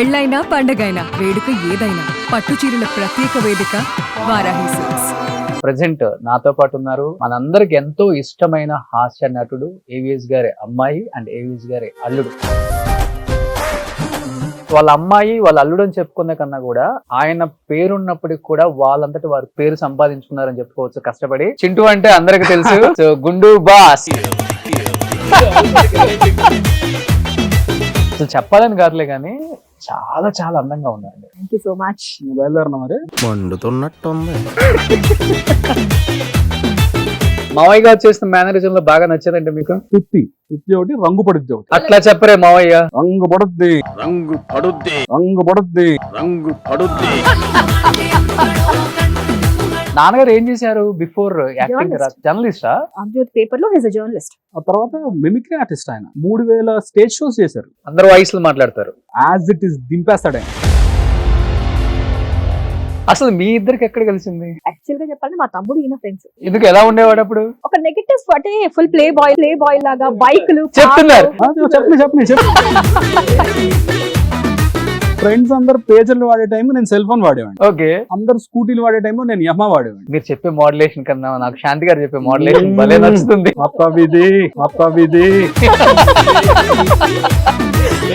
పెళ్ళైనా పండగైనా వేడుక ఏదైనా పట్టు చీరల ప్రత్యేక వేదిక వారాహి సిల్క్స్. ప్రెసెంట్ నాతో పాటు ఉన్నారు మనందరికి ఎంతో ఇష్టమైన హాస్య నటుడు ఏవిఎస్ గారి అమ్మాయి అండ్ ఏవిఎస్ గారి అల్లుడు. వాళ్ళ అమ్మాయి వాళ్ళ అల్లుడు అని చెప్పుకునే కన్నా కూడా ఆయన పేరున్నప్పటికి కూడా వాళ్ళంతటి వారు పేరు సంపాదించుకున్నారని చెప్పుకోవచ్చు కష్టపడి. చింటూ అంటే అందరికి తెలుసు, సో గుండు బాస్. అసలు చెప్పాలని కాదులే కానీ చాలా చాలా అందంగా ఉందండి. Thank you so much. బయలుదేరనా మరి? మండుతున్నట్టుంది. మావయ్య గారు చేసిన మేనరిజం లో బాగా నచ్చదండి మీకు? తుత్తి ఒకటి, రంగు పడుద్ది ఒకటి. అట్లా చెప్పరే మావయ్య. రంగు పడుద్ది, రంగు పడుద్ది, రంగు పడుద్ది. రంగు పడుద్ది. నాన్నగారు ఏం చేశారు బిఫోర్ యాక్టింగ్? జర్నలిస్టా? ఆంధ్రజ్యోతి పేపర్ లో హిస్ అ జర్నలిస్ట్. ఆ తర్వాత మిమిక్రీ ఆర్టిస్ట్ ఆయన. 3000 స్టేజ్ షోస్ చేశారు. అందరూ వాయిస్లు మాట్లాడతారు. యాజ్ ఇట్ ఈస్ దింపేస్తాడు ఆయన. అసలు మీ ఇద్దరికి ఎక్కడ కలిసింది? యాక్చువల్ గా చెప్పాలంటే మా తమ్ముడు ఈయన ఫ్రెండ్స్. ఎందుకు ఎలా ఉండేవాడు అప్పుడు? ఒక నెగటివ్ అంటే ఫుల్ ప్లే బాయ్ లాగా బైక్లు చెప్తున్నారు. చెప్పండి. ఫ్రెండ్స్ అందరు పేజర్లు వాడే టైం నేను సెల్ ఫోన్ వాడేవాడిని. ఓకే. అందరు స్కూటీలు వాడే టైంలో నేను యమా వాడేవాడిని. మీరు చెప్పే మోడలేషన్ కన్నా నాకు శాంతి గారు చెప్పే మోడలేషన్ భలే నచ్చుతుంది.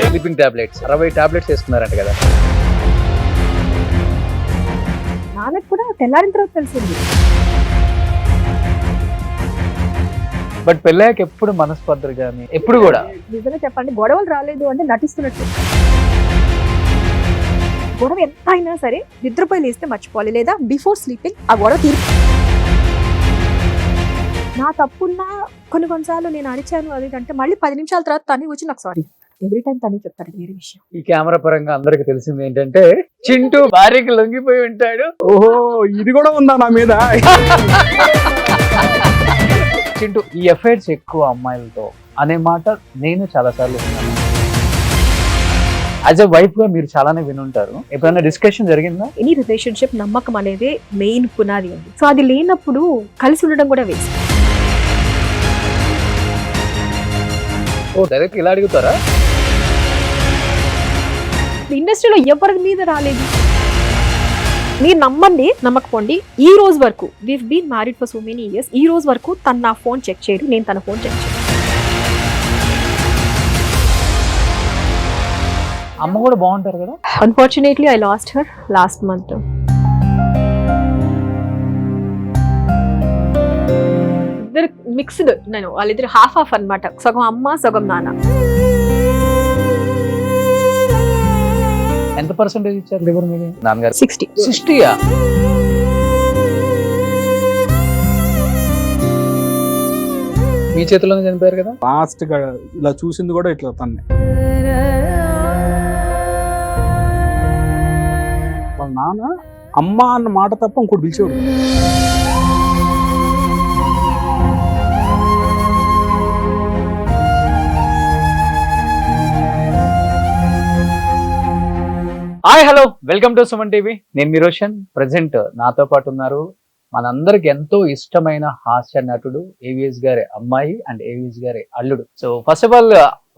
స్లీపింగ్ టాబ్లెట్స్ 60 టాబ్లెట్స్ వేసుకున్నారంట కదా? నాన్నకు కూడా తెల్లారిన తర్వాత తెలిసింది. బట్ పెళ్ళాక ఎప్పుడు మనస్పర్ధలు కానీ ఎప్పుడు కూడా నిజంగా చెప్పండి గొడవలు రాలేదు అంటే నటిస్తున్నట్టు. గొడవ ఎంత అయినా సరే నిద్రపోయి లేస్తే మర్చిపోవాలి, లేదా బిఫోర్ స్లీపింగ్ ఆ గొడవ తీరు. నా తప్పున్నా కొన్నిసార్లు నేను అరిచాను అది అంటే మళ్ళీ 10 నిమిషాల తర్వాత తని వచ్చి నాకు సారీ ఎవ్రీ టైం తనే చెప్తాడు వేరే విషయం. ఈ కెమెరా పరంగా అందరికి తెలిసింది ఏంటంటే చింటూ భార్యకి లొంగిపోయి ఉంటాడు. ఓహో, ఇది కూడా ఉందా నా మీద? చింటూ ఈ ఎఫైర్స్ ఎక్కువ అమ్మాయిలతో అనే మాట నేను చాలా సార్లు విన్నాను. యాజ్ ఎ వైఫ్ గా మీరు చాలానే వినుంటారు. ఎప్పుడైనా డిస్కషన్ జరిగిందా? ఎనీ రిలేషన్షిప్ నమ్మకం అనేది మెయిన్ పునాది అండి. సో అది లేనప్పుడు కలిసి ఉండడం కూడా వేస్ట్. ఓ డైరెక్ట్ ఇలా అడుగుతారా? ఇండస్ట్రీలో ఎవరి మీద రాలేదు. మీరు నమ్మండి నమ్మకపోండి, ఈ రోజు వరకు we've been married for so many years, ఈ రోజు వరకు తను నా ఫోన్ చెక్ చేయరు, నేను తన ఫోన్ చెక్ చేయను. అమ్మ కూడా బాగుంటారు కదా? Unfortunately I lost her last month. ఇద్దరు మిక్స్డ్, నేను వాళ్ళిద్దరు హాఫ్ అన్నమాట. సగం అమ్మ సగం నాన్న. ఎంత పర్సెంటేజ్ ఇచ్చారు లివర్ మీద నాన్నగారు? 60. మీ చేతిలోనే చనిపోయారు కదా? లాస్ట్ గా ఇలా చూసింది కూడా ఇట్లా తన్నే. వాళ్ళ నాన్న అమ్మ అన్న మాట తప్ప ఇంకోటి పిలిచేవాడు. Hi hello, welcome to Suman TV. నేను మీ రోషన్. ప్రెసెంట్ నాతో పాటు ఉన్నారు మనందరికి ఎంతో ఇష్టమైన హాస్య నటుడు ఏవిఎస్ గారి అమ్మాయి అండ్ ఏవిఎస్ గారి అల్లుడు. సో ఫస్ట్ ఆఫ్ ఆల్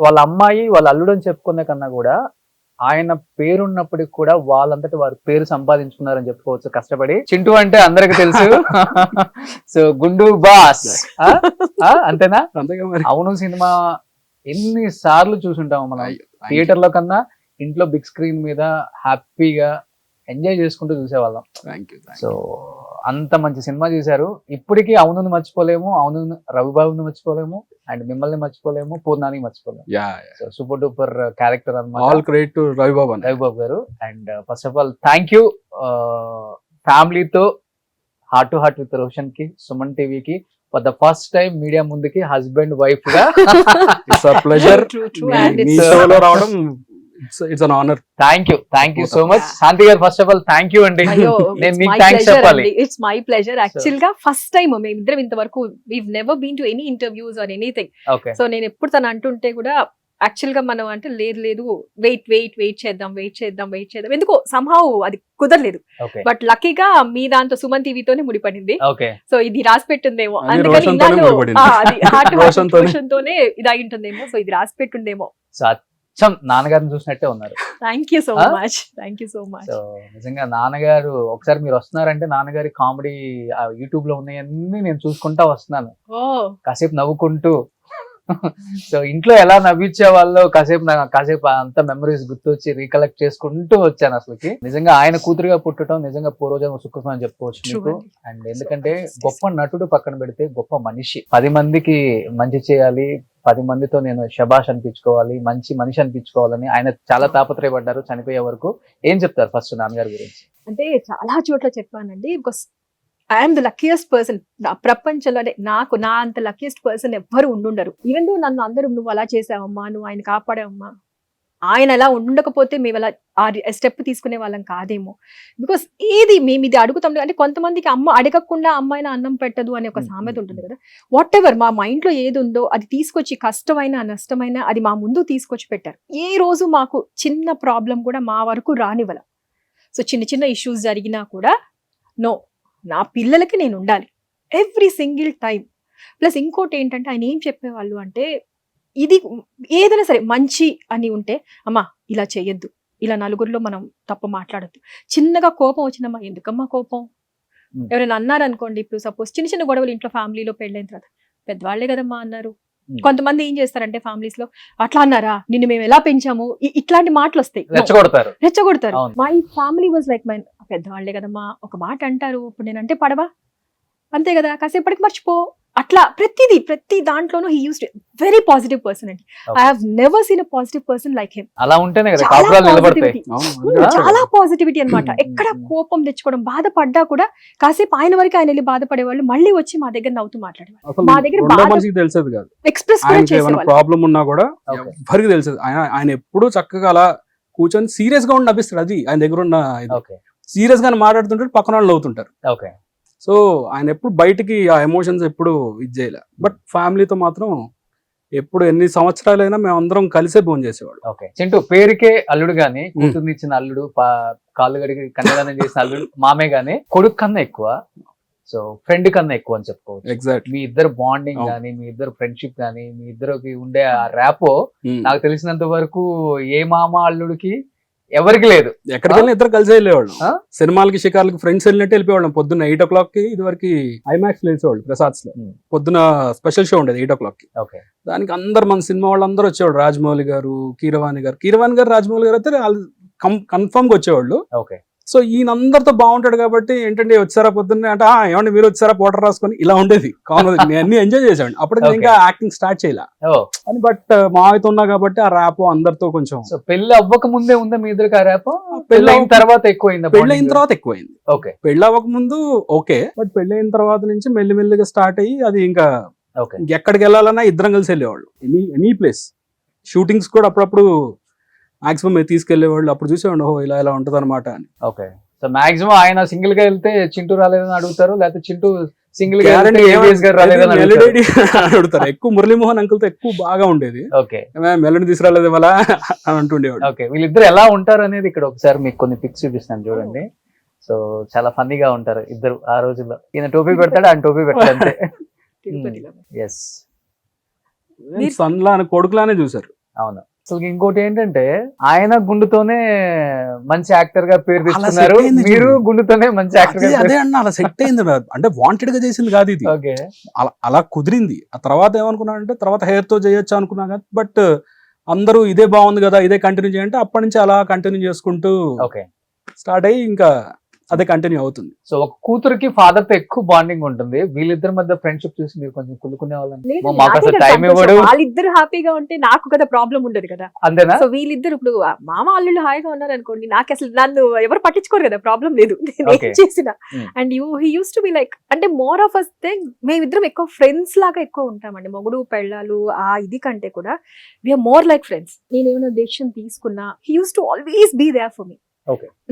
వాళ్ళ అమ్మాయి వాళ్ళ అల్లుడు అని చెప్పుకునే కన్నా కూడా ఆయన పేరున్నప్పటికి కూడా వాళ్ళంతటి వారు పేరు సంపాదించుకున్నారని చెప్పుకోవచ్చు కష్టపడి. చింటూ అంటే అందరికి తెలుసు, సో గుండు బాస్. అంతేనా? అంతేగా మరి. అవును సినిమా ఎన్ని సార్లు చూసుంటాము మనం. థియేటర్ లో కన్నా ఇంట్లో బిగ్ స్క్రీన్ మీద హ్యాపీగా ఎంజాయ్ చేసుకుంటూ చూసేవాళ్ళం. సో అంత మంచి సినిమా చేశారు. ఇప్పటికీ అవును మర్చిపోలేము, అవును రవిబాబుని మర్చిపోలేము, అండ్ మిమ్మల్ని మర్చిపోలేము, పూర్ణాని మర్చిపోలేము. సో సూపర్ డూపర్ క్యారెక్టర్ అన్నమాట. ఆల్ క్రెడిట్ టు రవిబాబు గారు. And first of all thank you ఫ్యామిలీతో heart to heart with Roshan కి, సుమన్ టీవీకి for the first time media ముందుకి హస్బెండ్ వైఫ్ గా. ఇట్స్ అ ప్లెజర్ మీ షోలో రావడం. It's an honour. Thank you so much. Shanti గారు first of all thank you అండి. నేను మీకు థ్యాంక్స్ చెప్పాలి. It's my pleasure. యాక్చువల్ గా ఫస్ట్ టైం మేమిద్దరం ఇంతవరకు we've never been to any interviews or anything. So నేను ఎప్పుడు తను అంటుంటే కూడా యాక్చువల్ గా మనం అంటే లేదు వెయిట్ చేద్దాం ఎందుకో సంహౌ అది కుదరలేదు. బట్ లక్కీగా మీ దాంతో సుమన్ టీవీతోనే ముడిపడింది. సో ఇది రాసి పెట్టిందేమో, అందుకని తోనే ఇది అయి ఉంటుందేమో. సో ఇది రాసి పెట్టుందేమో. అచ్చం నాన్నగారిని చూసినట్టే ఉన్నారు. Thank you so Huh? Much, thank you so much. So నిజంగా నాన్నగారు ఒకసారి మీరు వస్తున్నారంటే నాన్నగారి కామెడీ యూట్యూబ్ లో ఉన్నాయన్నీ నేను చూసుకుంటా వస్తున్నాను, ఓ కాసేపు నవ్వుకుంటూ. సో ఇంట్లో ఎలా నవ్వించే వాళ్ళు కాసేపు అంత మెమరీస్ గుర్తొచ్చి రీకలెక్ట్ చేసుకుంటూ వచ్చాను. అసలుకి నిజంగా ఆయన కూతురుగా పుట్టడం నిజంగా పూర్వజన్మ సుకృతం అని చెప్పుకోవచ్చు True మీకు. అండి. అండ్ ఎందుకంటే గొప్ప నటుడు పక్కన పెడితే గొప్ప మనిషి. 10 మందికి మంచి చేయాలి, 10 మందితో నేను శబాష్ అనిపించుకోవాలి, మంచి మనిషి అనిపించుకోవాలని ఆయన చాలా తాపత్రయపడ్డారు చనిపోయే వరకు. ఏం చెప్తారు ఫస్ట్ నాన్నగారి గురించి? అంటే చాలా చోట్ల చెప్పానండి, because I'm the luckiest person నా ప్రపంచంలో. అంటే నాకు నా అంత లక్కీయెస్ట్ పర్సన్ ఎవ్వరు ఉండుండరు. ఈవెన్ దో నన్ను అందరూ నువ్వు అలా చేసావమ్మా, నువ్వు ఆయన కాపాడావమ్మా, ఆయన అలా ఉండకపోతే మేము అలా ఆ స్టెప్ తీసుకునే వాళ్ళం కాదేమో. బికాస్ మేము ఇది అడుగుతాం అంటే కొంతమందికి అమ్మ అడగకుండా అమ్మాయిన అన్నం పెట్టదు అనే ఒక సామెత ఉంటుంది కదా. వాట్ ఎవర్ మా మైండ్ లో ఏది ఉందో అది తీసుకొచ్చి కష్టమైన నష్టమైన అది మా ముందు తీసుకొచ్చి పెట్టారు. ఏ రోజు మాకు చిన్న ప్రాబ్లం కూడా మా వరకు రానివ్వాల. సో చిన్న చిన్న ఇష్యూస్ జరిగినా కూడా నో, నా పిల్లలకి నేను ఉండాలి ఎవ్రీ సింగిల్ టైం. ప్లస్ ఇంకోటి ఏంటంటే ఆయన ఏం చెప్పేవాళ్ళు అంటే, ఇది ఏదైనా సరే మంచి అని ఉంటే అమ్మా ఇలా చేయొద్దు, ఇలా నలుగురిలో మనం తప్పు మాట్లాడద్దు. చిన్నగా కోపం వచ్చినమ్మా, ఎందుకమ్మా కోపం? ఎవరైనా అన్నారనుకోండి, ఇప్పుడు సపోజ్ చిన్న చిన్న గొడవలు ఇంట్లో ఫ్యామిలీలో పెళ్ళైన తర్వాత పెద్దవాళ్లే కదమ్మా అన్నారు. కొంతమంది ఏం చేస్తారంటే ఫ్యామిలీస్ లో, అట్లా అన్నారా, నిన్ను మేము ఎలా పెంచాము, ఇట్లాంటి మాటలు వస్తాయి, రెచ్చగొడతారు. My family was like my పెద్దవాళ్లే కదమ్మా, ఒక మాట అంటారు, ఇప్పుడు నేనంటే పడవా, అంతే కదా, కాసేపటికి మర్చిపో. అట్లా ప్రతి దాంట్లోనూ he used very positive person అండి. I have never seen a positive person like him. అలా ఉంటేనే కదా కాపురాలు నిలబడతాయి. చాలా పాజిటివిటీ అన్నమాట. ఎక్కడ కోపం తెచ్చుకోవడం, బాధపడ్డా కూడా కాసేపు ఆయన వరకు ఆయన వెళ్ళి బాధపడే వాళ్ళు మళ్ళీ వచ్చి మా దగ్గర నవ్వుతూ మాట్లాడేవాళ్ళు. మా దగ్గర తెలిసేది కాదు, ఎక్స్ప్రెస్ కూడా ప్రాబ్లం ఉన్నా కూడా ఎవరికి తెలిసేది. ఆయన ఎప్పుడు చక్కగా అలా కూర్చొని సీరియస్ గా ఉండి నవ్విస్తాడు. అది ఆయన దగ్గర ఉన్న సీరియస్ గా మాట్లాడుతుంటారు, పక్కన వాళ్ళు నవ్వుతుంటారు. సో ఆయన ఎప్పుడు బయటికి ఆ ఎమోషన్స్ ఎప్పుడు ఇది చేయలే. బట్ ఫ్యామిలీతో మాత్రం ఎప్పుడు ఎన్ని సంవత్సరాలైనా మేము అందరం కలిసే భోజనం చేసేవాడు. చింటూ పేరుకే అల్లుడు గాని, కూతుర్ని ఇచ్చిన అల్లుడు, కాళ్ళు గడికి కన్యాదానం చేసిన అల్లుడు, మామే గానీ కొడుకు కన్నా ఎక్కువ, సో ఫ్రెండ్ కన్నా ఎక్కువ అని చెప్పుకోవచ్చు. ఎగ్జాక్ట్. మీ ఇద్దరు బాండింగ్ గానీ, మీ ఇద్దరు ఫ్రెండ్షిప్ గానీ, మీ ఇద్దరికి ఉండే ఆ ర్యాపో నాకు తెలిసినంత వరకు ఏ మామ అల్లుడికి ఎవరికి లేదు. ఎక్కడికి వెళ్ళినా ఇద్దరు కలిసి వెళ్ళేవాళ్ళు. సినిమాలకి షికార్లకి ఫ్రెండ్స్ వెళ్ళినట్టు వెళ్ళిపోవాళ్ళం. పొద్దున్న 8 o'clock కి ఇది వరకు ఐమాక్స్ వేసేవాళ్ళు ప్రసాద్స్ లో. పొద్దున స్పెషల్ షో ఉండేది 8 o'clock కి. దానికి అందరు మన సినిమా వాళ్ళు అందరూ వచ్చేవాళ్ళు. రాజమౌళి గారు, కీరవాణి గారు, రాజమౌళి గారు అయితే కన్ఫర్మ్ గా వచ్చేవాళ్ళు. సో ఈయన అందరితో బాగుంటాడు కాబట్టి ఏంటంటే వచ్చారా పొద్దున్నే అంటే, ఏమంటే మీరు వచ్చారా పౌడర్ రాసుకొని, ఇలా ఉండేది కాన్వర్సేషన్. నేను అన్ని ఎంజాయ్ చేసాను. అప్పుడు ఇంకా యాక్టింగ్ స్టార్ట్ చేయలే అని. బట్ మావితో ఉన్నా కాబట్టి ఆ ర్యాప్ అందరితో కొంచెం. పెళ్లి అవ్వక ముందే ఉందా మీ ఇద్దరికి ఆ ర్యాప్? పెళ్ళైన తర్వాత ఎక్కువైంది. పెళ్ళైన తర్వాత ఎక్కువైంది. పెళ్ళి అవ్వక ముందు ఓకే, బట్ పెళ్ళైన తర్వాత నుంచి మెల్లిమెల్లిగా స్టార్ట్ అయ్యి అది ఇంకా ఎక్కడికి వెళ్ళాలన్నా ఇద్దరం కలిసి వెళ్ళేవాళ్ళు. ఎనీ ప్లేస్ షూటింగ్స్ కూడా అప్పుడప్పుడు మాక్సిమం తీసుకెళ్లేవాళ్ళు. అప్పుడు చూసేవాడు, ఓహో ఇలా ఉంటది అనమాట అని. సో మాక్సిమం ఆయన సింగిల్ గా వెళ్తే చింటూ రాలేదని అడుగుతారు, లేకపోతే చింటూ సింగిల్ గా అడుగుతారు. ఎక్కువ మురళీమోహన్ అంకుల్ తో ఎక్కువ బాగా ఉండేది. మెల్లని తీసుకురాలేదు ఇవాళ అని అంటుండేవాడు. వీళ్ళిద్దరు ఎలా ఉంటారు అనేది ఇక్కడ ఒకసారి మీకు కొన్ని పిక్స్ చూపిస్తాను చూడండి. సో చాలా ఫన్నీగా ఉంటారు ఇద్దరు ఆ రోజుల్లో. ఈయన టోపీ పెడతాడు, ఆయన టోపీ పెడతాడు అంతే. సన్లా కొడుకులానే చూసారు. అవును. అసలు ఇంకోటి ఏంటంటే ఆయన గుండుతోనే మంచి యాక్టర్ గా పేరు తెచ్చుకున్నారు, మీరు గుండుతోనే మంచి యాక్టర్ గా. అదే అన్న అలా సెట్ అయింది. అంటే వాంటెడ్ గా చేసింది కాదు ఇది, అలా కుదిరింది. ఆ తర్వాత ఏమనుకున్నా అంటే తర్వాత హెయిర్ తో చేయొచ్చు అనుకున్నా కానీ, బట్ అందరూ ఇదే బాగుంది కదా ఇదే కంటిన్యూ చేయంటే అప్పటి నుంచి అలా కంటిన్యూ చేసుకుంటూ స్టార్ట్ అయ్యి ఇంకా అదే కంటిన్యూ అవుతుంది. సో ఒక కూతురికి ఫాదర్ తో ఎక్కువ బాండింగ్ ఉంటుంది. వీళ్ళిద్దరి మధ్య ఫ్రెండ్షిప్ చూసి మీరు కొంచెం కులుకునే వాళ్ళని, మాకు అసలు టైం ఇవ్వడు, వాళ్ళిద్దరు హ్యాపీగా ఉంటే నాకు కదా ప్రాబ్లం ఉండదు కదా. అంతేనా? సో వీళ్ళిద్దరు ఇప్పుడు మామ అల్లుళ్ళు హాయిగా ఉన్నారు అనుకోండి, నాకు అసలు నన్ను ఎవరు పట్టించుకోరు కదా, ప్రాబ్లం లేదు నేను చేసిన. And he use to be like, అంటే మోర్ ఆఫ్ అస్ థింగ్ మేమిద్దరం ఎక్కువ ఫ్రెండ్స్ లాగా ఎక్కువ ఉంటామండి. మొగుడు పెళ్ళాలు ఆ ఇది కంటే కూడా వీఆర్ మోర్ లైక్ ఫ్రెండ్స్. నేను ఏమైనా డెసిషన్ తీసుకున్నా he use to always be there for me.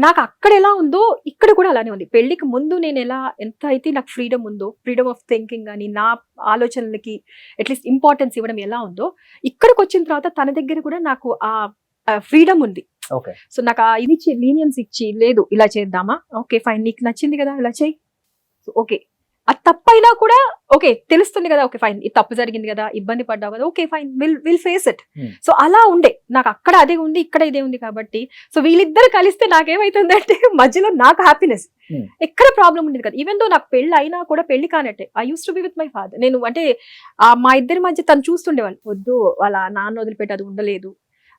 నాకు అక్కడ ఎలా ఉందో ఇక్కడ కూడా అలానే ఉంది. పెళ్లికి ముందు నేను ఎంత అయితే నాకు ఫ్రీడమ్ ఉందో, ఫ్రీడమ్ ఆఫ్ థింకింగ్ కానీ నా ఆలోచనలకి అట్లీస్ట్ ఇంపార్టెన్స్ ఇవ్వడం ఎలా ఉందో, ఇక్కడికి వచ్చిన తర్వాత తన దగ్గర కూడా నాకు ఆ ఫ్రీడమ్ ఉంది. సో నాకు ఆ ఇది లీనియన్స్ ఇచ్చి, లేదు ఇలా చేద్దామా, ఓకే ఫైన్, నీకు నచ్చింది కదా ఇలా చేయి, ఓకే అది తప్పైనా కూడా ఓకే తెలుస్తుంది కదా, ఓకే ఫైన్ ఇది తప్పు జరిగింది కదా, ఇబ్బంది పడ్డావు కదా, okay fine will face it. So అలా ఉండే నాకు, అక్కడ అదే ఉంది ఇక్కడ ఇదే ఉంది కాబట్టి. సో వీళ్ళిద్దరు కలిస్తే నాకేమైతుందంటే మధ్యలో నాకు హ్యాపీనెస్, ఎక్కడ ప్రాబ్లం ఉండేది కదా. ఈవెన్ దో నాకు పెళ్లి అయినా కూడా పెళ్లి కానట్టే I use to be with my father. నేను అంటే మా ఇద్దరి మధ్య తను చూస్తుండేవాళ్ళు, వద్దు వాళ్ళ నాన్న వదిలిపెట్టి అది ఉండలేదు.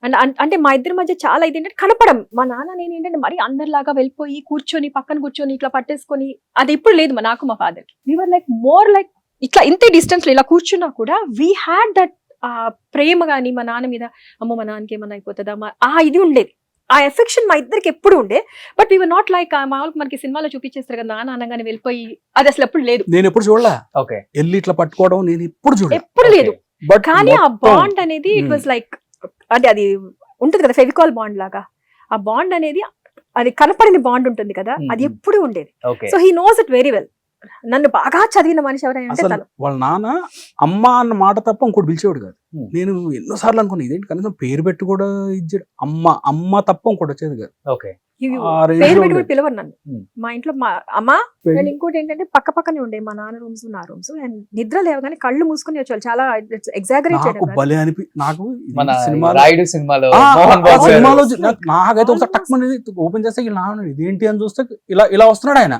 అండ్ అంటే మా ఇద్దరి మధ్య చాలా ఇది ఏంటంటే కనపడం. మా నాన్న నేను ఏంటంటే మరి అందరిలాగా వెళ్ళిపోయి కూర్చొని పక్కన కూర్చొని ఇట్లా పట్టేసుకొని అది ఎప్పుడు లేదు నాకు మా ఫాదర్ కి. వీఆర్ లైక్ మోర్ లైక్ ఇట్లా ఇంతే డిస్టెన్స్ లో ఇలా కూర్చున్నా కూడా వీ హ్యాడ్ దట్ ప్రేమ గానీ మా నాన్న మీద, అమ్మో మా నాన్నకి ఏమన్నా అయిపోతుందా ఆ ఇది ఉండేది, ఆ ఎఫెక్షన్ మా ఇద్దరికి ఎప్పుడు ఉండే. బట్ వీఆర్ నాట్ లైక్ మామూలుగా మనకి సినిమాలో చూపించేస్తారు కదా నాన్న అనగానే వెళ్ళిపోయి, అది అసలు ఎప్పుడు లేదు. నేను ఎప్పుడు చూడలే ఓకే వెళ్ళి ఇట్లా పట్టుకోవడం, నేను ఎప్పుడు చూడలేదు, ఎప్పుడు లేదు. బట్ కానీ ఆ బాండ్ అనేది ఇట్ వాజ్ లైక్ అంటే అది ఉంటుంది కదా ఫెవికాల్ బాండ్ లాగా, ఆ బాండ్ అనేది అది కనపడిన బాండ్ ఉంటుంది కదా, అది ఎప్పుడు ఉండేది. So he knows it very well. నన్ను బాగా చదివిన మనిషి ఎవరైనా అంటే తను. వాళ్ళ నాన్న అమ్మ అన్న మాట తప్ప ఇంకోటి పిలిచేవాడు కాదు. నేను ఎన్నోసార్లు అనుకున్నా ఇదేంటి కనీసం పేరు పెట్టి కూడా ఇచ్చాడు, అమ్మ తప్ప ఇంకోటి వచ్చేది కాదు. ఓకే పేరు పెట్టి కూడా పిలవరు నన్ను. మా ఇంట్లో మా అమ్మ అండ్ ఇంకోటి ఏంటంటే పక్క పక్కనే ఉండే మా నాన్న రూమ్స్ నా రూమ్స్, అండ్ నిద్ర లేవగానే కళ్ళు మూసుకుని వచ్చేవాళ్ళు. చాలా ఎగ్జాగరేట్ నాకు భలే నాకు మన సినిమాలో రాయుడు సినిమాలో నాకైతే ఒకసారి టక్ అనేది ఓపెన్ చేస్తే నాన్న ఇదేంటి అని చూస్తే ఇలా వస్తున్నాడు ఆయన.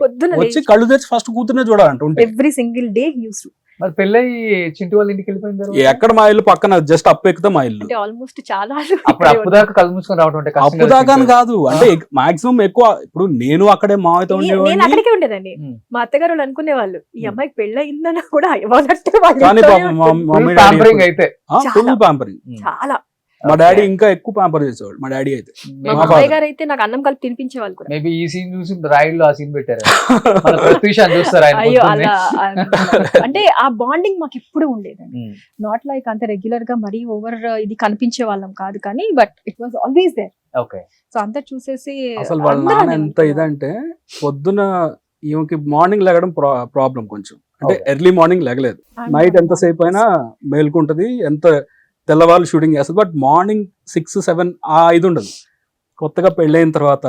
పొద్దున్న వచ్చి కళ్ళు తెచ్చి ఫస్ట్ కూతురునే చూడాలంటే every single day use to. మరి పెళ్ళై చింటూ వాళ్ళ ఇంటికి వెళ్ళిపోయింది ఎక్కడ మా ఇల్లు పక్కన జస్ట్ అప్పు ఎక్కుతా మా ఇల్లు. అంటే ఆల్మోస్ట్ చాలా అప్పుడు అప్పు దాకా కళ్ళు మూసుకొని రావడం అంటే అప్పు దాకా అని కాదు, అంటే మాక్సిమం ఎక్కువ. ఇప్పుడు నేను అక్కడే మావైతే నేను ఉండేవాడిని, అక్కడికే ఉండేదండి. మా అత్తగారు వాళ్ళు అనుకునే వాళ్ళు ఈ అమ్మాయికి పెళ్ళయిందన్నా కూడా కానీ పాపం మా మమ్మీ డాడీ అయితే ఫుల్ ప్యాంపరింగ్. చాలా మా డాడీ ఇంకా ఎక్కువ ప్యాంపర్ చేసేవాడు. మా డాడీ అయితే మా మామయ్య గారు అయితే నాకు అన్నం కలిపి తినిపించే వాళ్ళు కూడా. మేబీ ఈ సీన్ చూసి రాయుడులో ఆ సీన్ పెట్టారు. చూస్తారు అయ్యో అలా అంటే ఆ బాండింగ్ మాకు ఎప్పుడు ఉండేదండి. నాట్ లైక్ అంత రెగ్యులర్ గా మరీ ఓవర్ ఇది కనిపించే వాళ్ళం కాదు కానీ but it was always there. Okay so అంతా చూసేసి అసలు వాళ్ళ నాన్న ఎంత ఇదంటే పొద్దున ఈమెకి మార్నింగ్ లెగడం ప్రాబ్లం కొంచెం, అంటే ఎర్లీ మార్నింగ్ లెగలేదు. నైట్ ఎంతసేపు అయినా మేల్కుంటది, ఎంత తెల్లవాళ్ళు షూటింగ్ చేస్తుంది. బట్ మార్నింగ్ 6-7 ఆ ఇది ఉండదు. కొత్తగా పెళ్ళైన తర్వాత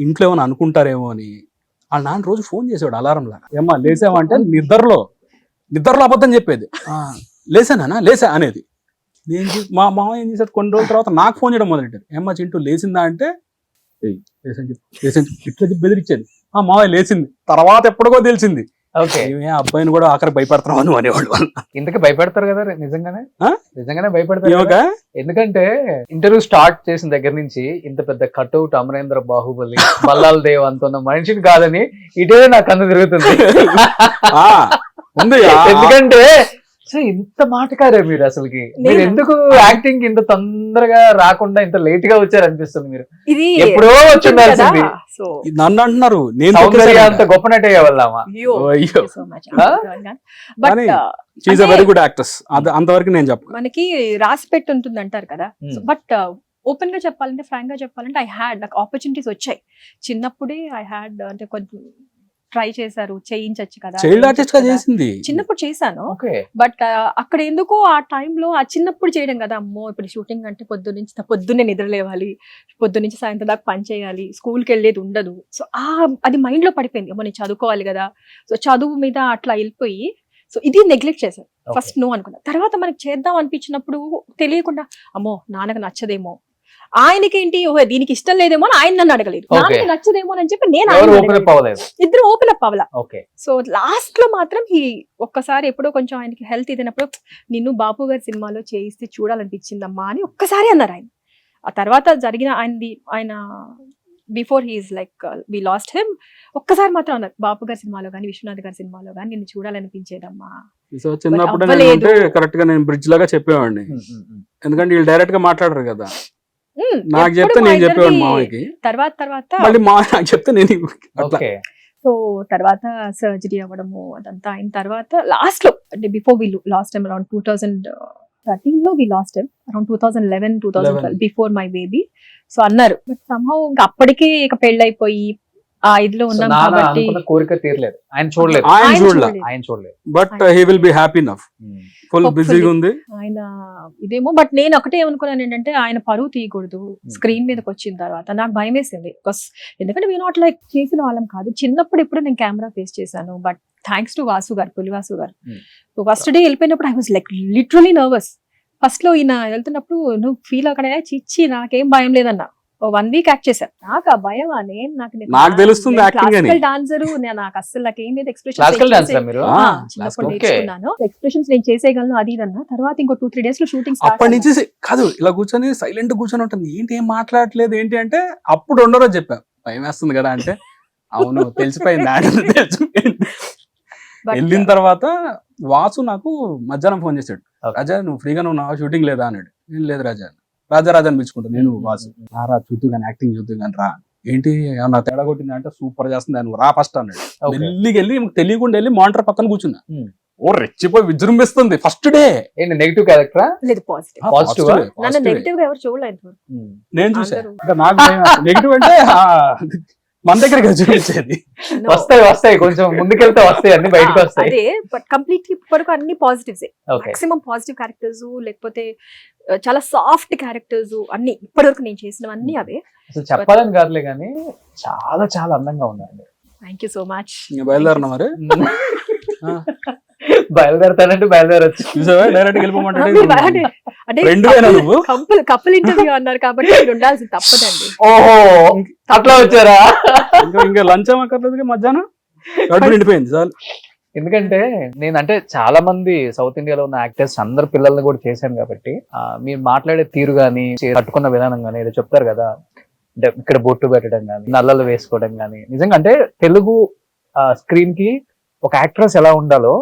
ఇంట్లో ఏమైనా అనుకుంటారేమో అని వాళ్ళ నాన్న రోజు ఫోన్ చేసేవాడు అలారం లాగా. ఏమ్మా లేసావంటే నిద్రలో అబద్ధం చెప్పేది. లేసానా లేసా అనేది. నేను మా మామ ఏం చేశారు కొన్ని రోజుల తర్వాత నాకు ఫోన్ చేయడం మొదలెట్టారు. ఏమ్మా చింటూ లేచిందా అంటే లేసని చెప్పి ఇట్లా బెదిరించేది. మామయ్య లేచింది. తర్వాత ఎప్పటికో తెలిసింది. ఓకే అబ్బాయిని కూడా ఆఖరికి భయపడతాను అనేవాళ్ళు. ఇంతకీ భయపెడతారు కదా నిజంగానే భయపడతారు. ఎందుకంటే ఇంటర్వ్యూ స్టార్ట్ చేసిన దగ్గర నుంచి ఇంత పెద్ద కట్అవుట్ అమరేంద్ర బాహుబలి బల్లాల్ దేవ్ అంటున్న మనిషిని కాదని ఇటే నాకు కన్ను తిరుగుతుంది. ఎందుకంటే ఇంత మాటకారే మీరు అసలుకి. మీరు ఎందుకు యాక్టింగ్ ఇంత తొందరగా రాకుండా ఇంత లేట్ గా వచ్చారు అనిపిస్తుంది. మీరు ఇది ఎప్పుడో వచ్చి ఉండాల్సింది. నన్ను అంటున్నారు నేను అంత గొప్ప నటి అయ్యేవాళ్ళమా? Very good actress. అంతవరకు నేను చెప్పను. మనకి రాసి పెట్టి ఉంటుంది అంటారు కదా. బట్ ఓపెన్ గా చెప్పాలంటే ఫ్రాంక్ గా చెప్పాలంటే ఐ హ్యాడ్ నాకు ఆపర్చునిటీస్ వచ్చాయి చిన్నప్పుడే. ఐ హ్యాడ్ అంటే కొంచెం ట్రై చేశారు, చేయించచ్చు కదా. చైల్డ్ ఆర్టిస్ట్ గా చేసింది చిన్నప్పుడు చేశాను. బట్ అక్కడ ఎందుకో ఆ టైంలో ఆ చిన్నప్పుడు చేయడం కదా. అమ్మో ఇప్పుడు షూటింగ్ అంటే పొద్దున్నే నిద్రలేవాలి, పొద్దున్నుంచి సాయంత్రం దాకా పని చేయాలి, స్కూల్కి వెళ్ళేది ఉండదు. సో అది మైండ్ లో పడిపోయింది. అమ్మో నేను చదువుకోవాలి కదా. సో చదువు మీద అట్లా వెళ్ళిపోయి సో ఇది నెగ్లెక్ట్ చేశాను. ఫస్ట్ నో అనుకున్నా. తర్వాత మనకి చేద్దాం అనిపించినప్పుడు తెలియకుండా అమ్మో నాన్నకు నచ్చదేమో, ఆయనకేంటి ఓహో దీనికి ఇష్టం లేదేమో అని ఆయన నన్ను అడగలేదు, నాకు నచ్చదేమో అని చెప్పి నేను ఇద్దరు ఓపెన్ అప్ అవ్వాల. సో లాస్ట్ లో మాత్రం ఒక్కసారి ఎప్పుడో కొంచెం ఆయనకి హెల్త్ ఇదైనప్పుడు నిన్ను బాపు గారి సినిమాలో చేయిస్తే చూడాలనిపించిందమ్మా అని ఒక్కసారి అన్నారు ఆయన. ఆ తర్వాత జరిగిన ఆయన before he's like we lost him ఒక్కసారి మాత్రం అన్నారు బాపు గారి సినిమాలో కానీ విశ్వనాథ్ గారి సినిమాలో కానీ నిన్ను చూడాలనిపించేదమ్మా. సో చిన్నప్పుడు కరెక్ట్ గా నేను బ్రిడ్జ్ లాగా చెప్పేవాడిని, ఎందుకంటే వీళ్ళు డైరెక్ట్ గా మాట్లాడరు కదా. నాకు చెప్తే నేను చెప్పేవాడిని మామయ్యకి, తర్వాత మళ్ళీ మామయ్య నాకు చెప్తే నేను. సో తర్వాత సర్జరీ అవ్వడము అదంతా అయిన తర్వాత లాస్ట్ లో అంటే before we last time around 2013 లో we last time around 2011-2012 before my baby. So అన్నారు బట్ సమ్హౌ ఇంకా అప్పటికే ఇక పెళ్ళైపోయి ఆ ఇదిలో ఉన్నాం కాబట్టి కోరిక తీరలేదు. ఆయన చూడలేదు. But he will be happy enough. Full బిజీగా ఉంది ఆయన ఇదేమో. బట్ నేను ఒకటే అనుకున్నాను ఏంటంటే ఆయన పరువు తీయకూడదు స్క్రీన్ మీదకి వచ్చిన తర్వాత. నాకు భయం వేసింది బికాస్ ఎందుకంటే వీ నాట్ లైక్ చేసిన వాళ్ళం కాదు. చిన్నప్పుడు ఎప్పుడు నేను కెమెరా ఫేస్ చేశాను బట్ థ్యాంక్స్ టు వాసు గారు, పులి వాసు గారు. Hmm. సో ఫస్ట్ డే వెళ్ళిపోయినప్పుడు I was like literally nervous. First లో ఈయన వెళ్తున్నప్పుడు నువ్వు ఫీల్ అక్కడ చిచ్చి నాకేం భయం లేదన్న. 1 వీక్ యాక్ట్ చేశాను. నాకు ఆ భయం అని నాకు తెలుస్తుంది acting అని. డాన్సర్ నాకు అస్సలు నాకేం లేదు క్లాసికల్ డాన్సర్ ఎక్స్ప్రెషన్ మీరు చిన్నప్పుడు Okay. నేర్చుకున్నాను. ఎక్స్ప్రెషన్స్ నేను చేసేయగలను అది ఇది అన్న. తర్వాత ఇంకో 2-3 డేస్ లో షూటింగ్ అప్పటి నుంచి కాదు ఇలా కూర్చొని సైలెంట్ కూర్చొని ఉంటుంది. ఏంటి ఏం మాట్లాడట్లేదు ఏంటి అంటే అప్పుడు 2వ రోజు చెప్పా భయం వేస్తుంది కదా అంటే అవును తెలిసిపోయింది తెలిసిపోయింది. వెళ్ళిన తర్వాత వాసు నాకు మధ్యాహ్నం ఫోన్ చేశాడు. Okay. రాజా నువ్వు ఫ్రీగా నువ్వు నా షూటింగ్ లేదా అన్నాడు. నేను లేదు రాజా రాజా అని పిలుచుకుంటా. నేను వాసు రా చూద్దు కానీ యాక్టింగ్ చూద్దు కానీ రా. ఏంటి ఏమన్నా తేడా కొట్టింది అంటే సూపర్ చేస్తుంది నువ్వు రా ఫస్ట్ అన్నాడు. Okay. వెళ్ళి తెలియకుండా వెళ్ళి మానిటర్ పక్కన కూర్చున్నా. Hmm. ఓ రెచ్చిపోయి విజృంభిస్తుంది ఫస్ట్ డే. ఏంటి నెగిటివ్ క్యారెక్టరా? లేదు పాజిటివ్. Positive ఆ? నన్ను నెగిటివ్ గా ఎవరు చూడలేదు. నేను చూసా అందరూ. అంటే నాకు నెగిటివ్ అంటే మన దగ్గర చూపించేది. వస్తాయి కొంచెం ముందుకెళ్తే వస్తాయి అన్ని బయటకు వస్తాయి. అదే బట్ కంప్లీట్లీ ఇప్పటివరకు అన్ని positives. Okay. Maximum positive characters లేకపోతే చాలా సాఫ్ట్ క్యారెక్టర్స్ అన్ని ఇప్పటివరకు నేను చేసినవన్నీ అవే. అసలు చెప్పాలని కాదులే కానీ చాలా చాలా అందంగా ఉందండి. Thank you so much. ఇంకా బయలుదేరనా మరి బయలుదేరతానంటే బయలుదేరచ్చు. చూసావా డైరెక్ట్ వెళ్ళిపోమంటే అంటే రెండువేనా నువ్వు? కపుల్ ఇంటర్వ్యూ అన్నారు కాబట్టి మీరు ఉండాల్సింది తప్పదండి. ఓహో అట్లా వచ్చారా? ఇంకా లంచ్ అక్కర్లేదు మధ్యాహ్నం కడుపు నిండిపోయింది చాలు. ఎందుకంటే నేను అంటే చాలా మంది సౌత్ ఇండియాలో ఉన్న యాక్టర్స్ అందరు పిల్లల్ని కూడా చేశాను కాబట్టి మీరు మాట్లాడే తీరు గానీ కట్టుకున్న విధానం గానీ ఏదో చెప్తారు కదా, అంటే ఇక్కడ బొట్టు పెట్టడం గానీ నల్లలు వేసుకోవడం గానీ నిజంగా అంటే తెలుగు స్క్రీన్ కి ఒక యాక్ట్రెస్ ఎలా ఉండాలో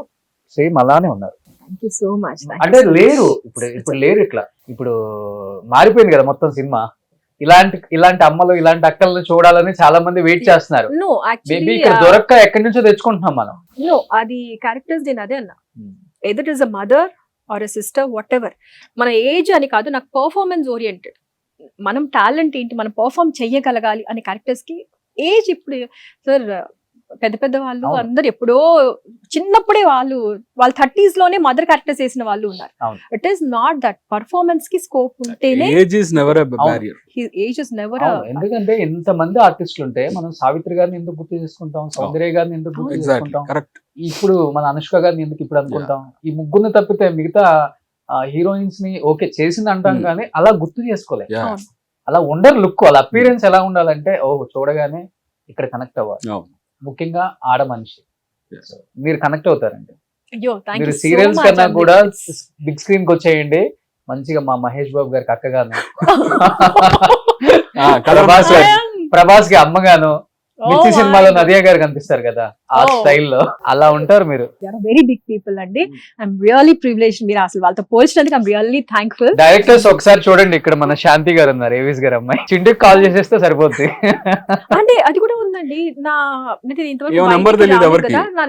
సేమ్ అలానే ఉన్నారు. Thank you so much. అంటే లేరు ఇప్పుడు లేరు ఇట్లా. ఇప్పుడు మారిపోయింది కదా మొత్తం సినిమా. ఇలాంటి అమ్మలు ఇలాంటి అక్కలను చూడాలని చాలా మంది వెయిట్ చేస్తున్నారు. నో మేబీ యాక్చువల్లీ ఇక్కడ దొరక్క ఎక్కడి నుంచో తెచ్చుకుంటున్నాం మనం. నో అది క్యారెక్టర్స్ నేను అదే అన్నా. Either is a mother are a sister what ever. మన ఏజ్ అని కాదు, నాకు పర్ఫార్మెన్స్ ఓరియంటెడ్. మనం టాలెంట్ ఏంటి, మనం పర్ఫార్మ్ చెయ్యగలగాలి అనే క్యారెక్టర్స్ కి ఏజ్ ఇప్పుడు సార్ పెద్ద వాళ్ళు అవును. అందరు ఎప్పుడో చిన్నప్పుడే వాళ్ళు 30s లోనే మదర్ క్యారెక్టర్స్ వేసిన వాళ్ళు ఉన్నారు. అవును. It is not that. Performance కి స్కోప్ ఉంటేనే age is never a barrier. Age is never. ఎందుకంటే ఇంత మంది ఆర్టిస్టులు ఉంటే మనం సావిత్రి గారిని ఎందుకు గుర్తు చేసుకుంటాం, సౌందర్య గారిని ఎందుకు గుర్తు ఎగ్జాక్ట్లీ చేసుకుంటాం, కరెక్ట్. ఇప్పుడు మన అనుష్క గారిని ఎందుకు ఇప్పుడు అనుకుంటాం. ఈ ముగ్గురిని తప్పితే మిగతా హీరోయిన్స్ ని ఓకే చేసింది అంటాం కానీ అలా గుర్తు చేసుకోలేదు. అలా ఉండరు లుక్. వాళ్ళ అపీరెన్స్ ఎలా ఉండాలంటే చూడగానే ఇక్కడ కనెక్ట్ అవ్వాలి. ముఖ్యంగా ఆడ మనిషి మీరు కనెక్ట్ అవుతారండి. అయ్యో థ్యాంక్ మీరు యూ సీరియల్స్ కన్నా కూడా బిగ్ స్క్రీన్ కి వచ్చేయండి మంచిగా. మా మహేష్ బాబు గారికి అక్కగాను, ప్రభాస్ కి అమ్మగాను, మిర్చి సినిమాలో నదియా గారు కనిపిస్తారు కదా ఆ స్టైల్లో అలా ఉంటారు మీరు. వెరీ బిగ్ పీపుల్ అండి. I'm really privilege. మీరు అసలు వాళ్ళతో పోల్చినందుకు ఐఎమ్ రియల్లీ థ్యాంక్ఫుల్. డైరెక్టర్స్ ఒకసారి చూడండి, ఇక్కడ మన శాంతి గారు ఉన్నారు, ఏవిస్ గారు అమ్మాయి. చింటికి కాల్ చేసేస్తే సరిపోద్ది. అంటే అది కూడా ఉందండి. నా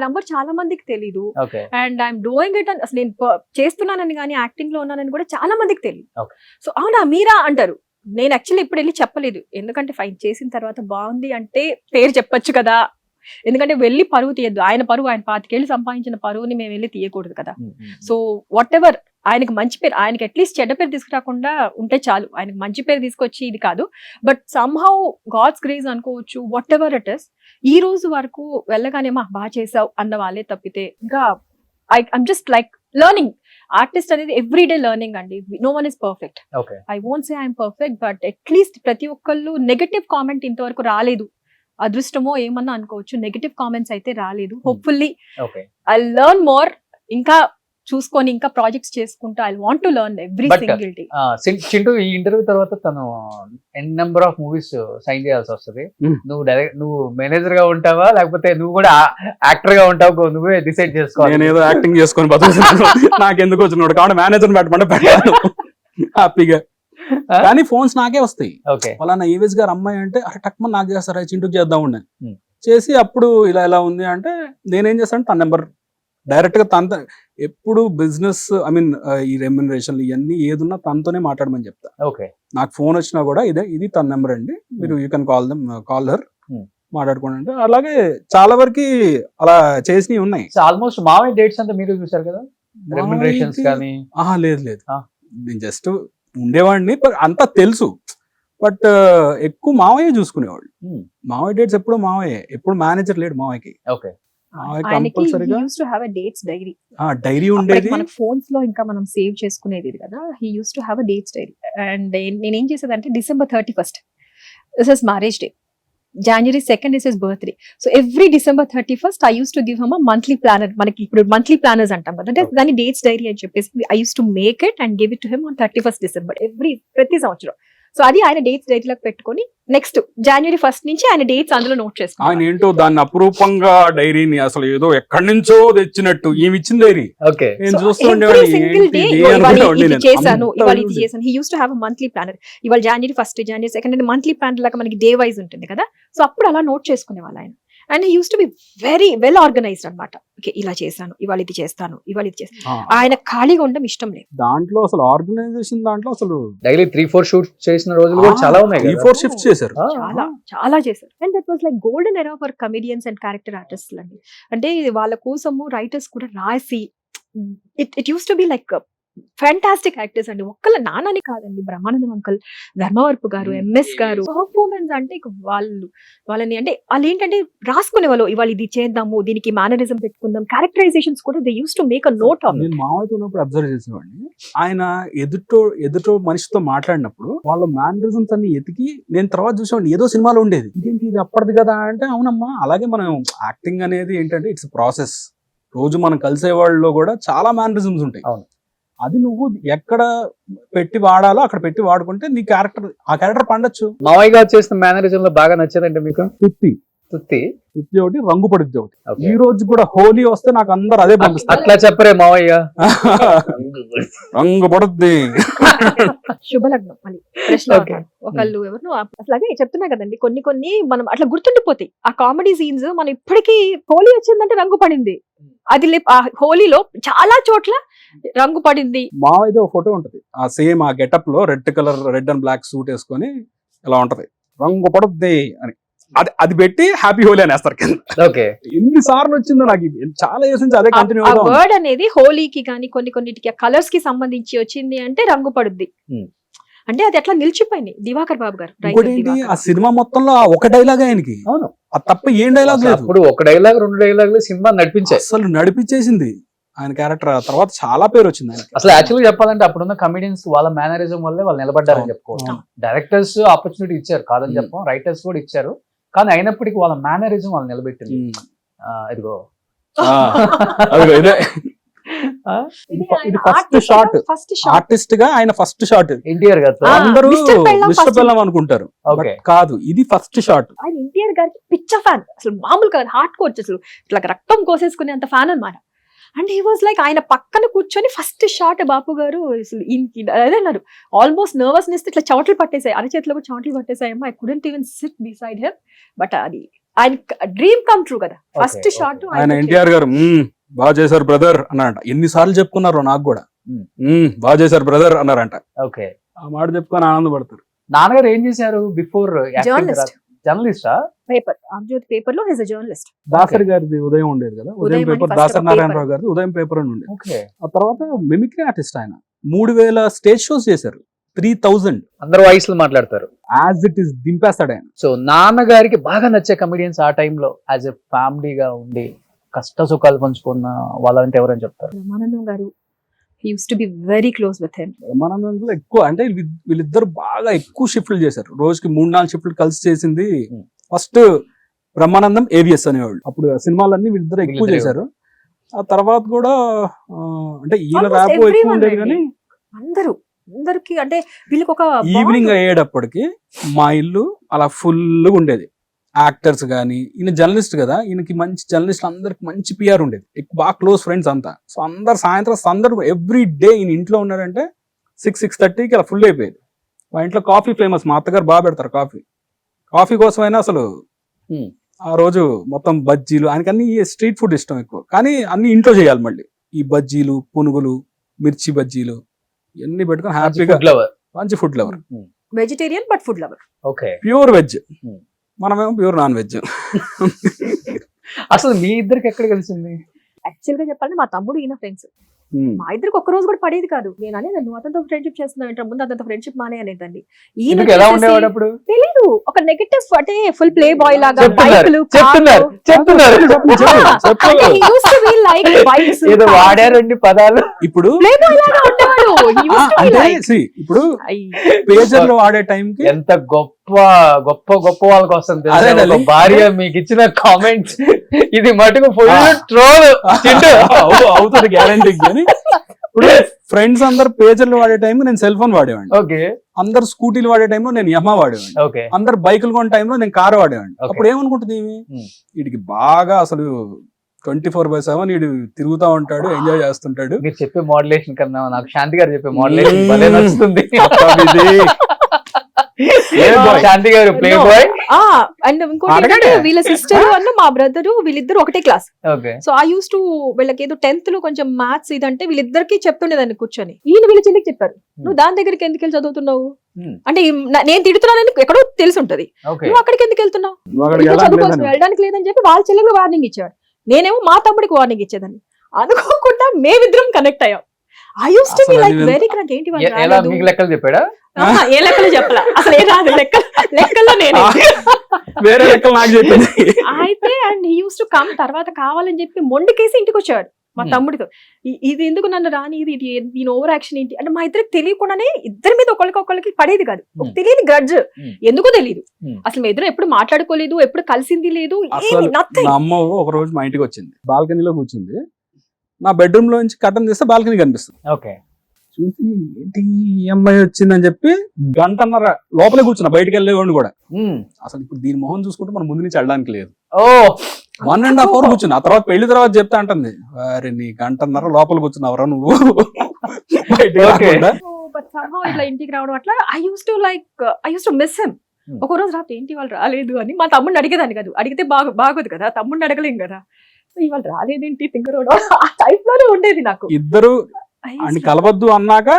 నంబర్ చాలా మందికి తెలీదు. And I'm doing it. అసలు నేను చేస్తున్నానని కానీ యాక్టింగ్ లో ఉన్నానని కూడా చాలా మందికి తెలియదు. సో అవునా మీరా అంటారు. నేను యాక్చువల్లీ ఇప్పుడు వెళ్ళి చెప్పలేదు, ఎందుకంటే ఫైన్ చేసిన తర్వాత బాగుంది అంటే పేరు చెప్పొచ్చు కదా. ఎందుకంటే వెళ్ళి పరువు తీయద్దు. ఆయన 25 ఏళ్ళు సంపాదించిన పరువుని మేము వెళ్ళి తీయకూడదు కదా. సో వాట్ ఎవర్ ఆయనకి మంచి పేరు, ఆయనకి అట్లీస్ట్ చెడ్డ పేరు తీసుకురాకుండా ఉంటే చాలు. ఆయనకి మంచి పేరు తీసుకొచ్చి ఇది కాదు, బట్ సమ్హౌ గాడ్స్ గ్రేస్ అనుకోవచ్చు. వాట్ ఎవర్ ఇట్ ఇస్, ఈ రోజు వరకు వెళ్ళగానే బాగా చేసావు అన్న వాళ్ళే తప్పితే ఇంకా I'm just like learning. Artist అనేది ఎవ్రీడే లర్నింగ్ అండి. No one is perfect. I won't say I'm perfect, but at least ప్రతి ఒక్కళ్ళు నెగటివ్ కామెంట్ ఇంతవరకు రాలేదు. అదృష్టమో ఏమన్నా అనుకోవచ్చు, నెగటివ్ కామెంట్స్ అయితే రాలేదు. Hopefully I learn more. ఇంకా చూసుకొని ఇంకా ప్రాజెక్ట్స్ చేసుకుంటూ I want to learn every single day. Chintu ఈ ఇంటర్వ్యూ తర్వాత తను ఎన్ నెంబర్ ఆఫ్ మూవీస్ సైన్ చేయాల్సి వస్తుంది. నువ్వు మేనేజర్ గా ఉంటావా లేకపోతే నువ్వు కూడా యాక్టర్ గా ఉంటావు, నువ్వే డిసైడ్ చేసుకోవాలి. నేను ఏదో యాక్టింగ్ చేసుకొని బతుకుతున్నాను. నాకు ఎందుకు వచ్చినాడు కాబట్టి మేనేజర్ పెట్టమంటే పెట్టాను హ్యాపీగా. కానీ ఫోన్స్ నాకే వస్తాయి. వాళ్ళ ఏవిస్ గారు అమ్మాయి అంటే అరే టక్మన్ నాకు చేస్తారా చింటూకి చేద్దాం ఉండే చేసి అప్పుడు ఇలా ఉంది అంటే నేనేం చేస్తాను తన నెంబర్ డైరెక్ట్ గా తన ఎప్పుడు బిజినెస్ ఐ మీన్ ఈ రెమ్యునరేషన్ ఇవన్నీ ఏదున్నా తనతోనే మాట్లాడమని చెప్తా. నాకు ఫోన్ వచ్చినా కూడా ఇది తన నెంబర్ అండి, మీరు యూ కెన్ కాల్ హర్ మాట్లాడుకోండి అంటే. అలాగే చాలా వరకు అలా చేసినవి ఉన్నాయి. ఆల్మోస్ట్ మావయ్య డేట్స్ అంతా మీరు చూసారు కదా, రెమ్యునరేషన్స్ కానీ? లేదు నేను జస్ట్ ఉండేవాడిని, అంతా తెలుసు. బట్ ఎక్కువ మావయ్య చూసుకునేవాళ్ళు. మావయ్య డేట్స్ ఎప్పుడు మావయ్య, ఎప్పుడు మేనేజర్ లేడు మావయ్యకి. ఆయనకి కంపల్సరీగా used to have a dates diary. Diary ఉండేది. మన ఫోన్స్ లో ఇంకా మనం సేవ్ చేసుకునేది ఇది కదా. He use to have a dates diary. And నేనేం చేసేదంటే December 31st this is marriage day, January 2nd is his birthday. So every December 31st I used to give him a monthly planner. మనకి ఇప్పుడు monthly planners అంటాం కదా, అంటే దాని dates dairy అని చెప్పేసి I used to make it and give it to him on 31st December ప్రతి సంవత్సరం. సో అది ఆయన డేట్స్ డైరీలోకి పెట్టుకొని నెక్స్ట్ January 1st నుంచి ఆయన డేట్స్ అందులో నోట్ ఆయన చేసుకున్నాను. ఏంటో దాన్ని అపురూపంగా డైరీని అసలు ఏదో ఎక్కడి నుంచో తెచ్చినట్టు ఈమె ఇచ్చిన డైరీ Okay. నేను So చూస్తూ every ఉండేవాడిని, single ఏంటి day ఇది ఇవాళ అనుకునేవాడిని ఇది నేను. చేశాను, అంత ఇవాళ ఇది ఉంది. చేశాను. He use to have a monthly planner. ఇవాళ January 1st, January 2nd అంటే మంత్లీ ప్లానర్ లాగా మనకి డే వైజ్ ఉంటుంది కదా. సో అప్పుడు అలా నోట్ చేసుకునేవాళ్ళు ఆయన. And he use to be very well organised అనమాట. ఓకే, ఇలా చేశాను, ఇవాళ ఇది చేస్తాను, ఇవాళ ఇది చేస్తాను. ఆ, ఆయన ఖాళీగా ఉండడం ఇష్టం లేదు. దాంట్లో అసలు ఆర్గనైజేషన్ దాంట్లో అసలు డైలీ 3-4 షూట్స్ చేసిన రోజులు కూడా చాలా ఉన్నాయి కదా. 3-4 షిఫ్ట్స్ చేశారు. ఆ, చాలా చాలా చేశారు. And that was like golden era for comedians and character artist అండి. అంటే వాళ్ళ కోసము రైటర్స్ కూడా రాసి it use to be like fantastic actors అండి. ఒక్కళ్ళ నాన్నని కాదండి, బ్రహ్మానందం అంకల్, ధర్మవరపు గారు, MS గారు, పర్ఫార్మెన్స్ అంటే ఇక వాళ్ళని అంటే వాళ్ళు ఏంటంటే రాసుకునే వాళ్ళు, ఇవాళ ఇది చేద్దాము, దీనికి మేనరిజం పెట్టుకుందాం, క్యారెక్టరైజేషన్స్ కూడా they use to make a note of. నేను మామయ్యతో ఉన్నప్పుడు అబ్జర్వ్ చేసేవాడిని, ఆయన ఎదుటో మనిషితో మాట్లాడినప్పుడు వాళ్ళ మేనరిజమ్స్ అన్ని ఎతికి నేను తర్వాత చూసేవాడిని. ఏదో సినిమాలో ఉండేది, ఇదేంటి ఇది అప్పటిది కదా అంటే, అవునమ్మా అలాగే మనం యాక్టింగ్ అనేది ఏంటంటే ఇట్స్ ప్రాసెస్. రోజు మనం కలిసే వాళ్ళలో కూడా చాలా మేనరిజమ్స్ ఉంటాయి. అవును. అది నువ్వు ఎక్కడ పెట్టి వాడాలో అక్కడ పెట్టి వాడుకుంటే నీ ఆ క్యారెక్టర్ పండొచ్చు. మావయ్య గారు చేసిన మేనరిజం లో బాగా నచ్చేదంటే మీకు తుత్తి తుత్తి ఒకటి, రంగు పడుద్ది ఒకటి. Okay. ఈ రోజు కూడా హోలీ వస్తే నాకు అందరు అదే పంపిస్తారు. అట్లా చెప్పరే మావయ్య. రంగు పడుద్ది. శుభలగ్నం మళ్ళీ ప్రశ్న Okay. అన్నాను. ఒకళ్ళు ఎవరు అసలు అదే చెప్తున్నా కదండి, కొన్ని మనం అట్లా గుర్తుండిపోతాయి. ఆ కామెడీ సీన్స్ మనం ఇప్పటికీ హోలీ వచ్చిందంటే రంగు పడింది, అది ఆ హోలీలో చాలా చోట్ల రంగు పడింది. మావైతే ఒక ఫోటో ఉంటది, ఆ సేమ్ ఆ గెటప్ లో రెడ్ అండ్ బ్లాక్ సూట్ వేసుకొని ఇలా ఉంటది, రంగు పడుద్ది అని. అది పెట్టి హ్యాపీ హోలీ అనేస్తారు కింద. ఓకే, ఎన్ని సార్లు వచ్చిందో నాకు ఇది. చాలా ఇయర్స్ నుంచి అదే కంటిన్యూ ఆ వర్డ్ అనేది హోలీకి కానీ కొన్నిటికి కలర్స్ కి సంబంధించి వచ్చింది అంటే రంగు పడుద్ది. అంటే అది అట్లా నిలిచిపోయింది. దివాకర్ బాబు గారు ఇంకోటి ఏంటి, ఆ సినిమా మొత్తంలో ఆ ఒక డైలాగ్ ఆయనకి, అవును, అది తప్ప ఏం డైలాగ్ లేదు. అప్పుడు ఒక డైలాగ్ 2 డైలాగులు సినిమా నడిపించాయి. అసలు నడిపించేసింది ఆయన క్యారెక్టర్. ఆ తర్వాత చాలా పేరు వచ్చింది ఆయన. అసలు యాక్చువల్గా చెప్పాలంటే అప్పుడున్న కమెడియన్స్ వాళ్ళ మేనరిజం వల్లే వాళ్ళు నిలబడ్డారని చెప్పుకోవచ్చు. డైరెక్టర్స్ ఆపర్చునిటీ ఇచ్చారు, కాదని చెప్పం, రైటర్స్ కూడా ఇచ్చారు, కానీ అయినప్పటికీ వాళ్ళ మేనరిజం వాళ్ళు నిలబెట్టింది. ఇదిగో ఇదే ఇది ఫస్ట్ షాట్, ఆర్టిస్ట్ గా ఆయన ఫస్ట్ షాట్. ఎన్టీఆర్ గారు అందరూ మిస్టర్ పెళ్ళాం మిస్టర్ first. పెళ్ళాం అనుకుంటారు, ఓకే, But కాదు, ఇది ఫస్ట్ షాట్. ఆయన ఎన్టీఆర్ గారికి పిచ్చ ఫ్యాన్, అసలు మామూలు కాదు, హార్ట్ కోచ్, అసలు ఇట్లా రక్తం కోసేసుకునే అంత ఫ్యాన్ అన్నమాట. అండ్ హీ వాజ్ లైక్ ఆయన పక్కన కూర్చొని ఫస్ట్ షాట్ బాపు గారు అసలు అదే అన్నారు, ఆల్మోస్ట్ నర్వస్నెస్ ఇట్లా చవట్లు పట్టేసాయి, అరచేతిలో కూడా చవట్లు పట్టేసాయేమో. I couldn't even sit beside him. But అది ఆయన డ్రీమ్ కమ్ ట్రూ కదా, ఫస్ట్ Okay, షాట్. ఆయన ఎన్టీఆర్ గారు బాగా చేశారు బ్రదర్ అన్నారంట. ఎన్నిసార్లు చెప్పుకున్నారు నాకు కూడా, బాగా చేశారు బ్రదర్ అన్నారంట. ఓకే. ఆ మాట చెప్పుకొని ఆనందపడతారు. నాన్నగారు ఏం చేశారు బిఫోర్? జర్నలిస్ట్, జర్నలిస్టా? పేపర్ ఆంధ్రజ్యోతి పేపర్ లో హిస్ ఎ జర్నలిస్ట్. దాసరి గారిది ఉదయం ఉండేది కదా, ఉదయం ఉదయం అని పేపర్, first దాసరి ఒక నారాయణరావు paper. గారిది ఉదయం పేపర్ అని ఉండేది. ఓకే. ఆ తర్వాత మిమిక్రీ ఆర్టిస్ట్ ఆయన. 3000 స్టేజ్ షోస్ చేశారు, 3000 అందరు వాయిస్లు మాట్లాడతారు. యాజ్ ఇట్ ఈస్ దింపేస్తాడు ఆయన. సో నాన్నగారికి బాగా నచ్చే కమెడియన్స్ ఆ టైంలో యాజ్ ఎ ఫ్యామిలీగా ఉండి కష్ట సుఖాలు పంచుకున్న వాళ్ళంటే ఎవరని చెప్తారు? బ్రహ్మానందం గారు, he used to be very close with him. బ్రహ్మానందంలో ఎక్కువ అంటే వీళ్ళిద్దరు బాగా ఎక్కువ షిఫ్ట్లు చేశారు, రోజుకి 3-4 షిఫ్ట్లు కలిసి చేసింది. ఫస్ట్ బ్రహ్మానందం, AVS అనేవాళ్ళు. అప్పుడు సినిమాలన్నీ వీళ్ళిద్దరు ఎక్కువ వీళ్ళిద్దరే. చేశారు. ఆ తర్వాత కూడా అంటే ఈయన Almost ర్యాప్ ఎక్కువ everyone ఉండేది, అండి. కానీ అందరికి అంటే వీళ్ళకి ఒక ఈవినింగ్ అయ్యేటప్పటికి మా ఇల్లు అలా ఫుల్గా ఉండేది. యాక్టర్స్ కానీ, ఈయన జర్నలిస్ట్ కదా, ఈయనకి మంచి జర్నలిస్ట్ అందరికి మంచి PR ఉండేది, బాగా క్లోజ్ ఫ్రెండ్స్ అంతా. సో అందరు సాయంత్రం అందరూ ఎవ్రీ డే ఈయన ఇంట్లో ఉన్నారంటే 6-6:30కి అలా ఫుల్ అయిపోయేది. మా ఇంట్లో కాఫీ ఫేమస్, మా అత్తగారు బాగా పెడతారు కాఫీ కోసమైనా. అసలు ఆ రోజు మొత్తం బజ్జీలు, ఆయనకి అన్ని స్ట్రీట్ ఫుడ్ ఇష్టం ఎక్కువ, కానీ అన్ని ఇంట్లో చేయాలి. మళ్ళీ ఈ బజ్జీలు, పునుగులు, మిర్చి బజ్జీలు ఇవన్నీ పెట్టుకొని హ్యాపీగా, మంచి food lover, vegetarian but food lover. Okay. Pure veg, మనమేమో ప్యూర్ నాన్ వెజ్. అసలు మీ ఇద్దరికి ఎక్కడ కలిసింది? యాక్చువల్ గా చెప్పాలంటే మా తమ్ముడు ఈయన ఫ్రెండ్స్. మా ఇద్దరికి ఒక్క రోజు కూడా పడేది కాదు. నేను అనేది నువ్వు అతనితో ఫ్రెండ్షిప్ చేస్తున్నావు ఏంటో, ముందు అతనితో ఫ్రెండ్షిప్ మానే అనేదండి. ఎందుకు ఎలా ఉండేవాడు అప్పుడు? తెలీదు, ఒక నెగటివ్ అంటే ఫుల్ ప్లే బాయ్ లాగా చెప్తున్నారు ఏదో వాడారండి పదాలు. ఇప్పుడు ప్లే బాయ్ లాగా ఉండేవాడు. He used to be అంటే like- see, ఇప్పుడు పేజర్ లో వాడే టైం కి ఎంత గొప్ప గొప్ప గొప్ప వాళ్ళ కోసం తెలుసా? అదే ఒక darling. భార్య మీకు ఇచ్చిన కామెంట్స్ ఇది మటుకు ఫుల్ ట్రోల్. అవుతుంది గ్యారంటీ. కానీ ఇప్పుడు ఫ్రెండ్స్ అందరు పేజర్లు వాడే టైం నేను సెల్ ఫోన్ వాడేవాడిని. ఓకే అందరు స్కూటీలు వాడే టైంలో నేను యమా వాడేవాడిని. ఓకే అందరు బైకులు కొన్న టైంలో నేను కారు వాడేవాడిని. Okay. అప్పుడు ఏమనుకుంటుంది వీడికి బాగా అసలు 24/7 వీడు తిరుగుతా ఉంటాడు, ఎంజాయ్ చేస్తుంటాడు. మీరు చెప్పే మోడలేషన్ కన్నా నాకు శాంతి గారు చెప్పే మోడలేషన్ భలే నచ్చుతుంది. శాంతి గారు ప్లే బాయ్. అండ్ ఇంకోటి అడగండి. ఏంటంటే వీళ్ళ సిస్టర్ అన్న మా బ్రదర్ వీళ్ళిద్దరు ఒకటే class. Okay so I use to వీళ్ళకి ఏదో 10th లో కొంచెం మ్యాథ్స్ ఇదంటే వీళ్ళిద్దరికి చెప్తుండేదాన్ని కూర్చొని. ఈయన వీళ్ళ చెల్లికి చెప్పారు, నువ్వు దాని దగ్గరికి ఎందుకు వెళ్ళి చదువుతున్నావు అంటే నేను తిడుతున్నానని ఎక్కడో తెలిసి ఉంటది, ఓకే నువ్వు అక్కడికి ఎందుకు వెళ్తున్నావు, అక్కడికి ఇక్కడ వెళ్ళాలి చదువుకోవచ్చు లేదని. వెళ్ళడానికి లేదని చెప్పి వాళ్ళ చెల్లెలు వార్నింగ్ ఇచ్చాడు. నేనేమో మా తమ్ముడికి వార్నింగ్ ఇచ్చేదాన్ని. అనుకోకుండా మేమిద్దరం కనెక్ట్ అయ్యాం. ఐ యూస్ టు బి అసలు లైక్ అది వెరీ కరెక్ట్. ఏంటి వాళ్ళు ఎలా రాలేదు? మీకు లెక్కలు చెప్పాడా? ఏ లెక్కలు చెప్పలా అసలు, ఏ రాదు లెక్కల్లో నేను. వేరే లెక్కలు నాకు చెప్పింది. అయితే and he use to come తర్వాత కావాలని చెప్పి మొండికేసి ఇంటికి వచ్చాడు మా తమ్ముడితో. ఇది ఎందుకు నన్ను రాని, ఇది దీని ఓవర్ యాక్షన్ ఏంటి అంటే మా ఇద్దరికి తెలియకుండానే ఇద్దరి మీద ఒకరికి పడేది కాదు. ఒక తెలియని గ్రడ్జ్, ఎందుకో తెలియదు. అసలు మీ ఇద్దరు ఎప్పుడు మాట్లాడుకోలేదు, ఎప్పుడు కలిసింది లేదు, అసలు నథింగ్. మా అమ్మ ఒక రోజు మా ఇంటికి వచ్చింది, బాల్కనీలో కూర్చుంది. నా బెడ్రూమ్ లో నుంచి కట్టన్ తీస్తే బాల్కనీ కనిపిస్తుంది. ఓకే చూసి ఏంటి ఈ అమ్మాయి వచ్చిందని చెప్పి గంటన్నర లోపలే కూర్చున్నా, బయటకు వెళ్ళేవాడిని కూడా. అసలు ఇప్పుడు దీని మొహం చూసుకుంటే మనం ముందు నుంచి వెళ్ళడానికి లేదు. ఓ 1.5 hour కూర్చున్నా. ఆ తర్వాత పెళ్లి తర్వాత చెప్తా అంటుంది, వారి నీ గంటన్నర లోపల కూర్చున్నావరా నువ్వు బయటకు రాకుండా. బట్ సమ్హౌ ఇట్లా ఇంటికి రావడం అట్లా I use to miss him. ఒక రోజు రాత్రి ఏంటి వాళ్ళు రాలేదు అని మా తమ్ముడిని అడిగేదాన్ని కాదు, అడిగితే బాగోదు కదా, తమ్ముడిని అడగలేం కదా. ఇవాళ రాలేదేంటి తింగరోడు ఆ టైప్ లోనే ఉండేది నాకు. ఇద్దరు అని కలవద్దు అన్నాక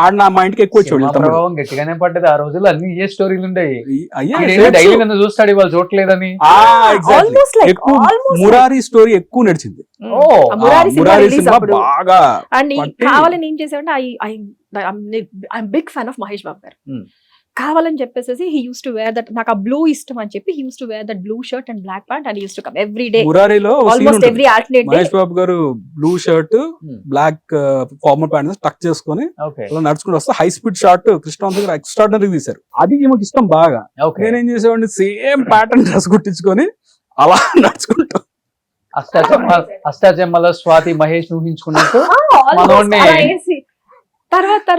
ఆడ నా మా ఇంటికి ఎక్కువ వచ్చేవాళ్ళు తమ్ముడు. ప్రభావం గట్టిగానే పడ్డది ఆ రోజుల్లో. అన్ని ఏ స్టోరీలు ఉండేవి. అయ్యా, డైలీ నన్ను చూస్తాడు, ఇవాళ చూడలేదని. Almost like, ఎక్కువ almost మురారి స్టోరీ ఎక్కువ నడిచింది. ఓ మురారి సినిమా మురారి release సినిమా అప్పుడు. బాగా అండ్ పట్టి- కావాలని ఏం చేసాడంటే I big fan of Mahesh Babu గారు. కావాలని చెప్పేసి he use to wear that, నాకు ఆ బ్లూ ఇష్టం అని చెప్పి he use to wear that blue shirt and black pant and use to come every day, మురారిలో almost every alternate day. Mahesh Babu గారు blue shirt black formal pant టక్ చేసుకొని okay అలా నడుచుకుంటూ వస్తే హై స్పీడ్ షాట్ కృష్ణవంత్ గారు ఎక్స్ట్రాడినరీ తీశారు. అది ఈమెకి ఇష్టం బాగా. ఓకే నేనేం చేసేవాడిని, సేమ్ ప్యాటర్న్ డ్రెస్ కుట్టించుకొని అలా నడుచుకుంటా. అష్టాచెమ్మల స్వాతి మహేష్ ఊహించుకున్నట్టు మనోడిని- తర్వాత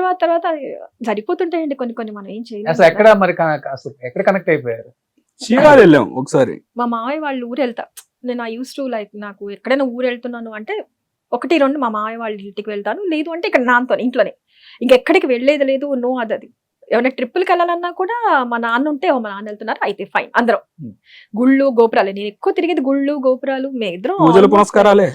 సరిపోతుంటాయండి కొన్ని మనం ఏం అసలు చేయలేదు. ఎక్కడ మరి అసలు ఎక్కడ కనెక్ట్ అయిపోయారు? చీరాలు వెళ్ళాం ఒకసారి. మా మామయ్య వాళ్ళు ఊరు వెళ్తా, నేను ఐ యూస్ టు లైక్ నాకు ఎక్కడైనా ఊరు వెళ్తున్నాను అంటే 1-2 మా మామయ్య వాళ్ళ ఇంటికి వెళ్తాను, లేదు అంటే ఇక్కడ నాన్నతో ఇంట్లోనే, ఇంకెక్కడికి వెళ్ళేది లేదు. నో అదది ఏమైనా ట్రిప్పులకి వెళ్ళాలన్నా కూడా మా నాన్న ఉంటే మా నాన్న వెళ్తున్నారు అయితే ఫైన్ అందరం. గుళ్ళు గోపురాలు, నేను ఎక్కువ తిరిగేది గుళ్ళు గోపురాలు. పూజలు మేమిద్దరం పునస్కారాలే.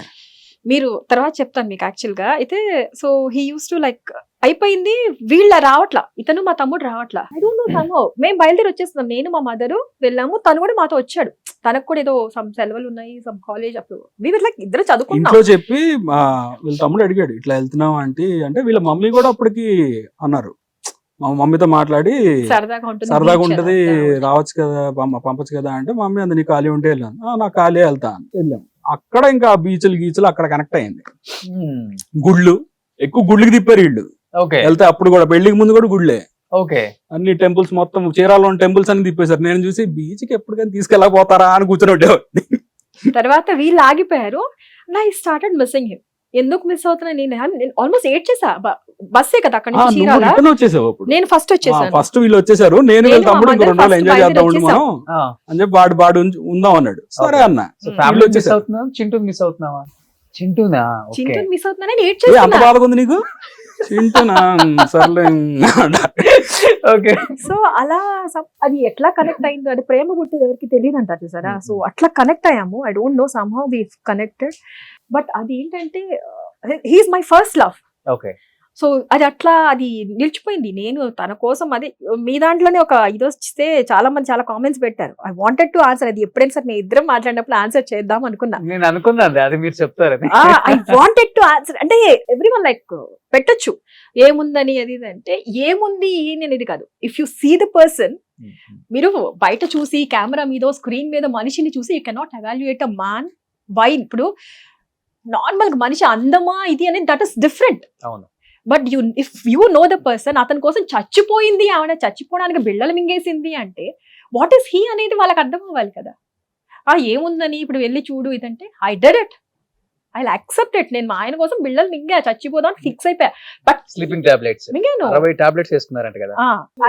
మీరు తర్వాత చెప్తాను మీకు యాక్చువల్ గా. అయితే so he use to like అయిపోయింది, వీళ్ళ రావట్లా, ఇతను మా తమ్ముడు రావట్లా. ఐ డోంట్ నో సమ్హౌ మేము బయలుదేరి వచ్చేస్తున్నాం, నేను మా మదరు వెళ్ళాము, తను కూడా మాతో వచ్చాడు. తనకు కూడా ఏదో సమ్ సెలవులు ఉన్నాయి, సమ్ కాలేజ్ అప్పుడు వి వర్ లైక్ ఇద్దరు చదువుకున్నాం. ఇంట్లో చెప్పి వీళ్ళ తమ్ముడు అడిగాడు, ఇట్లా వెళ్తున్నాం ఆంటీ అంటే వీళ్ళ మమ్మీ కూడా అప్పటికి అన్నారు, మా మమ్మీతో మాట్లాడి సరదాగా సరదాగా beach ఉంటది అదంతా. రావచ్చు కదా పంపచ్చు కదా అంటే, మమ్మీ అంది నీ ఖాళీ ఉంటే వెళ్ళాను. నాకు ఖాళీ వెళ్తా అని వెళ్ళాం. అక్కడ ఇంకా బీచ్లు గీచులు అక్కడ కనెక్ట్ అయింది. గుళ్ళు ఎక్కువ గుళ్ళకి తిప్పారు వీళ్ళు. ఓకే వెళ్తే అప్పుడు కూడా పెళ్లికి ముందు కూడా గుళ్ళే. ఓకే అన్ని టెంపుల్స్ మొత్తం చీరాల్లో టెంపుల్స్ అని తిప్పేశారు. నేను చూసి బీచ్ కి ఎప్పటికైనా తీసుకెళ్ళకపోతారా అని కూర్చొని ఉండేవాడిని. తర్వాత వీళ్ళు ఆగిపోయారు. నా ఐ స్టార్టెడ్ మిస్సింగ్ హిమ్. ఎందుకు మిస్ అవుతున్నా, నేను ఆల్మోస్ట్ ఏడ్ చేసా. బస్సే కదా అక్కడ నుంచి నువ్వు చీరాల. రిటర్న్ వచ్చేసావు అప్పుడు. నేను ఫస్ట్ వచ్చేసాను. ఫస్ట్ వీళ్ళు వచ్చేసారు, నేను వీళ్ళ నేను తమ్ముడు మా ఇంకో 2 రోజులు mother ఎంజాయ్ first చేద్దాం ఉండి బయలుదేరి మనం అని చెప్పి వాడు ఉందాం అన్నాడు. సరే అన్న. ఫ్యామిలీ మిస్ వచ్చేసారు. అవుతున్నాం, చింటూ మిస్ అవుతున్నావా? చింటూనా? ఓకే చింటూ మిస్ అవుతున్నా ఏడ్ ఏ, అంత చేస్తున్నా. బాధగా ఉంది నీకు? చింటున్నా సర్లే. ఓకే సో అలా అది ఎట్లా కనెక్ట్ అయిందో, అది ప్రేమ పుట్టేది ఎవరికి తెలియదు అంటారు చూసారా. సో అట్లా కనెక్ట్ అయ్యాము. I don't know somehow we connected. But అది ఏంటంటే he's my first love. Okay so అది అట్లా అది నిలిచిపోయింది. నేను తన కోసం అదే మీ దాంట్లోనే ఒక ఇది వస్తే చాలా మంది చాలా కామెంట్స్ పెట్టారు. I wanted to answer. అది ఎప్పుడైనా సరే నేను ఇద్దరం మాట్లాడినప్పుడు ఆన్సర్ చేద్దాం అనుకున్నా. నేను అనుకున్నాను అది మీరు చెప్తారని. ఐ వాంటెడ్ టు ఆన్సర్ అంటే ఎవ్రీ వన్ లైక్ పెట్టొచ్చు ఏముందని అది ఇది అంటే ఏముంది ఏని అనేది కాదు. If you see the person, మీరు బయట చూసి కెమెరా మీద స్క్రీన్ మీద మనిషిని చూసి you cannot evaluate a man by. ఇప్పుడు నార్మల్ మనిషి అందమా ఇది అనేది దట్ ఇస్ డిఫరెంట్. అవును. But if you know the person, అతని కోసం చచ్చిపోయింది ఆవిడ, చచ్చిపోవడానికి బిళ్ళలు మింగేసింది అంటే వాట్ ఈస్ హీ అనేది వాళ్ళకి అర్థం అవ్వాలి కదా. ఏముందని ఇప్పుడు వెళ్ళి చూడు ఇదంటే I did it, I accept it. నేను మా ఆయన కోసం బిళ్ళలు మింగా చచ్చిపోదాం ఫిక్స్ అయిపోయా. బట్ స్లీపింగ్ టాబ్లెట్స్ మింగాను 60 టాబ్లెట్స్ వేసుకున్నారంట కదా.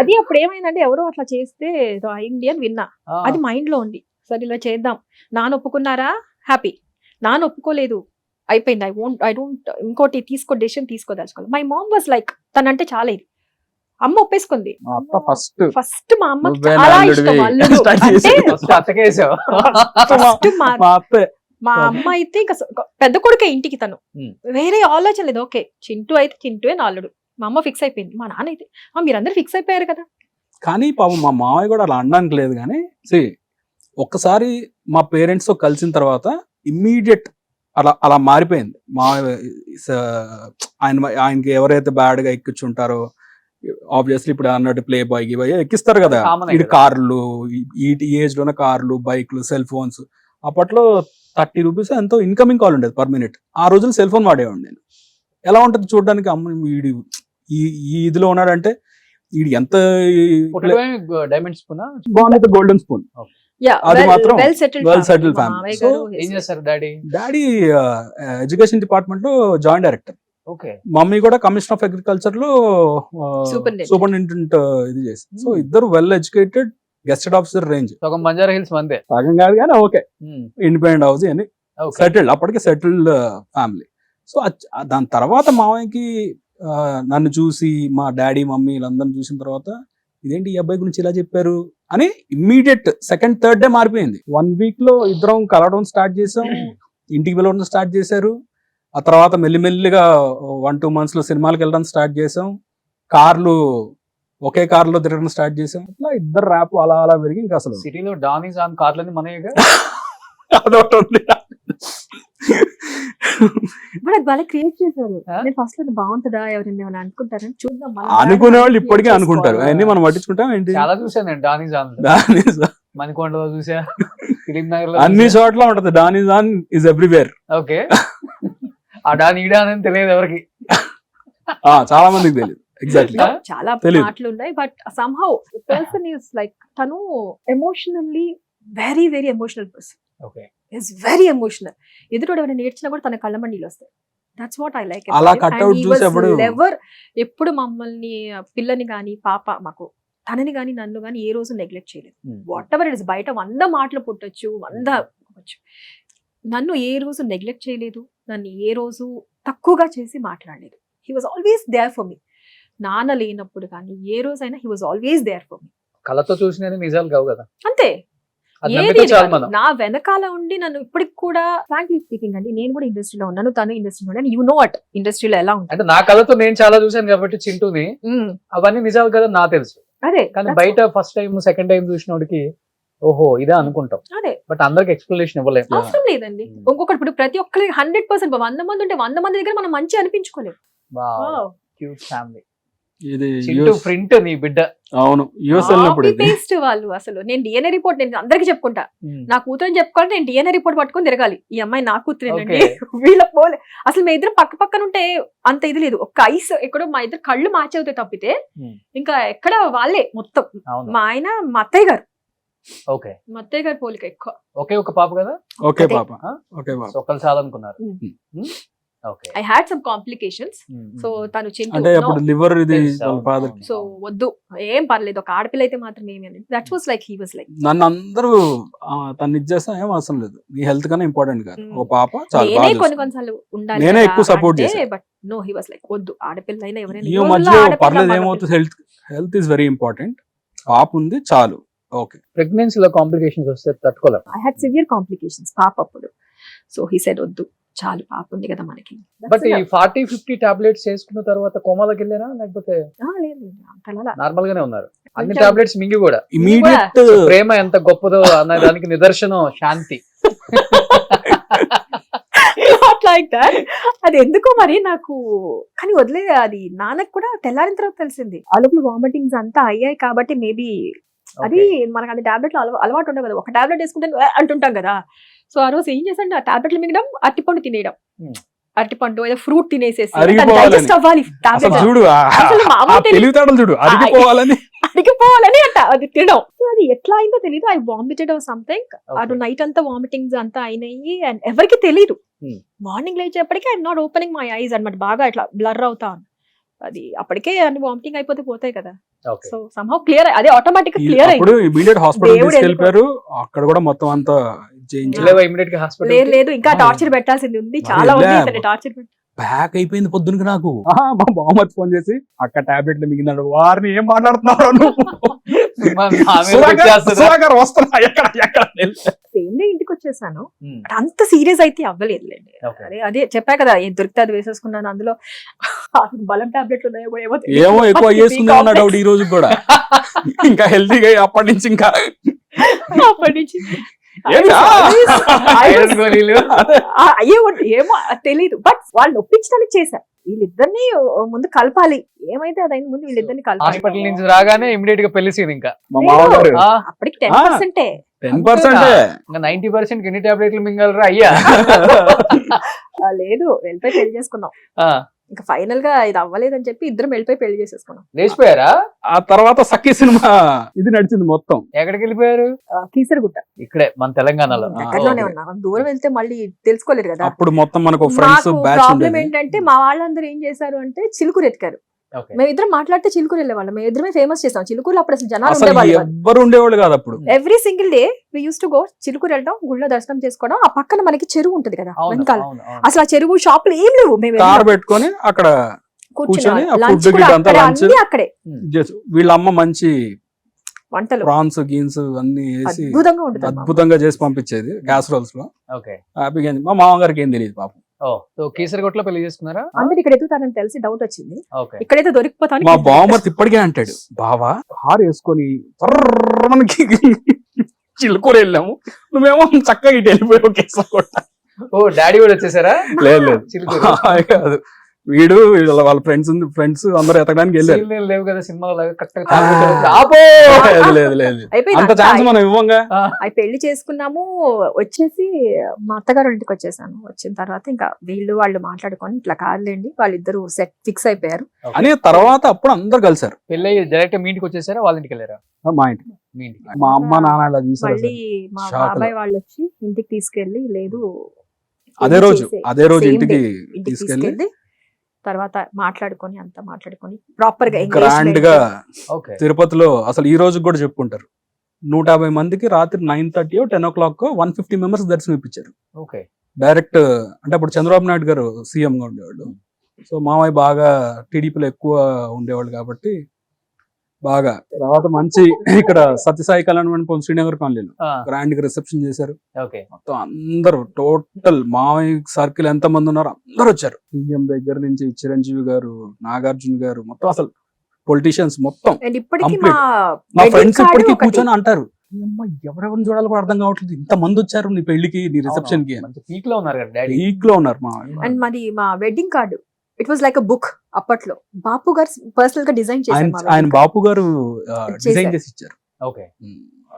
అది అప్పుడు ఏమైందంటే ఎవరో అట్లా చేస్తే అయింది అని విన్నా. అది మైండ్ లో ఉంది. సరే ఇలా చేద్దాం. నాన్న ఒప్పుకున్నారా, హ్యాపీ. నాన్న ఒప్పుకోలేదు, అయిపోయింది. ఐ డోంట్ ఇంకోటి డెసిషన్ తీసుకోదలుచుకోవాలి. మై మామ్ వాజ్ లైక్, తనంటే చాలా ఇది. అమ్మ ఒప్పేసుకుంది. ఫస్ట్ మా అమ్మకి చాలా ఇష్టం అల్లుడు అంటే. ఫస్ట్ మా అమ్మ అయితే ఇంకా పెద్ద కొడుకే ఇంటికి, తను వేరే ఆలోచన లేదు. ఓకే చింటూ అయితే చింటూయే నా అల్లుడు. మా అమ్మ ఫిక్స్ అయిపోయింది. మా నాన్న అయితే మీరందరూ ఫిక్స్ అయిపోయారు కదా. కానీ పాపం మా మామయ్య కూడా అలా అనడానికి లేదు. కానీ ఒక్కసారి మా పేరెంట్స్ తో కలిసిన తర్వాత ఇమ్మీడియట్ అలా మారిపోయింది. మా ఆయనకి ఎవరైతే బ్యాడ్ గా ఎక్కించుంటారో, ఆబ్వియస్లీ ఇప్పుడు అన్నట్టు ప్లే బాయ్ ఎక్కిస్తారు కదా, ఇది కార్లు, ఈ ఏజ్ లోనే కార్లు, బైక్లు, సెల్ ఫోన్స్. అప్పట్లో 30 రూపీస్ ఎంతో ఇన్కమింగ్ కాల్ ఉండేది పర్ మినిట్. ఆ రోజులు సెల్ ఫోన్ వాడేవాడు నేను. ఎలా ఉంటుంది చూడడానికి, అమ్మ వీడి ఈ ఇదిలో ఉన్నాడంటే వీడు ఎంత డైమండ్ స్పూన్, బాగుంది గోల్డెన్ స్పూన్. అది మాత్రం వెల్ సెటిల్డ్ ఫ్యామిలీ. ఏం చేస్తారు డాడీ? ఎడ్యుకేషన్ డిపార్ట్మెంట్ లో జాయింట్ డైరెక్టర్. మమ్మీ కూడా కమిషనర్ ఆఫ్ అగ్రికల్చర్ లో సూపరింటెండెంట్ ఇది చేసి. సో ఇద్దరు వెల్ ఎడ్యుకేటెడ్, గెస్టెడ్ ఆఫీసర్ రేంజ్. సగం బంజారా హిల్స్ మందే, సగం కాదు కానీ ఓకే, ఇండిపెండెంట్ హౌస్ అని సెటిల్డ్, అప్పటికే సెటిల్డ్ ఫ్యామిలీ. సో దాని తర్వాత మామయ్యకి నన్ను చూసి మా డాడీ మమ్మీ వీళ్ళందరిని చూసిన తర్వాత ఇదేంటి ఈ అబ్బాయి గురించి ఇలా చెప్పారు అని ఇమ్మీడియట్ సెకండ్ థర్డ్ డే మారిపోయింది. 1 వీక్ లో ఇద్దరం కలవడం స్టార్ట్ చేసాం, ఇంటికి వెళ్ళడం స్టార్ట్ చేశారు. ఆ తర్వాత మెల్లిమెల్లిగా 1-2 months లో సినిమాలకు వెళ్ళడం స్టార్ట్ చేసాం. కార్లు ఒకే కార్లో తిరగడం స్టార్ట్ చేసాం. అట్లా ఇద్దరు ర్యాప్ అలా అలా పెరిగి ఇంకా అసలు సిటీలో డానీస్ ఆన్ కార్లని మనయ్యగా అదొకటి ఉంది. బట్ అది బాగా క్రియేట్ చేశారు. నేను ఫస్ట్ లో బాగుంటుందా ఎవరైనా అనుకుంటారని చూద్దాం. అనుకునే వాళ్ళు ఇప్పటికే అనుకుంటారు, అవన్నీ మనం పట్టించుకుంటాం ఏంటి. చాలా చూసాను నేను డానీస్ ఆన్, మణికొండలో చూసా, ఫిలిం నగర్ లో, అన్ని చోట్ల ఉంటది. Danny's on is everywhere. Okay, ఆ డానీ అని తెలియదు ఎవరికి, చాలా మందికి తెలియదు. ఎగ్జాక్ట్లీ, చాలా మాటలు ఉన్నాయి. But somehow person is like, తను emotionally very very emotional person. Okay, is very emotional. ఎదురు ఎవరైనా నేర్చినా కూడా తన కళ్ళ మండీలు వస్తాయి. That's what I like. అలా కట్అవుట్ చూసేప్పుడు ఎప్పుడు మమ్మల్ని పిల్లని గాని పాప మాకు తనని గాని నన్ను గాని ఏ రోజు నెగ్లెక్ట్ చేయలేదు. వాట్ ఎవర్ ఇట్ ఇస్, బయట 100 మాటలు పుట్టొచ్చు, 100 నన్ను ఏ రోజు నెగ్లెక్ట్ చేయలేదు, నన్ను ఏ రోజు తక్కువగా చేసి మాట్లాడలేదు. He was always there for me. నాన్న లేనప్పుడు కానీ ఏ రోజైనా he was always there for me. కళ్ళతో చూసినది నిజాలు కావు కదా, అంతే. నా వెనకాల ఉండి నన్ను ఇప్పటికి కూడా, ఫ్రాంక్లీ స్పీకింగ్ అండి, నేను కూడా ఇండస్ట్రీలో ఉన్నాను, తను ఇండస్ట్రీలో ఉన్నాను. యు నో వాట్ ఇండస్ట్రీలో ఎలా ఉంటుంది అంటే నా కళ్ళతో నేను చాలా చూసాను కాబట్టి చింటూని, అవన్నీ నిజాలు కదా నాకు తెలుసు. అదే, కానీ బయట ఫస్ట్ టైం సెకండ్ టైం చూసినోడికి ఓహో ఇదే అనుకుంటాం. అదే, బట్ అందరికి ఎక్స్ప్లెనేషన్ ఇవ్వలేదు. అవసరం లేదండి. ఇంకొకటి, ఇప్పుడు ప్రతి ఒక్కరికి 100% 100 మంది ఉంటే 100 మంది దగ్గర మనం మంచి అనిపించుకోలేము. Cute family. ఇది ప్రింట్ నీ బిడ్డ. అవును, యూఎస్ వెళ్ళినప్పుడు పేస్ట్ వాళ్ళు అసలు. నేను డిఎన్ఏ రిపోర్ట్ నేను అందరికి చెప్పుకుంటా. నా కూతురు చెప్పుకోవాలి, నేను డిఎన్ఏ రిపోర్ట్ పట్టుకొని తిరగాలి. ఈ అమ్మాయి నా కూతురేనండి. వీళ్ళ పోలే అసలు మా ఇద్దరు పక్క పక్కన ఉంటే అంత ఇది లేదు. ఒక ఐస్ ఎక్కడో మా ఇద్దరు కళ్ళు మ్యాచ్ అవుతాయి తప్పితే ఇంకా ఎక్కడ వాళ్ళే మొత్తం. మా ఆయన మా అత్తయ్య గారు. ఓకే, మా అత్తయ్య గారు పోలిక ఎక్కువ. ఒకే ఒక పాప కదా. ఓకే పాప, ఓకే పాప. ఒకళ్ళు చాలనుకున్నారు. I had some complications. So తను చింటూ అంటే అప్పుడు లివర్ ఇది ఫాదర్. సో వద్దు, ఏం పర్లేదు, ఒక ఆడపిల్ల అయితే మాత్రం ఏమి అని. That was like, he was like, నన్ను అందరూ తను ఇచ్చేస్తా ఏం అవసరం లేదు, నీ హెల్త్ కన్నా ఇంపార్టెంట్ కాదు, ఓ పాప చాలు. నేనే కొన్నిసార్లు ఉండాలి, నేనే ఎక్కువ సపోర్ట్ చేశాను. But no, he was like వద్దు, ఆడపిల్ల అయినా ఎవరైనా. ఈ మధ్య పర్లేదు, ఏమవుతుంది, హెల్త్ ఇస్ వెరీ ఇంపార్టెంట్, పాప ఉంది చాలు. ఓకే, ప్రెగ్నెన్సీలో కాంప్లికేషన్స్ వస్తే తట్టుకోలేం. I had severe complications పాప అప్పుడు. సో హీ సెడ్ వద్దు, చాలు పాప ఉంది కదా మనకి. బట్ ఈ 40-50 టాబ్లెట్స్ వేసుకున్న తర్వాత కోమాలోకి వెళ్ళారా లేకపోతే లేదు అంతలా నార్మల్ గానే ఉన్నారు? అన్ని కొంచెం- టాబ్లెట్స్ మింగి కూడా. ఇమీడియట్ ప్రేమ ఎంత గొప్పదో అన్న దానికి నిదర్శనం శాంతి. Not like that. అది ఎందుకో మరి నాకు కానీ వదిలే, అది నాన్నకు కూడా తెల్లారిన తర్వాత తెలిసింది. అలుపులు వామిటింగ్స్ అంతా అయ్యాయి కాబట్టి మేబీ అది మనకు అది టాబ్లెట్లు అలవాటు ఉండవు కదా. ఒక టాబ్లెట్ వేసుకుంటే అంటుంటాం కదా. సో ఆ రోజు ఏం చేశాను, ఆ టాబ్లెట్లు మింగడం, అరటిపండు తినేయడం. అరటిపండు ఏదో ఫ్రూట్ తినేసేసి అరిగిపోవాలని. డైజెస్ట్ అవ్వాలి అసలు టాబ్లెట్ చూడు అసలు మామూలు తెలియదు. తెలివితేటలు చూడు, అరిగిపోవాలని. అడిగిపోవాలని అంట అది తినడం. సో అది ఎట్లా అయిందో తెలియదు. I vomited or something. అటు నైట్ అంతా వామిటింగ్స్ అంతా అయినాయి అండ్ ఎవరికి తెలియదు. మార్నింగ్ లేచేపటికి I'm not opening my eyes అన్నమాట. బాగా ఇట్లా బ్లర్ అవుతా ఉంది. అది అప్పటికే అన్ని వామిటింగ్ అయిపోతే పోతాయి కదా. సో సమ్హౌ క్లియర్, అదే ఆటోమేటిక్ క్లియర్ అప్పుడు అయింది. ఇమీడియట్ హాస్పిటల్ దేవుడు తీసుకెళ్లిపోయారు. అక్కడ కూడా మొత్తం అంతా చేయించారు. ఇమీడియట్ గా లేదు హాస్పిటల్ లేదు ఇంకా టార్చర్ పెట్టాల్సింది ఉంది, చాలా ఉంది ఇతను టార్చర్ పెట్టి. బ్యాక్ అయిపోయింది పొద్దునకి నాకు. మా బామ్మకి ఫోన్ చేసి అక్క టాబ్లెట్లు మిగిలినాడు. వారిని ఏం మాట్లాడుతున్నావు నువ్వు? సుధాకర్ వస్తున్నా ఎక్కడ ఎక్కడ సేమ్ డే ఇంటికి వచ్చేసాను. అంత సీరియస్ అయితే అవ్వలేదులేండి. అదే అదే చెప్పా కదా, ఏం దొరికితే అది వేసేసుకున్నాను. అందులో బలం టాబ్లెట్లు ఉన్నాయో కూడా ఏమో ఎక్కువ వేసుకుందా ఉన్న డౌట్ ఈ రోజు కూడా. ఇంకా హెల్తీగా అప్పటి నుంచి ఇంకా అప్పటి నుంచి ఏమో తెలీదు. బట్ వాళ్ళు ఒప్పించడానికి చేశారు. వీళ్ళిద్దరిని ముందు కలపాలి, ఏమైతే అదైంది ముందు వీళ్ళిద్దరిని కలపాలి. హాస్పిటల్ నుంచి రాగానే ఇమీడియట్ గా పెళ్లి సీన్. ఇంకా మా మామగారు అప్పటికి 10%. 10%. ఇంకా 90% ఎన్ని టాబ్లెట్లు మింగలరా అయ్యా? లేదు, వెళ్ళిపోయి పెళ్లి చేసుకున్నాం. ఇంకా ఫైనల్ గా ఇది అవ్వలేదని చెప్పి ఇద్దరం వెళ్ళిపోయి పెళ్లి చేసేసుకున్నాం. లేచిపోయారా? ఆ తర్వాత సఖీ సినిమా ఇది నడిచింది మొత్తం. ఎక్కడికి వెళ్ళిపోయారు? కీసరగుట్ట, ఇక్కడే మన తెలంగాణలో. దగ్గరలోనే ఉన్నాం. దూరం వెళ్తే మళ్ళీ తెలుసుకోలేరు కదా. అప్పుడు మొత్తం మనకు ఫ్రెండ్స్ బ్యాచ్ ప్రాబ్లం ఉండేది. ఏంటంటే మా వాళ్ళందరూ ఏం చేశారు అంటే చిలుకూరు ఎత్తుకారు. మేమిద్దరం మాట్లాడితే చిలుకూరు వెళ్ళేవాళ్ళం. మేము ఇద్దరమే ఫేమస్ చేస్తాం చిలుకూరు. అప్పుడు అసలు జనాలు అసలు ఉండేవాళ్ళు. ఎవ్వరు ఉండేవాళ్ళు కాదు అప్పుడు. Every single day we used to go Chilkur వెళ్ళడం, గుళ్ళో దర్శనం చేసుకోవడం. ఆ పక్కన మనకి చెరువు ఉంటది కదా వెనకాల. అసలు ఆ చెరువు షాపులు ఏం లేవు. మేము కార్ పెట్టుకొని అక్కడ కూర్చొని ఆ లంచ్ ఫుడ్ కూడా గిట్ అంతా లంచ్ అన్ని అక్కడే. వీళ్ళ అమ్మ మంచి వంటలు ప్రాన్స్ గీన్స్ అన్ని వేసి అద్భుతంగా ఉంటుంది. అద్భుతంగా చేసి పంపించేది క్యాస్ రోల్స్ లో. హ్యాపీగా. మా మామగారికి ఏం తెలియదు పాపం. సో కీసరగొట్టలో పెళ్లి చేసుకున్నారా? అందరు ఇక్కడ ఎదుగుతారని తెలిసి డౌట్ వచ్చింది. ఓకే. ఇక్కడైతే దొరికిపోతాను. మా బావమర్తి ఇప్పటికే అంటాడు, బావా కారు వేసుకొని మనకి చిలుకూరు వెళ్ళాము, నువ్వేమో చక్కగా ఇటు వెళ్ళిపోయావు కీసరగొట్ట. ఓ డాడీ కూడా వచ్చేసారా? లేదు లేదు చిలుకూరు. కాదు, వీడు వాళ్ళ ఫ్రెండ్స్ అందరూ ఎతకడానికి వెళ్ళారు. సీన్లు లేవు కదా సినిమాలో లేదు లేదు లేదు అంత ఛాన్స్ మనం ఇవ్వంగా. అవి పెళ్లి చేసుకున్నాము. వచ్చేసి మా అత్తగారు ఇంటికి వచ్చేసాను. వచ్చిన తర్వాత ఇంకా వాళ్ళు మాట్లాడుకొని ఇట్లా కాదులేండి, వాళ్ళిద్దరు సెట్ ఫిక్స్ అయిపోయారు అని. తర్వాత అప్పుడు అందరు కలిసారు. పెళ్ళి డైరెక్ట్ మీ ఇంటికి వచ్చేసారా వాళ్ళ ఇంటికి వెళ్ళారా? మా ఇంటికి. మీ ఇంటికి. మా అమ్మ నాన్న అలా చూసారు. మళ్ళీ మా బాబాయ్ వాళ్ళు వచ్చి ఇంటికి తీసుకెళ్లి, లేదు అదే రోజు ఇంటికి తీసుకెళ్ళి తర్వాత మాట్లాడుకొని అంతా మాట్లాడుకొని ప్రాపర్ గా గ్రాండ్ గా తిరుపతిలో అసలు ఈ రోజు కూడా చెప్పుకుంటారు. 150 మందికి రాత్రి 9:30 10 o'clock 150 మెంబర్స్ దర్శనం ఇప్పించారు. డైరెక్ట్. అంటే అప్పుడు చంద్రబాబు నాయుడు గారు సీఎం గా ఉండేవాళ్ళు. సో మామయ్య బాగా టీడీపీలో ఎక్కువ ఉండేవాళ్ళు కాబట్టి బాగా. తర్వాత మంచి ఇక్కడ సత్యసాయి కళ్యాణ మండపం శ్రీనగర్ కాలనీలో గ్రాండ్ గా రిసెప్షన్ చేశారు. మొత్తం అందరూ టోటల్ మామయ్య సర్కిల్ ఎంత మంది ఉన్నారో అందరూ వచ్చారు. సీఎం దగ్గర నుంచి చిరంజీవి గారు, నాగార్జున గారు, మొత్తం అసలు పొలిటీషియన్స్ మొత్తం. మా ఫ్రెండ్స్ ఇప్పటికీ కూర్చొని అంటారు, ఎవరెవరిని చూడాలో కూడా అర్థం కావట్లేదు, ఇంత మంది వచ్చారు నీ పెళ్లికి, నీ రిసెప్షన్ కి. పీక్ లో ఉన్నారు. అండ్ మాది మా wedding card it was like a book. అప్పట్లో బాపు గారు పర్సనల్ గా డిజైన్ చేశారు. ఆయన బాపు గారు డిజైన్ చేసి ఇచ్చారు.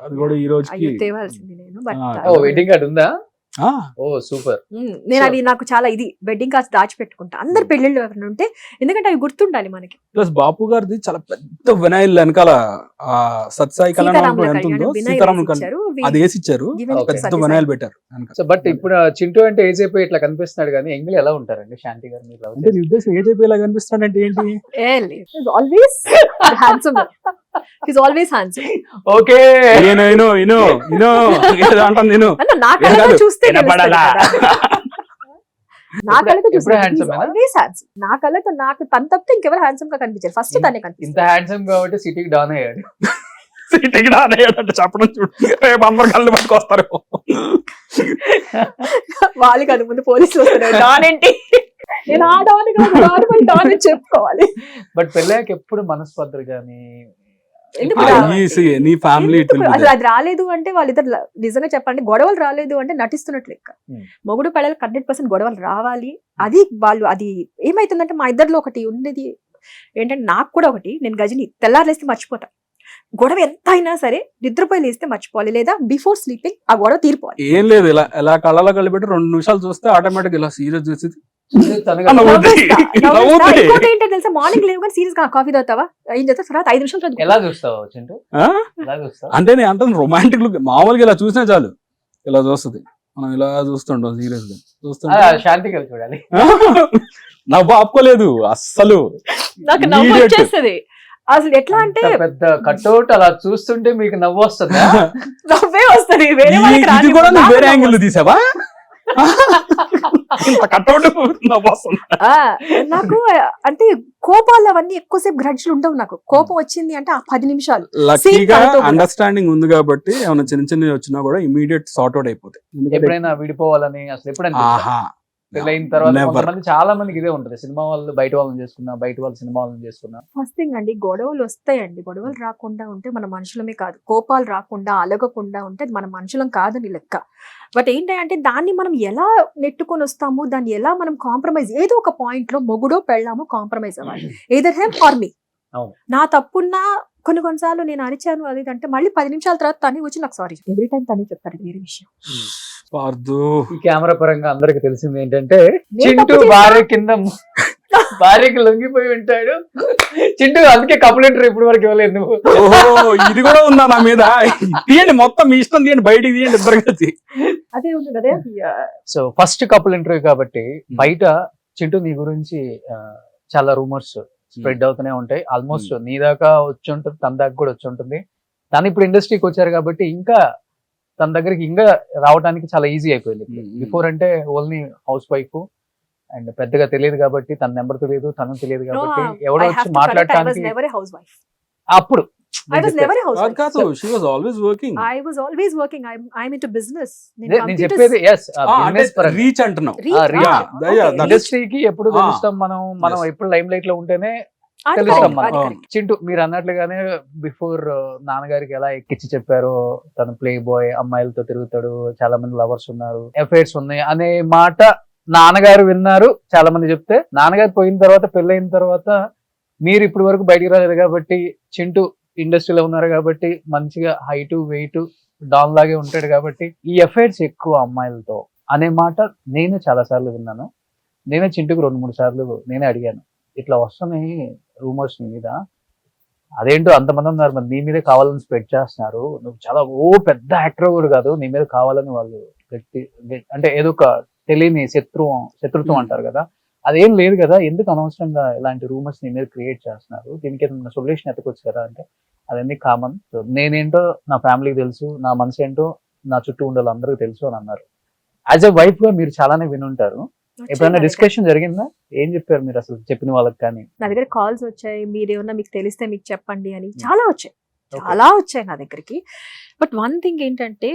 అది కూడా ఈ రోజుకి తేవాల్సింది నేను. వెడ్డింగ్ కార్డు ఉందా? ఓ సూపర్. నేను అవి నాకు చాలా ఇది వెడ్డింగ్ కార్డ్స్ దాచిపెట్టుకుంటా అందరు పెళ్లిళ్ళు ఎవరైనా ఉంటే, ఎందుకంటే అవి గుర్తుండాలి మనకి. ప్లస్ బాపు గారిది చాలా పెద్ద వినాయిల్ వెనకాల సత్సాయి కళ్యాణం ఎంత ఉందో సీతారాములు అది వేసి ఇచ్చారు. పెద్ద వినాయిల్ పెట్టారు. బట్ ఇప్పుడు చింటూ అంటే ఏజ్ అయిపోయి ఇట్లా కనిపిస్తున్నాడు కానీ ఎంగిల్ ఎలా ఉంటారండి శాంతి గారు? అంటే నీ ఉద్దేశం ఏజ్ అయిపోయి ఇలా కనిపిస్తాడు అంటే ఏంటి? Always handsome. He's always handsome. Okay. నేను అంటాను నేను. నా కళ్ళతో చూస్తే నా కళ్ళతో నాకు తను తప్పితే ఇంకెవరు హ్యాండ్సమ్ గా కనిపించారు. ఫస్ట్ తనే కనిపించారు. ఇంత హ్యాండ్సమ్ కాబట్టి సిటీకి డాన్ అయ్యాడు. సిటీకి డాన్ అయ్యాడు అంటే చెప్పడం చూడు, రేపు అందరు కళ్ళు పట్టుకొస్తారు. వాళ్ళకి అది ముందు పోలీసులు వస్తారు డాన్ ఏంటి నేను ఆ డాన్ కాదు నార్మల్ డాన్ అని చెప్పుకోవాలి. బట్ పెళ్ళాక ఎప్పుడు మనస్పర్ధలు కానీ ఎందుకు ఆ, రావాలి? నీ ఫ్యామిలీ ఎందుకు? అసలు అది రాలేదు అంటే వాళ్ళిద్దరు నిజంగా చెప్పండి గొడవలు రాలేదు అంటే నటిస్తున్నట్లు లెక్క. మొగుడు పిల్లలు 100% గొడవలు రావాలి. అది వాళ్ళు అది ఏమైతుందంటే మా ఇద్దరిలో ఒకటి ఉండేది ఏంటంటే నాకు కూడా ఒకటి, నేను గజని తెల్లారులేస్తే మర్చిపోతా. గొడవ ఎంత అయినా సరే నిద్రపోయి లేస్తే మర్చిపోవాలి, లేదా బిఫోర్ స్లీపింగ్ ఆ గొడవ తీరిపోవాలి. ఏం లేదు, ఇలా ఇలా కళ్ళలో కలిపెట్టి 2 నిమిషాలు చూస్తే ఆటోమేటిక్ ఇలా సీరియస్ చేసి తనగా నవ్వేస్తా. నవ్వుతుంది. ఇంకోటి ఏంటో తెలుసా, మార్నింగ్ లేవు కానీ సీరియస్ గా కాఫీ తాగుతావా ఏం చేస్తా తర్వాత 5 నిమిషాలు చదువుకో. ఎలా చూస్తావు చింటూ? ఆ? ఎలా చూస్తావు? అంటే నేను అంటాను రొమాంటిక్ లుక్, మామూలుగా ఇలా చూసినా చాలు ఇలా చూస్తుంది, మనం ఇలా చూస్తుంటాం సీరియస్ గా చూస్తుంటాం. శాంతికి వెళ్ళి చూడాలి. నవ్వు ఆపుకోలేదు అస్సలు. నాకు నవ్వు Immediate. వచ్చేస్తుంది అసలు. ఎట్లా అంటే అంత పెద్ద కట్అవుట్ అలా చూస్తుంటే మీకు నవ్వు వస్తుందా? నవ్వే వస్తుంది, వేరే వాళ్ళకి ఇది రాదు. కూడా నువ్వు నాకు వేరే నవ్వు యాంగిల్ వస్తుంది. తీసావా? ఇంత కట్అవుట్ నవ్వు వస్తుంది. ఆ, నాకు అంటే కోపాలు అవన్నీ ఎక్కువసేపు గ్రడ్జ్లు ఉండవు. నాకు కోపం వచ్చింది అంటే ఆ 10 నిమిషాలు లక్కీగా తనతో కూడా. అండర్స్టాండింగ్ ఉంది కాబట్టి ఏమైనా చిన్న చిన్నవి వచ్చినా కూడా ఇమీడియట్ సార్ట్ అవుట్ అయిపోతాయి. ఎందుకంటే ఎప్పుడైనా విడిపోవాలని అసలు ఎప్పుడైనా ఆహా పెళ్ళైన తర్వాత Never. కొంతమంది చాలా మందికి ఇదే ఉంటుంది, సినిమా వాళ్ళు బయట వాళ్ళని చేసుకున్నా, బయట వాళ్ళు సినిమా వాళ్ళని చేసుకున్నా. ఫస్ట్ థింగ్ అండి, గొడవలు వస్తాయండి. గొడవలు రాకుండా ఉంటే మన మనుషులమే కాదు, కోపాలు రాకుండా అలగకుండా ఉంటే అది మన మనుషులం కాదని లెక్క. బట్ ఏంటంటే దాన్ని మనం ఎలా నెట్టుకొని వస్తాము, దాన్ని ఎలా మనం కాంప్రమైజ్, ఏదో ఒక పాయింట్ లో మొగుడో పెళ్ళామో కాంప్రమైజ్ అవ్వాలి. ఏదర్ హెమ్ ఆర్ మీ. అవును. నా తప్పున్నా కొన్నిసార్లు నేను అరిచాను అది అంటే మళ్ళీ 10 నిమిషాల తర్వాత తనే వచ్చి నాకు సారీ ఎవ్రీ టైం తనే చెప్తారు, వేరే విషయం. పార్దు ఈ కెమెరా పరంగా అందరికి తెలిసింది ఏంటంటే నేను చింటూ తప్పు చేశా? భార్య కింద భార్యకి లొంగిపోయి ఉంటాడు. చింటూ అందుకే కంప్లైంట్ ఇప్పుడు వరకు ఇవ్వలేదు నువ్వు. ఓహో ఇది కూడా ఉందా నా మీద? తీయండి మొత్తం మీ ఇష్టం, తీయండి బయటికి తీయండి ఇద్దరు కలిసి. అదే ఉంది కదా. సో ఫస్ట్ కపుల్ ఇంటర్వ్యూ కాబట్టి బయట చింటూ నీ గురించి చాలా రూమర్స్ స్ప్రెడ్ అవుతూనే ఉంటాయి. ఆల్మోస్ట్ నీ దాకా వచ్చి ఉంటుంది, తన దాకా కూడా వచ్చి ఉంటుంది. తను ఇప్పుడు ఇండస్ట్రీకి వచ్చారు కాబట్టి ఇంకా తన దగ్గరికి ఇంకా రావడానికి చాలా ఈజీ అయిపోయింది. బిఫోర్ అంటే ఓన్లీ హౌస్ వైఫ్ అండ్ పెద్దగా తెలియదు కాబట్టి, తన నెంబర్ తెలియదు, తను తెలియదు కాబట్టి ఎవడో వచ్చి మాట్లాడటానికి అప్పుడు కాదు she was always working. I was always working. I'm into business. నేను చెప్పేది ఎస్ బిజినెస్ పరంగా రీచ్ అంటున్నాం. ఇండస్ట్రీకి ఎప్పుడు తెలుస్తాం మనం ఎప్పుడు లైమ్ లైట్ లో ఉంటేనే తెలుస్తాం మనం. చింటూ మీరు అన్నట్లుగానే బిఫోర్ నాన్నగారికి ఎలా ఎక్కించి చెప్పారో, తను ప్లే బాయ్, అమ్మాయిలతో తిరుగుతాడు, చాలా మంది లవర్స్ ఉన్నారు, అఫైర్స్ ఉన్నాయి అనే మాట నాన్నగారు విన్నారు. చాలా మంది చెప్తే నాన్నగారు పోయిన తర్వాత, పెళ్ళైన తర్వాత మీరు ఇప్పటి వరకు బయటికి రాలేదు కాబట్టి, చింటూ ఇండస్ట్రీలో ఉన్నారు కాబట్టి, మంచిగా హైట్ వెయిట్ డాన్ లాగే ఉంటాడు కాబట్టి ఈ అఫైర్స్ ఎక్కువ అమ్మాయిలతో అనే మాట నేను చాలా సార్లు విన్నాను. నేనే చింటూకి 2-3 సార్లు నేనే అడిగాను, ఇట్లా వస్తున్నాయి రూమర్స్ నీ మీద, అదేంటో అంతమంది ఉన్నారు, మరి నీ మీదే కావాలని స్ప్రెడ్ చేస్తున్నారు, నువ్వు చాలా పెద్ద యాక్టర్ కూడా కాదు, నీ మీద కావాలని వాళ్ళు అంటే ఏదో ఒక తెలియని శత్రుత్వం అంటారు కదా, అదేం లేదు కదా, ఎందుకు అనవసరంగా ఇలాంటి రూమర్స్ నీ మీద క్రియేట్ చేస్తున్నారు, దీనికి ఏదైనా సొల్యూషన్ ఎత్తుకోవచ్చు కదా అంటే అదన్నీ కామన్, నేనేంటో నా ఫ్యామిలీకి తెలుసు, నా మనసు ఏంటో నా చుట్టూ ఉండే అందరికీ తెలుసు అని అన్నారు. యాజ్ ఎ వైఫ్ గా మీరు చాలానే వినుంటారు, ఎప్పుడైనా డిస్కషన్ జరిగిందా? ఏం చెప్పారు మీరు అసలు చెప్పిన వాళ్ళకి? కానీ నా దగ్గర కాల్స్ వచ్చాయి, మీరేమన్నా మీకు తెలిస్తే మీకు చెప్పండి అని, చాలా వచ్చాయి నా దగ్గరికి. బట్ వన్ థింగ్ ఏంటంటే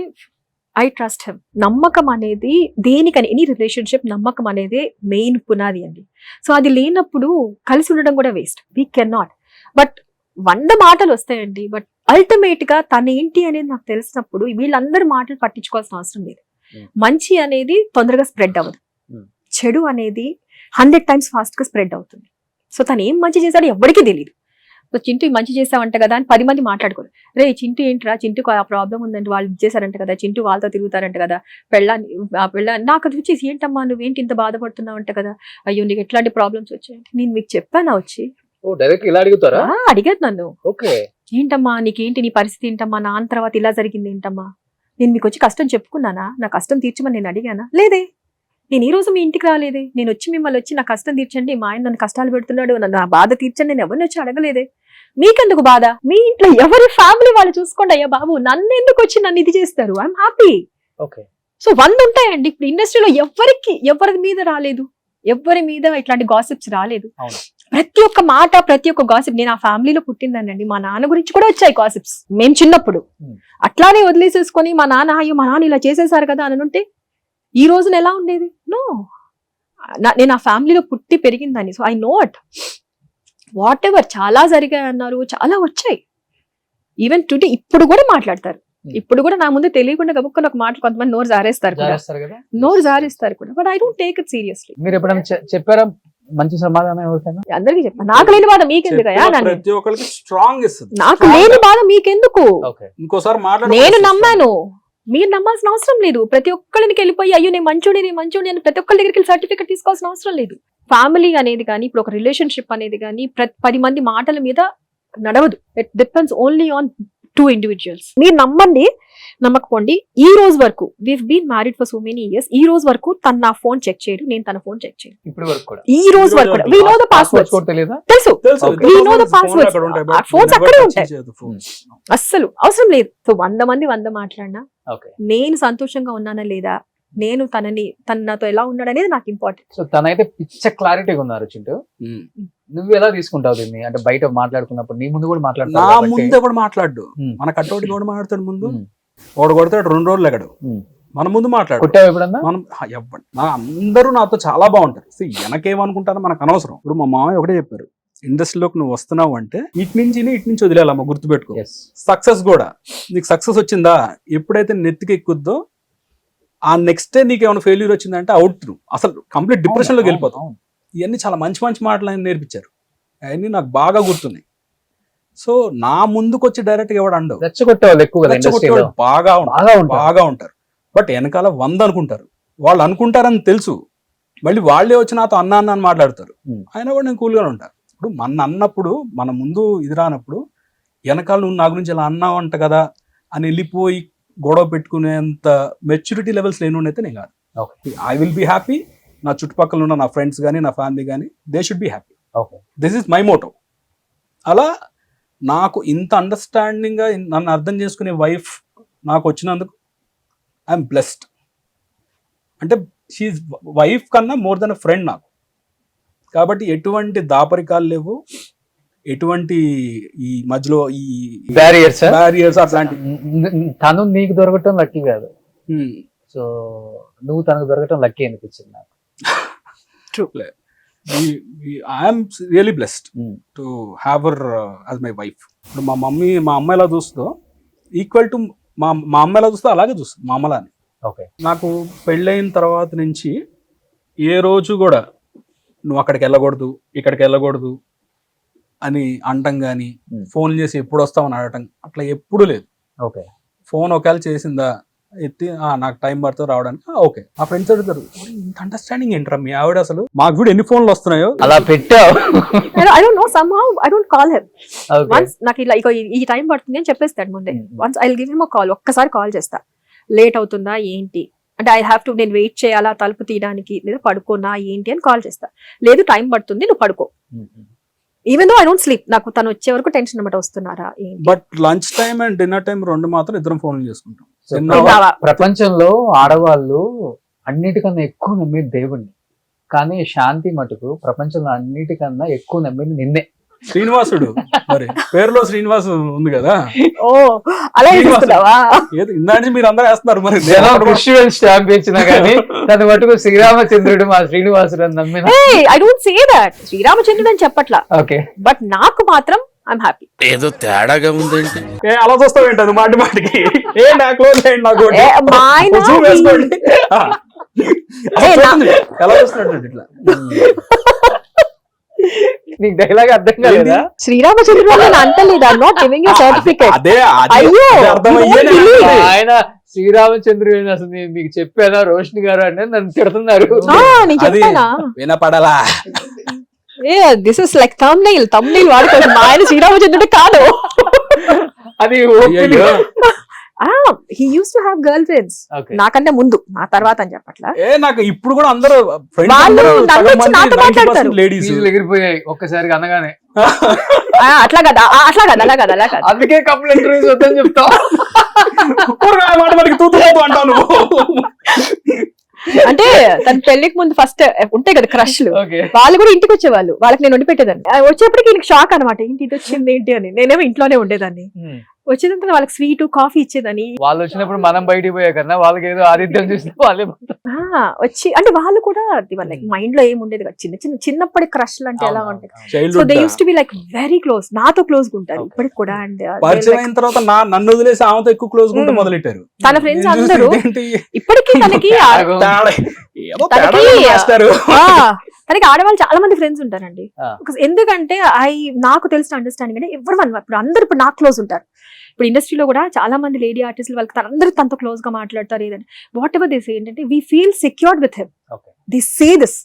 ఐ ట్రస్ట్ హిమ్. నమ్మకం అనేది దేనికని, ఎనీ రిలేషన్షిప్ నమ్మకం అనేది మెయిన్ పునాది అండి. సో అది లేనప్పుడు కలిసి ఉండడం కూడా waste, we can not. But 100 మాటలు వస్తాయండి, బట్ అల్టిమేట్ గా తను ఏంటి అనేది నాకు తెలిసినప్పుడు వీళ్ళందరి మాటలు పట్టించుకోవాల్సిన అవసరం లేదు. మంచి అనేది తొందరగా స్ప్రెడ్ అవ్వదు, చెడు అనేది 100 times ఫాస్ట్ గా స్ప్రెడ్ అవుతుంది. సో తను ఏం మంచి చేశాడో ఎవరికీ తెలియదు. సో చింటూ మంచి చేసావంట కదా అని 10 మంది మాట్లాడుకోరు, రే చింటూ ఏంట్రా, చింటూకు ఆ ప్రాబ్లం ఉందంటే వాళ్ళు ఇచ్చేసారంట కదా, చింటూ వాళ్ళతో తిరుగుతారంట కదా, పెళ్ళ నాకు అది వచ్చేసి ఏంటమ్మా నువ్వేంటి ఇంత బాధపడుతున్నావు అంట కదా, అయ్యో నీకు ఎట్లాంటి ప్రాబ్లమ్స్ వచ్చాయంటే నేను మీకు చెప్పానా వచ్చి ఇలా అడుగుతారా? అడిగారు నన్ను, ఓకే ఏంటమ్మా నీకేంటి, నీ పరిస్థితి ఏంటమ్మా, నాన్న తర్వాత ఇలా జరిగింది ఏంటమ్మా, నేను మీకు వచ్చి కష్టం చెప్పుకున్నానా, నా కష్టం తీర్చమని నేను అడిగానా? లేదే. నేను ఈ రోజు మీ ఇంటికి రాలేదే, నేను వచ్చి మిమ్మల్ని వచ్చి నా కష్టం తీర్చండి, మా ఆయన నన్ను కష్టాలు పెడుతున్నాడు, నా బాధ తీర్చండి నేను ఎవరిని వచ్చి అడగలేదే. మీకెందుకు బాధ, మీ ఇంట్లో ఎవరి ఫ్యామిలీ వాళ్ళు చూసుకోండి అయ్యా బాబు, నన్ను ఎందుకు వచ్చి నన్ను ఇది చేస్తారు, ఐఎమ్ హ్యాపీ. ఓకే. సో 100 ఉంటాయండి ఇప్పుడు ఇండస్ట్రీలో, ఎవరి మీద రాలేదు, ఎవరి మీద ఇట్లాంటి గాసిప్స్ రాలేదు. ప్రతి ఒక్క మాట, ప్రతి ఒక్క గాసిప్. నేను ఆ ఫ్యామిలీలో పుట్టిందానండి. మా నాన్న గురించి కూడా వచ్చాయి గాసిప్స్ మేము చిన్నప్పుడు. అట్లానే వదిలేసేసుకొని మా నాన్న అయ్యో మా నాన్న ఇలా చేసేసారు కదా అని ఉంటే ఈ రోజున ఎలా ఉండేది? నో, నేను ఆ ఫ్యామిలీలో పుట్టి పెరిగిందని. So I know what ever చాలా జరిగాయి అన్నారు, చాలా వచ్చాయి. ఈవెన్ టుడే ఇప్పుడు కూడా మాట్లాడతారు. ఇప్పుడు కూడా నా ముందు తెలియకుండా గబుక్కని ఒక మాట కొంతమంది నోరు జారేస్తారు కూడా, నోరు జారేస్తారు కూడా. But I don't take it seriously. మీరు ఎప్పుడైనా చెప్పారా మంచి సమాధానం ఎవరికైనా? అందరికీ చెప్పాను. నాకు లేని బాధ మీకెందుకయ్యా? ప్రతి ఒక్కరికి స్ట్రాంగ్ ఇస్తుంది. నాకు లేని బాధ మీకెందుకు? ఇంకోసారి నేను నమ్మాను, మీరు నమ్మాల్సిన అవసరం లేదు. ప్రతి ఒక్కరికి వెళ్ళిపోయి అయ్యో నేను మంచోడి అని ప్రతి ఒక్కరి దగ్గరికి సర్టిఫికెట్ తీసుకోవాల్సిన అవసరం లేదు. ఫ్యామిలీ అనేది కానీ, ఇప్పుడు ఒక రిలేషన్షిప్ అనేది కానీ 10 మంది మాటల మీద నడవదు. It depends only on 2 individuals. మీరు నమ్మండి, నమ్మకపోండి, ఈ రోజు వరకు we've been married for so many years, ఈ రోజు వరకు తను నా ఫోన్ చెక్ చేయడు, నేను తన ఫోన్ చెక్ చేయను. ఇప్పుడు వరకు కూడా ఈ రోజు వరకు కూడా we know the passwords. తెలుసు, we know the passwords. Phones అక్కడే ఉంటాయి, అస్సలు అవసరం లేదు. సో 100 మంది 100 మాట్లాడినా నేను సంతోషంగా ఉన్నానా లేదా, నేను తను నాతో ఎలా ఉన్నాడు అనేది నాకు ఇంపార్టెంట్. సో తనైతే పిచ్చ క్లారిటీగా ఉన్నారు చింటూ. నువ్వు ఎలా తీసుకుంటావు దీన్ని? అంటే బయట మాట్లాడుకున్నప్పుడు నీ ముందు కూడా మాట్లాడుతావు. నా ముందు ఎవడు మాట్లాడు, మన కట్టోటి కూడా మాట్లాడతాడు. ముందు వాడు కొడతాడు 2 రోజులు ఎగడు, మన ముందు మాట్లాడు. ఎప్పుడన్నా మనం అందరూ నాతో చాలా బాగుంటారు. వెనకేమనుకుంటారో మనకు అనవసరం. ఇప్పుడు మా మామయ్య ఒకటే చెప్పారు, ఇండస్ట్రీలోకి నువ్వు వస్తున్నావు అంటే ఇటు నుంచి వదిలేయాలమ్మా, గుర్తుపెట్టుకో. సక్సెస్ కూడా నీకు సక్సెస్ వచ్చిందా, ఎప్పుడైతే నెత్తికి ఎక్కుద్దో ఆ నెక్స్ట్ డే నీకు ఏమైనా ఫెయిల్యూర్ వచ్చిందంటే అవుట్, అసలు కంప్లీట్ డిప్రెషన్ లోకి వెళ్ళిపోతాం. ఇవన్నీ చాలా మంచి మాటలు ఆయన నేర్పించారు, అవన్నీ నాకు బాగా గుర్తున్నాయి. సో నా ముందుకు వచ్చి డైరెక్ట్ గా ఎవడు అండవు, రెచ్చగొట్టేవాళ్ళు బాగా ఉంటారు. బట్ వెనకాల 100 అనుకుంటారు. వాళ్ళు అనుకుంటారని తెలుసు, మళ్ళీ వాళ్ళే వచ్చి నాతో అన్న అని మాట్లాడతారు. అయినా కూడా నేను కూల్గానే ఉంటాను. ఇప్పుడు మన అన్నప్పుడు, మన ముందు ఇది రానప్పుడు వెనకాల నువ్వు నా గురించి ఇలా అన్నావు అంట కదా అని వెళ్ళిపోయి గొడవ పెట్టుకునేంత మెచ్యూరిటీ లెవెల్స్ లేనుండైతే నేను కాదు. I will be happy. నా చుట్టుపక్కల ఉన్న నా ఫ్రెండ్స్ కానీ, నా ఫ్యామిలీ కానీ, they should be happy. This is my motto. అలా నాకు ఇంత అండర్స్టాండింగ్గా నన్ను అర్థం చేసుకునే వైఫ్ నాకు వచ్చినందుకు ఐఎమ్ బ్లెస్డ్. అంటే షీఈ్ వైఫ్ కన్నా మోర్ దెన్ అ ఫ్రెండ్ నాకు. కాబట్టి ఎటువంటి దాపరికాలు లేవు, ఎటువంటి ఈ మధ్యలో ఈ బ్యారియర్స్ అట్లాంటి. తను నీకు దొరకటం లక్కీ కాదు, సో నువ్వు తనకు దొరకటం లక్కీ అనిపించింది నాకు. I'm really blessed to have her as my wife. ఇప్పుడు మా అమ్మ ఎలా చూస్తుందో ఈక్వల్ టు మా అమ్మ ఎలా చూస్తుందో అలాగే చూస్తుంది మా అమ్మలాని. నాకు పెళ్ళైన తర్వాత నుంచి ఏ రోజు కూడా నువ్వు అక్కడికి వెళ్ళకూడదు, ఇక్కడికి వెళ్ళకూడదు అని అంటం కానీ, ఫోన్ చేసి ఎప్పుడు వస్తామని అడగటం అట్లా ఎప్పుడు లేదు. ఫోన్ ఒకవేళ చేసిందా ఎత్తి నాకు టైం పడుతుంది రావడానికి, ఓకే. ఆ ఫ్రెండ్స్ అడుగుతారు, ఇంత అండర్స్టాండింగ్ ఏంట్రా మీ ఆవిడ, అసలు మాకు కూడా ఎన్ని ఫోన్లు వస్తున్నాయో అలా పెట్టావు. I don't know, somehow I don't call him. Once నాకు ఇలా ఈ టైం పడుతుంది అని చెప్పేస్తాడు ముందే. Once I'll give him a call. ఒక్కసారి కాల్ చేస్తా, లేట్ అవుతుందా ఏంటి అంటే, ఐ హ్యావ్ టు, నేను వెయిట్ చేయాలా తలుపు తీయడానికి, లేదా పడుకోనా ఏంటి అని కాల్ చేస్తా. లేదు టైం పడుతుంది నువ్వు పడుకో. Even though I don't sleep, నాకు తను వచ్చే వరకు టెన్షన్ అనమాట, వస్తున్నారా ఏంటి. But lunch time and dinner time 2 మాత్రం ఇద్దరం ఫోన్లు చేసుకుంటాం. ప్రపంచంలో ఆడవాళ్ళు అన్నిటికన్నా ఎక్కువ నమ్మేది దేవుణ్ణి, కానీ శాంతి మటుకు ప్రపంచంలో అన్నిటికన్నా ఎక్కువ నమ్మేది నిన్నే. శ్రీనివాసుడు, మరి పేరులో శ్రీనివాసు ఉంది కదా. ఓ అలా ఇందాక మీరు అందరూ వేస్తున్నారు, మరి క్రిస్టియన్ స్టాంప్ ఇచ్చినా కానీ తను మటుకు శ్రీరామచంద్రుడు మా శ్రీనివాసుడు అని నమ్మిన. ఐ డోంట్ సే దట్ శ్రీరామచంద్రుడు అని చెప్పట్లా, బట్ నాకు మాత్రం ఐఎమ్ హ్యాపీ. ఏదో తేడాగా ఉందేంటి, అలా చూస్తావు ఏంటది మాటికి ఎలా చూస్తున్నాడు ఇట్లా. నీకు డైలాగ్ అర్థం కాలేదా? శ్రీరామచంద్రుడు అంటలేదు, I am not giving U certificate. ఆయన శ్రీరామచంద్రుడు అసలు మీకు చెప్పానా రోషిని గారు అంటే నన్ను తిడుతున్నారు. వినపడలా. దిస్ ఇస్ లైక్ thumbnail వాడుకోవచ్చు. మా ఆయన శ్రీరామచంద్రుడు కాదు. అది he used to have girlfriends. నాకంటే ముందు, నా తర్వాత అని చెప్పట్లా. నాకు ఇప్పుడు కూడా అందరూ లేడీస్ ఎగిరిపోయాయి ఒక్కసారిగా అనగానే. అట్లా కదా అలా కదా అందుకే కపుల్ ఇంటర్వ్యూస్ వద్దని చెప్తావు. మాట మనకి తూతూ అంటాను. అంటే తన పెళ్లికి ముందు ఫస్ట్ ఉంటాయి కదా క్రష్లు, ఓకే వాళ్ళు కూడా ఇంటికి వచ్చేవాళ్ళు, వాళ్ళకి నేను వండి పెట్టేదాన్ని. వచ్చేప్పటికి ఈయనకి షాక్ అనమాట, ఏంటి ఇది వచ్చింది ఏంటి అని. నేనేమో ఇంట్లోనే ఉండేదాన్ని, వచ్చేదంతా వాళ్ళకి స్వీట్ కాఫీ ఇచ్చేదని. వాళ్ళు వచ్చినప్పుడు మనం బయటికి పోయా కన్నా వాళ్ళకి ఏదో ఆతిథ్యం చూస్తే వాళ్ళే వచ్చి అంటే వాళ్ళు కూడా వాళ్ళ మైండ్ లో ఏమి ఉండేది కదా, చిన్నప్పటి క్రష్ అంటే ఎలా ఉంటాయి. So they use to be like very close, నాతో క్లోజ్ గా ఉంటారు ఇప్పటికి కూడా. అండ్ పరిచయం అయిన తర్వాత నన్ను వదిలేసి ఆమెతో ఎక్కువ క్లోజ్ గా మొదలెట్టారు తన ఫ్రెండ్స్ అందరూ. ఇప్పటికీ తనకి తనకి ఆడవాళ్ళు చాలా మంది ఫ్రెండ్స్ ఉంటారండి. ఎందుకంటే నాకు తెలిసిన అండర్స్టాండింగ్ అంటే ఎవరు ఇప్పుడు అందరు ఇప్పుడు నాకు క్లోజ్ ఉంటారు. ఇప్పుడు ఇండస్ట్రీలో కూడా చాలా మంది లేడీ ఆర్టిస్టులు వాళ్ళకి అందరూ తనతో క్లోజ్ గా మాట్లాడతారు. ఏదంటే వాట్ ఎవర్ దిస్ ఏంటంటే we feel secured with him, the say this,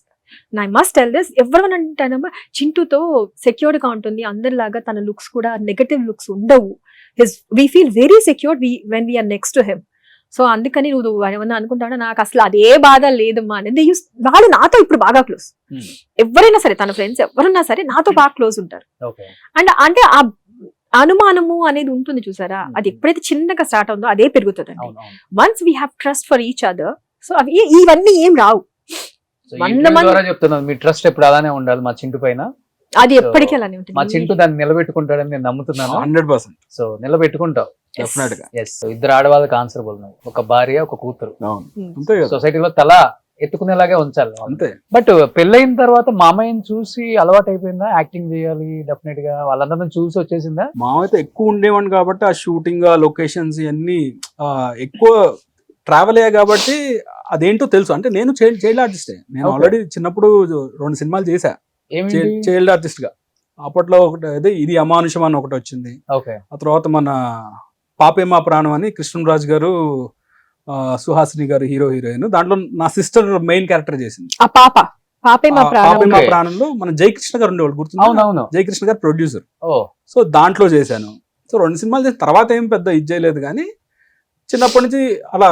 I must tell this. ఎవరు అంటానమ్మా చింటూతో సెక్యూర్డ్ గా ఉంటుంది, అందరిలాగా తన లుక్స్ కూడా నెగటివ్ లుక్స్ ఉండవు. We feel very secured when we're next to him. So అందుకని నువ్వు ఏమన్నా అనుకుంటావు, నాకు అసలు అదే బాధ లేదమ్మా అనేది. వాళ్ళు నాతో ఇప్పుడు బాగా క్లోజ్, ఎవరైనా సరే తన ఫ్రెండ్స్ ఎవరన్నా సరే నాతో బాగా క్లోజ్ ఉంటారు. అండ్ అంటే ఆ అనుమానము అనేది ఉంటుంది చూసారా, అది ఎప్పుడైతే చిన్నగా స్టార్ట్ అవుతుందో అదే పెరుగుతుందండి. Once we have trust for each other, so అవి ఇవన్నీ ఏం రావు. చెప్తున్నాను మీ ట్రస్ట్ ఎప్పుడు అలానే ఉండాలి మా చింటూ పైన, అది ఎప్పటికీ అలానే ఉంటుంది. మా చింటూ దాన్ని నిలబెట్టుకుంటాడని నేను నమ్ముతున్నాను 100%. సో నిలబెట్టుకుంటావు. ఇద్దరు ఆడవాళ్ళకి ఆన్సరబుల్, ఒక భార్య ఒక కూతురు, సొసైటీలో తల ఎత్తుకునేలాగే ఉంచాలి అంతే. బట్ పెళ్ళైన తర్వాత మామయ్యని చూసి అలవాటు అయిపోయిందా, యాక్టింగ్ చేయాలి డెఫినెట్ గా వాళ్ళందరినీ చూసి వచ్చేసిందా? మామైతే ఎక్కువ ఉండేవాడిని కాబట్టి ఆ షూటింగ్ ఆ లొకేషన్స్ ఇవన్నీ ఎక్కువ ట్రావెల్ అయ్యా కాబట్టి అదేంటో తెలుసు. అంటే నేను చైల్డ్ ఆర్టిస్టే, నేను ఆల్రెడీ చిన్నప్పుడు 2 సినిమాలు చేశా చైల్డ్ ఆర్టిస్ట్ గా. అప్పట్లో ఒకటి అదే ఇది అమానుషం అని ఒకటి వచ్చింది. ఆ తర్వాత మన పాపే మా ప్రాణం అని కృష్ణరాజు గారు సుహాసిని గారు హీరో హీరోయిన్, దాంట్లో నా సిస్టర్ మెయిన్ క్యారెక్టర్ చేసింది. పాపే మా ప్రాణంలో మన జయకృష్ణ గారు ఉండేవాళ్ళు, గుర్తుంది? జయకృష్ణ గారు ప్రొడ్యూసర్. సో దాంట్లో చేశాను. సో 2 సినిమాలు చేసిన తర్వాత ఏం పెద్ద ఇది చేయలేదు, కానీ చిన్నప్పటి నుంచి అలా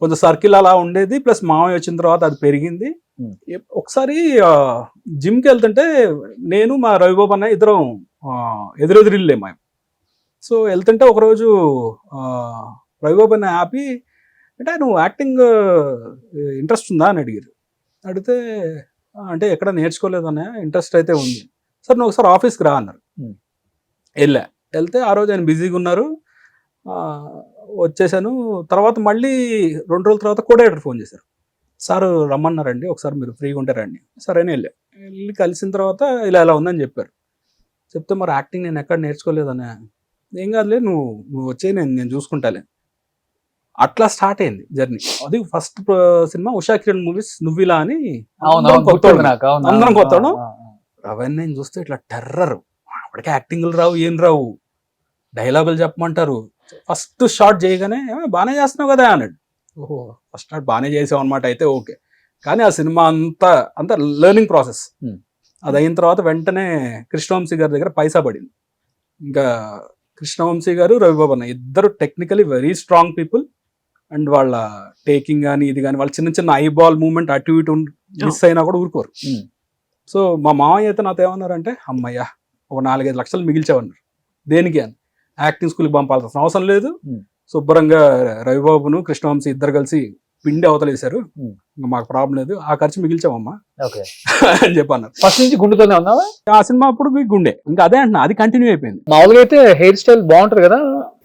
కొంచెం సర్కిల్ అలా ఉండేది. ప్లస్ మామయ్య వచ్చిన తర్వాత అది పెరిగింది. ఒకసారి జిమ్కి వెళ్తుంటే నేను మా రవిబాబు అన్న ఇద్దరం ఎదురెదిరిల్లే మేము. సో వెళ్తుంటే ఒకరోజు రవిబాబు అన్న ఆపి, అంటే నువ్వు యాక్టింగ్ ఇంట్రెస్ట్ ఉందా అని అడిగారు. అడిగితే అంటే ఎక్కడ నేర్చుకోలేదనే, ఇంట్రెస్ట్ అయితే ఉంది. సార్ నువ్వు ఒకసారి ఆఫీస్కి రా అన్నారు. వెళ్తే ఆ రోజు ఆయన బిజీగా ఉన్నారు, వచ్చేసాను. తర్వాత మళ్ళీ 2 రోజుల తర్వాత కోఆర్డినేటర్ ఫోన్ చేశారు, సార్ రమ్మన్నారండి ఒకసారి మీరు ఫ్రీగా ఉంటే రండి. సరే వెళ్ళి కలిసిన తర్వాత ఇలా ఉందని చెప్పారు. చెప్తే మరి యాక్టింగ్ నేను ఎక్కడ నేర్చుకోలేదనే. ఏం కాదులే, నువ్వు వచ్చే నేను చూసుకుంటాలే. అట్లా స్టార్ట్ అయింది జర్నీ. అది first cinema Usha Kiran movies నువ్విలా అని, అందరం కొత్త. అవన్నీ చూస్తే ఇట్లా టెర్రర్, అప్పటికే యాక్టింగ్లు రావు ఏం రావు, డైలాగులు చెప్పమంటారు. ఫస్ట్ షాట్ చేయగానే బాగానే చేస్తున్నావు కదా అన్నాడు. ఓహో ఫస్ట్ షాట్ బాగానే చేసావు అనమాట, అయితే ఓకే. కానీ ఆ సినిమా అంతా లెర్నింగ్ ప్రాసెస్. అది అయిన తర్వాత వెంటనే కృష్ణవంశీ గారి దగ్గర పైసా పడింది. ఇంకా కృష్ణవంశీ గారు రవిబాబు అన్న ఇద్దరు technically very strong people. And వాళ్ళ టేకింగ్ కానీ ఇది కానీ, వాళ్ళ చిన్న ఐబాల్ మూవ్మెంట్ అటు ఇటు మిస్ అయినా కూడా ఊరుకోరు. సో మా మామయ్య అయితే నాతో ఏమన్నారంటే, అమ్మయ్యా ఒక 4-5 లక్షలు మిగిల్చామన్నారు. దేనికి అని, యాక్టింగ్ స్కూల్కి పంపాల్సిన అవసరం లేదు, శుభ్రంగా రవిబాబును కృష్ణవంశీ ఇద్దరు కలిసి పిండి అవతలేశారు, ఇంకా మాకు ప్రాబ్లం లేదు, ఆ ఖర్చు మిగిల్చామమ్మా అని చెప్పన్నారు. ఫస్ట్ నుంచి గుండెతోనే ఉన్నావా? ఆ సినిమా అప్పుడు గుండె, ఇంకా అదే అంటున్నా, అది కంటిన్యూ అయిపోయింది. మామూలుగా అయితే హెయిర్ స్టైల్ బాగుంటది కదా.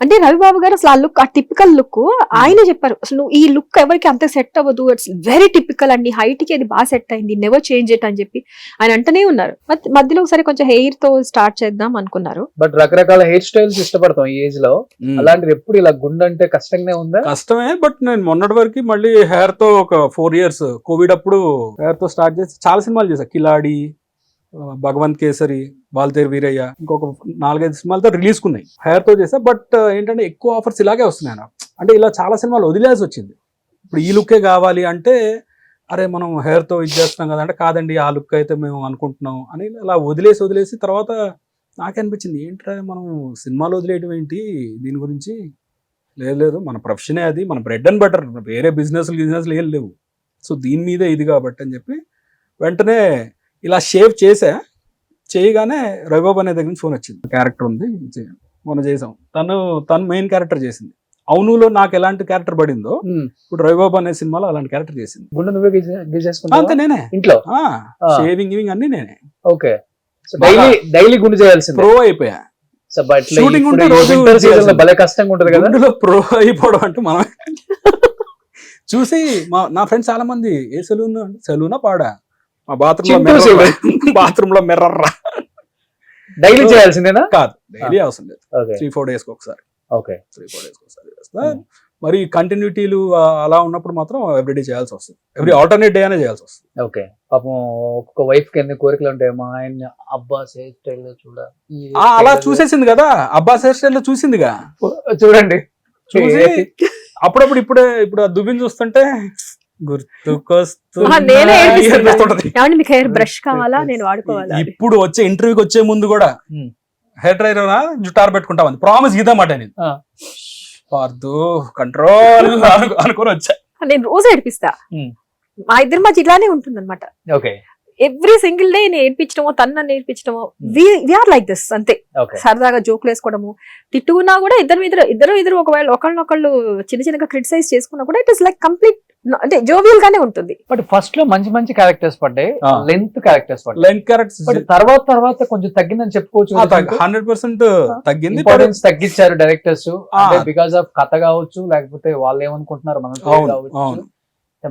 అంటే రవిబాబు గారు అసలు ఆ లుక్, ఆ టిపికల్ లుక్ ఆయనే చెప్పారు, అసలు నువ్వు ఈ లుక్ ఎవరికి అంత సెట్ అవ్వదు, ఇట్స్ వెరీ టిపికల్ అండి, హైట్ కి అది బాగా సెట్ అయింది, నెవర్ చేంజ్ ఇట్ అని చెప్పి ఆయన అంటనే ఉన్నారు. మధ్యలో ఒకసారి కొంచెం హెయిర్ తో స్టార్ట్ చేద్దాం అనుకున్నారు. బట్ రకరకాల హెయిర్ స్టైల్స్ ఇష్టపడతాం ఈ ఏజ్ లో, అలాంటిది ఎప్పుడు ఇలా గుండె అంటే కష్టంగానే ఉందా? కష్టమే, బట్ నేను మొన్నటి వరకు మళ్ళీ హెయిర్ తో ఒక 4 years కోవిడ్ అప్పుడు హెయిర్ తో స్టార్ట్ చేసి చాలా సినిమాలు చేశా. కిలాడి, భగవంత్ కేసరి, బాల్తేరు వీరయ్య, ఇంకొక 4-5 సినిమాలతో రిలీజ్ కున్నాయి హెయిర్ తో చేసా. బట్ ఏంటంటే ఎక్కువ ఆఫర్స్ ఇలాగే వస్తున్నాయి నాకు. అంటే ఇలా చాలా సినిమాలు వదిలేసి వచ్చింది. ఇప్పుడు ఈ లుక్కే కావాలి అంటే, అరే మనం హెయిర్ తో ఇది చేస్తున్నాం కదా అంటే, కాదండి ఆ లుక్ అయితే మేము అనుకుంటున్నాం అని అలా వదిలేసి తర్వాత నాకే అనిపించింది, ఏంట్రా మనం సినిమాలు వదిలేయడం ఏంటి, దీని గురించి లేదు మన ప్రొఫెషనే అది, మన బ్రెడ్ అండ్ బటర్, వేరే బిజినెస్లు ఏం లేవు, సో దీని మీదే ఇది కాబట్టి అని చెప్పి వెంటనే ఇలా షేవ్ చేయగానే రవిబాబు అనే దగ్గర నుంచి ఫోన్ వచ్చింది, క్యారెక్టర్ ఉంది మొన్న చేసాం, తను మెయిన్ క్యారెక్టర్ చేసింది. అవునులో నాకు ఎలాంటి క్యారెక్టర్ పడిందో ఇప్పుడు రవిబాబు అనే సినిమాలో అలాంటి క్యారెక్టర్ చేసింది. గుండె నువ్వే గీసేసుకుంటావా? అంతే నేనే, ఇంట్లో షేవింగ్ గివింగ్ అన్ని నేనే. ఓకే, డైలీ గుండె చేయాల్సింది. ప్రో అయిపోయా. సో బట్ Shooting ఉంటే రోజు భలే కష్టంగా ఉంటది కదా. గుండెలో ప్రో అయిపోవడం అంటే మనం చూసి నా ఫ్రెండ్స్ చాలా మంది ఏ సెలూన్ అంటే సెలూనా పాడా మా బాత్రూమ్ లో మిర్రర్ డైలీ చేయాల్సిందేనా? కాదు, డైలీ అవసరం లేదు, 3-4 days ఒకసారి. ఓకే, 3-4 days ఒకసారి చేస్తా. మరి కంటిన్యూటీలు అలా ఉన్నప్పుడు మాత్రం ఎవ్రీడే చేయాల్సి వస్తుంది, ఎవ్రీ ఆల్టర్నేట్ డే అనే చేయాల్సి వస్తుంది. ఓకే, పాపం ఒక్కొక్క వైఫ్ కి ఎన్ని కోరికలు ఉంటాయి. మా ఆయన అబ్బాస్ హెయిర్ స్టైల్ లో అలా చూసేసింది కదా, అబ్బాస్ హెయిర్ స్టైల్ లో చూసిందిగా, చూడండి చూసి అప్పుడప్పుడు ఇప్పుడు ఆ దువ్విని చూస్తుంటే నేనే ఏడిపిస్తుంటది. మీకు హెయిర్ బ్రష్ కావాలా, నేను వాడుకోవాలా? ఇప్పుడు వచ్చే ఇంటర్వ్యూకి వచ్చే ముందు కూడా హెయిర్ డ్రైర్ జుట్టారు పెట్టుకుంటామని ప్రామిస్ గీతామాట నేను కంట్రోల్ అనుకుని వచ్చా. నేను రోజు ఏడిపిస్తా, మా ఇద్దరి మధ్య ఇలానే ఉంటుంది అనమాట. ఓకే, ఎవ్రీ సింగిల్ డే నేను ఏడిపించడమో తన నేర్పించడమో, వీఆర్ లైక్ దిస్ అంతే. సరదాగా జోకులు వేసుకోవడము, తిట్టుకున్నా కూడా ఇద్దరు ఒకవేళ ఒకళ్ళనొకళ్ళు చిన్నగా క్రిటిసైజ్ చేసుకున్నా కూడా ఇట్ ఇస్ లైక్ కంప్లీట్ అంటే జోవియల్ గానే ఉంటుంది. బట్ ఫస్ట్ లో మంచి క్యారెక్టర్స్ పడ్డాయి, లెంత్ క్యారెక్టర్స్ పడ్డాయి. లెంత్ క్యారెక్టర్స్ తర్వాత కొంచెం తగ్గిందని చెప్పుకోవచ్చు. 100% తగ్గింది, ఇంపార్టెన్స్ తగ్గించారు డైరెక్టర్స్ బికాస్ ఆఫ్ కథ కావచ్చు, లేకపోతే వాళ్ళు ఏమనుకుంటున్నారు మనం కావచ్చు.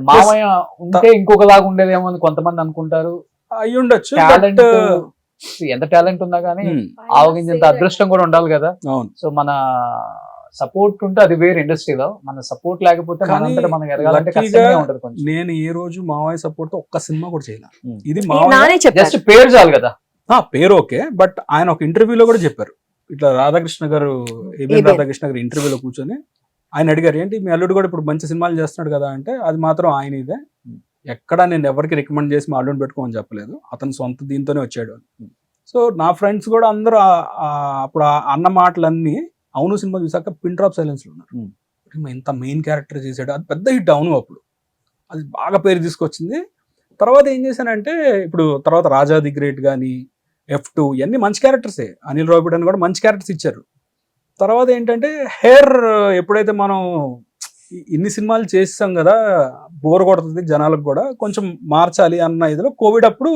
మామయ్య ఉంటే ఇంకొకలాగా ఉండేదేమో అని కొంతమంది అనుకుంటారు. అయి ఉండొచ్చు, టాలెంట్ ఎంత టాలెంట్ ఉన్నా కానీ ఆవగించేంత అదృష్టం కూడా ఉండాలి కదా. సో మన సపోర్ట్ ఉంటే అది వేరే ఇండస్ట్రీలో, మన సపోర్ట్ లేకపోతే మనకి ఎదగాలంటే కష్టంగా ఉంటది కొంచెం. నేను ఈ రోజు మావయ్య సపోర్ట్ తో ఒక్క సినిమా కూడా చేయలే. ఇది జస్ట్ పేరు చాలు కదా. పేరు ఓకే, బట్ ఆయన ఒక ఇంటర్వ్యూలో కూడా చెప్పారు, ఇట్లా రాధాకృష్ణ గారు రాధాకృష్ణ గారు ఇంటర్వ్యూలో కూర్చొని ఆయన అడిగారు, ఏంటి మీ అల్లుడు కూడా ఇప్పుడు మంచి సినిమాలు చేస్తున్నాడు కదా అంటే, అది మాత్రం ఆయన ఇదే, ఎక్కడ నేను ఎవరికి రికమెండ్ చేసి మా అల్లుడిని పెట్టుకోమని చెప్పలేదు, అతను సొంత దీంతోనే వచ్చాడు. సో నా ఫ్రెండ్స్ కూడా అందరూ అప్పుడు అన్న మాటలన్నీ అవును సినిమా చూసాక పిన్ డ్రాప్ సైలెన్స్ లో ఉన్నారు. ఇంత మెయిన్ క్యారెక్టర్ చేశాడు, అది పెద్ద హిట్ అవును, అప్పుడు అది బాగా పేరు తీసుకొచ్చింది. తర్వాత ఏం చేశానంటే, ఇప్పుడు తర్వాత రాజా ది గ్రేట్ కానీ F2 ఇవన్నీ మంచి క్యారెక్టర్సే, అనిల్ రావిపూడి అని కూడా మంచి క్యారెక్టర్స్ ఇచ్చారు. తర్వాత ఏంటంటే హెయిర్ ఎప్పుడైతే మనం ఇన్ని సినిమాలు చేస్తాం కదా, బోర్ కొడుతుంది జనాలకు కూడా, కొంచెం మార్చాలి అన్న ఇదిలో కోవిడ్ అప్పుడు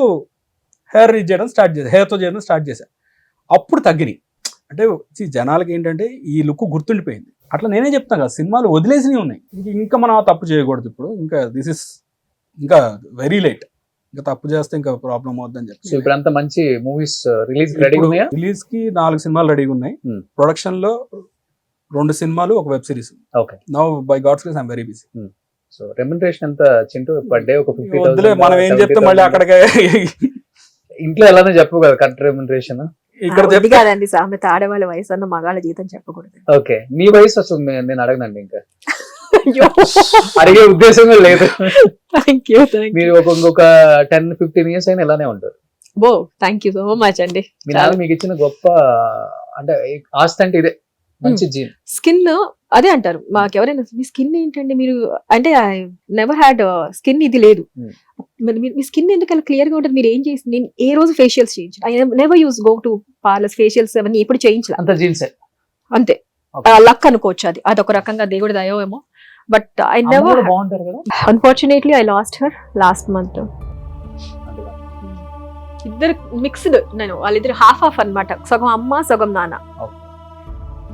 హెయిర్ చేయడం స్టార్ట్ చేశాను, హెయిర్తో చేయడం స్టార్ట్ చేశాను. అప్పుడు తగ్గినాయి. అంటే జనాలకి ఏంటంటే ఈ లుక్ గుర్తుండిపోయింది. అట్లా నేనే చెప్తాను కదా, సినిమాలు వదిలేసినవి ఉన్నాయి, ఇంకా మనం తప్పు చేయకూడదు. ఇప్పుడు ఇంకా దిస్ ఇస్ ఇంకా వెరీ లేట్, ఇంకా తప్పు చేస్తే ఇంకా ప్రాబ్లం అవుతుందని చెప్పి. సో ఇప్పుడు అంత మంచి మూవీస్ రిలీజ్ కి 4 సినిమాలు రెడీగా ఉన్నాయి. ప్రొడక్షన్ లో 2 సినిమాలు, ఒక web series. Okay, now by God's grace I am very busy. So remuneration ఎంత చింటూ పర్ డే? ఒక 50,000. మనం ఏం చెప్తాం మళ్ళీ అక్కడికే, ఇంట్లో ఎలానే చెప్పు కదా కరెక్ట్ రెమ్యునరేషన్. ఇక్కడ చెప్పాలండి సామెత, ఆడవాళ్ళ వయసు అన్న మగాళ్ళ జీతం చెప్పకూడదు. ఓకే, మీ వయసు అసలు నేను అడగనండి, ఇంకా అడిగే ఉద్దేశం లేదు. మీరు ఇంకొక 10-15 years అయినా ఇలానే ఉంటారు. ఓ థ్యాంక్ యూ సో మచ్ అండి. మీ నాన్న మీకు ఇచ్చిన గొప్ప అంటే ఆస్తి అంటే ఇదే, మంచి జీన్. స్కిన్ అదే అంటారు మాకు ఎవరైనా, మీ స్కిన్ ఏంటండి మీరు అంటే, ఐ నెవర్ హ్యాడ్ స్కిన్ ఇది లేదు. మీ స్కిన్ ఎందుకు అలా క్లియర్ గా ఉంటుంది? మీరు ఏం చేసి, నేను ఏ రోజు ఫేషియల్స్ చేయించాను, I never use go to parlours, facials అవన్నీ ఎప్పుడు చేయించాలి. అంత జీన్సే అంతే, లక్ అనుకోవచ్చు, అది ఒక రకంగా దేవుడి దయో ఏమో. బట్ ఐ నెవర్, బాగుంటారు కదా. Unfortunately I lost her last month. ఇద్దరు మిక్స్డ్, నేను వాళ్ళిద్దరు హాఫ్ అన్నమాట, సగం అమ్మ సగం నాన్న.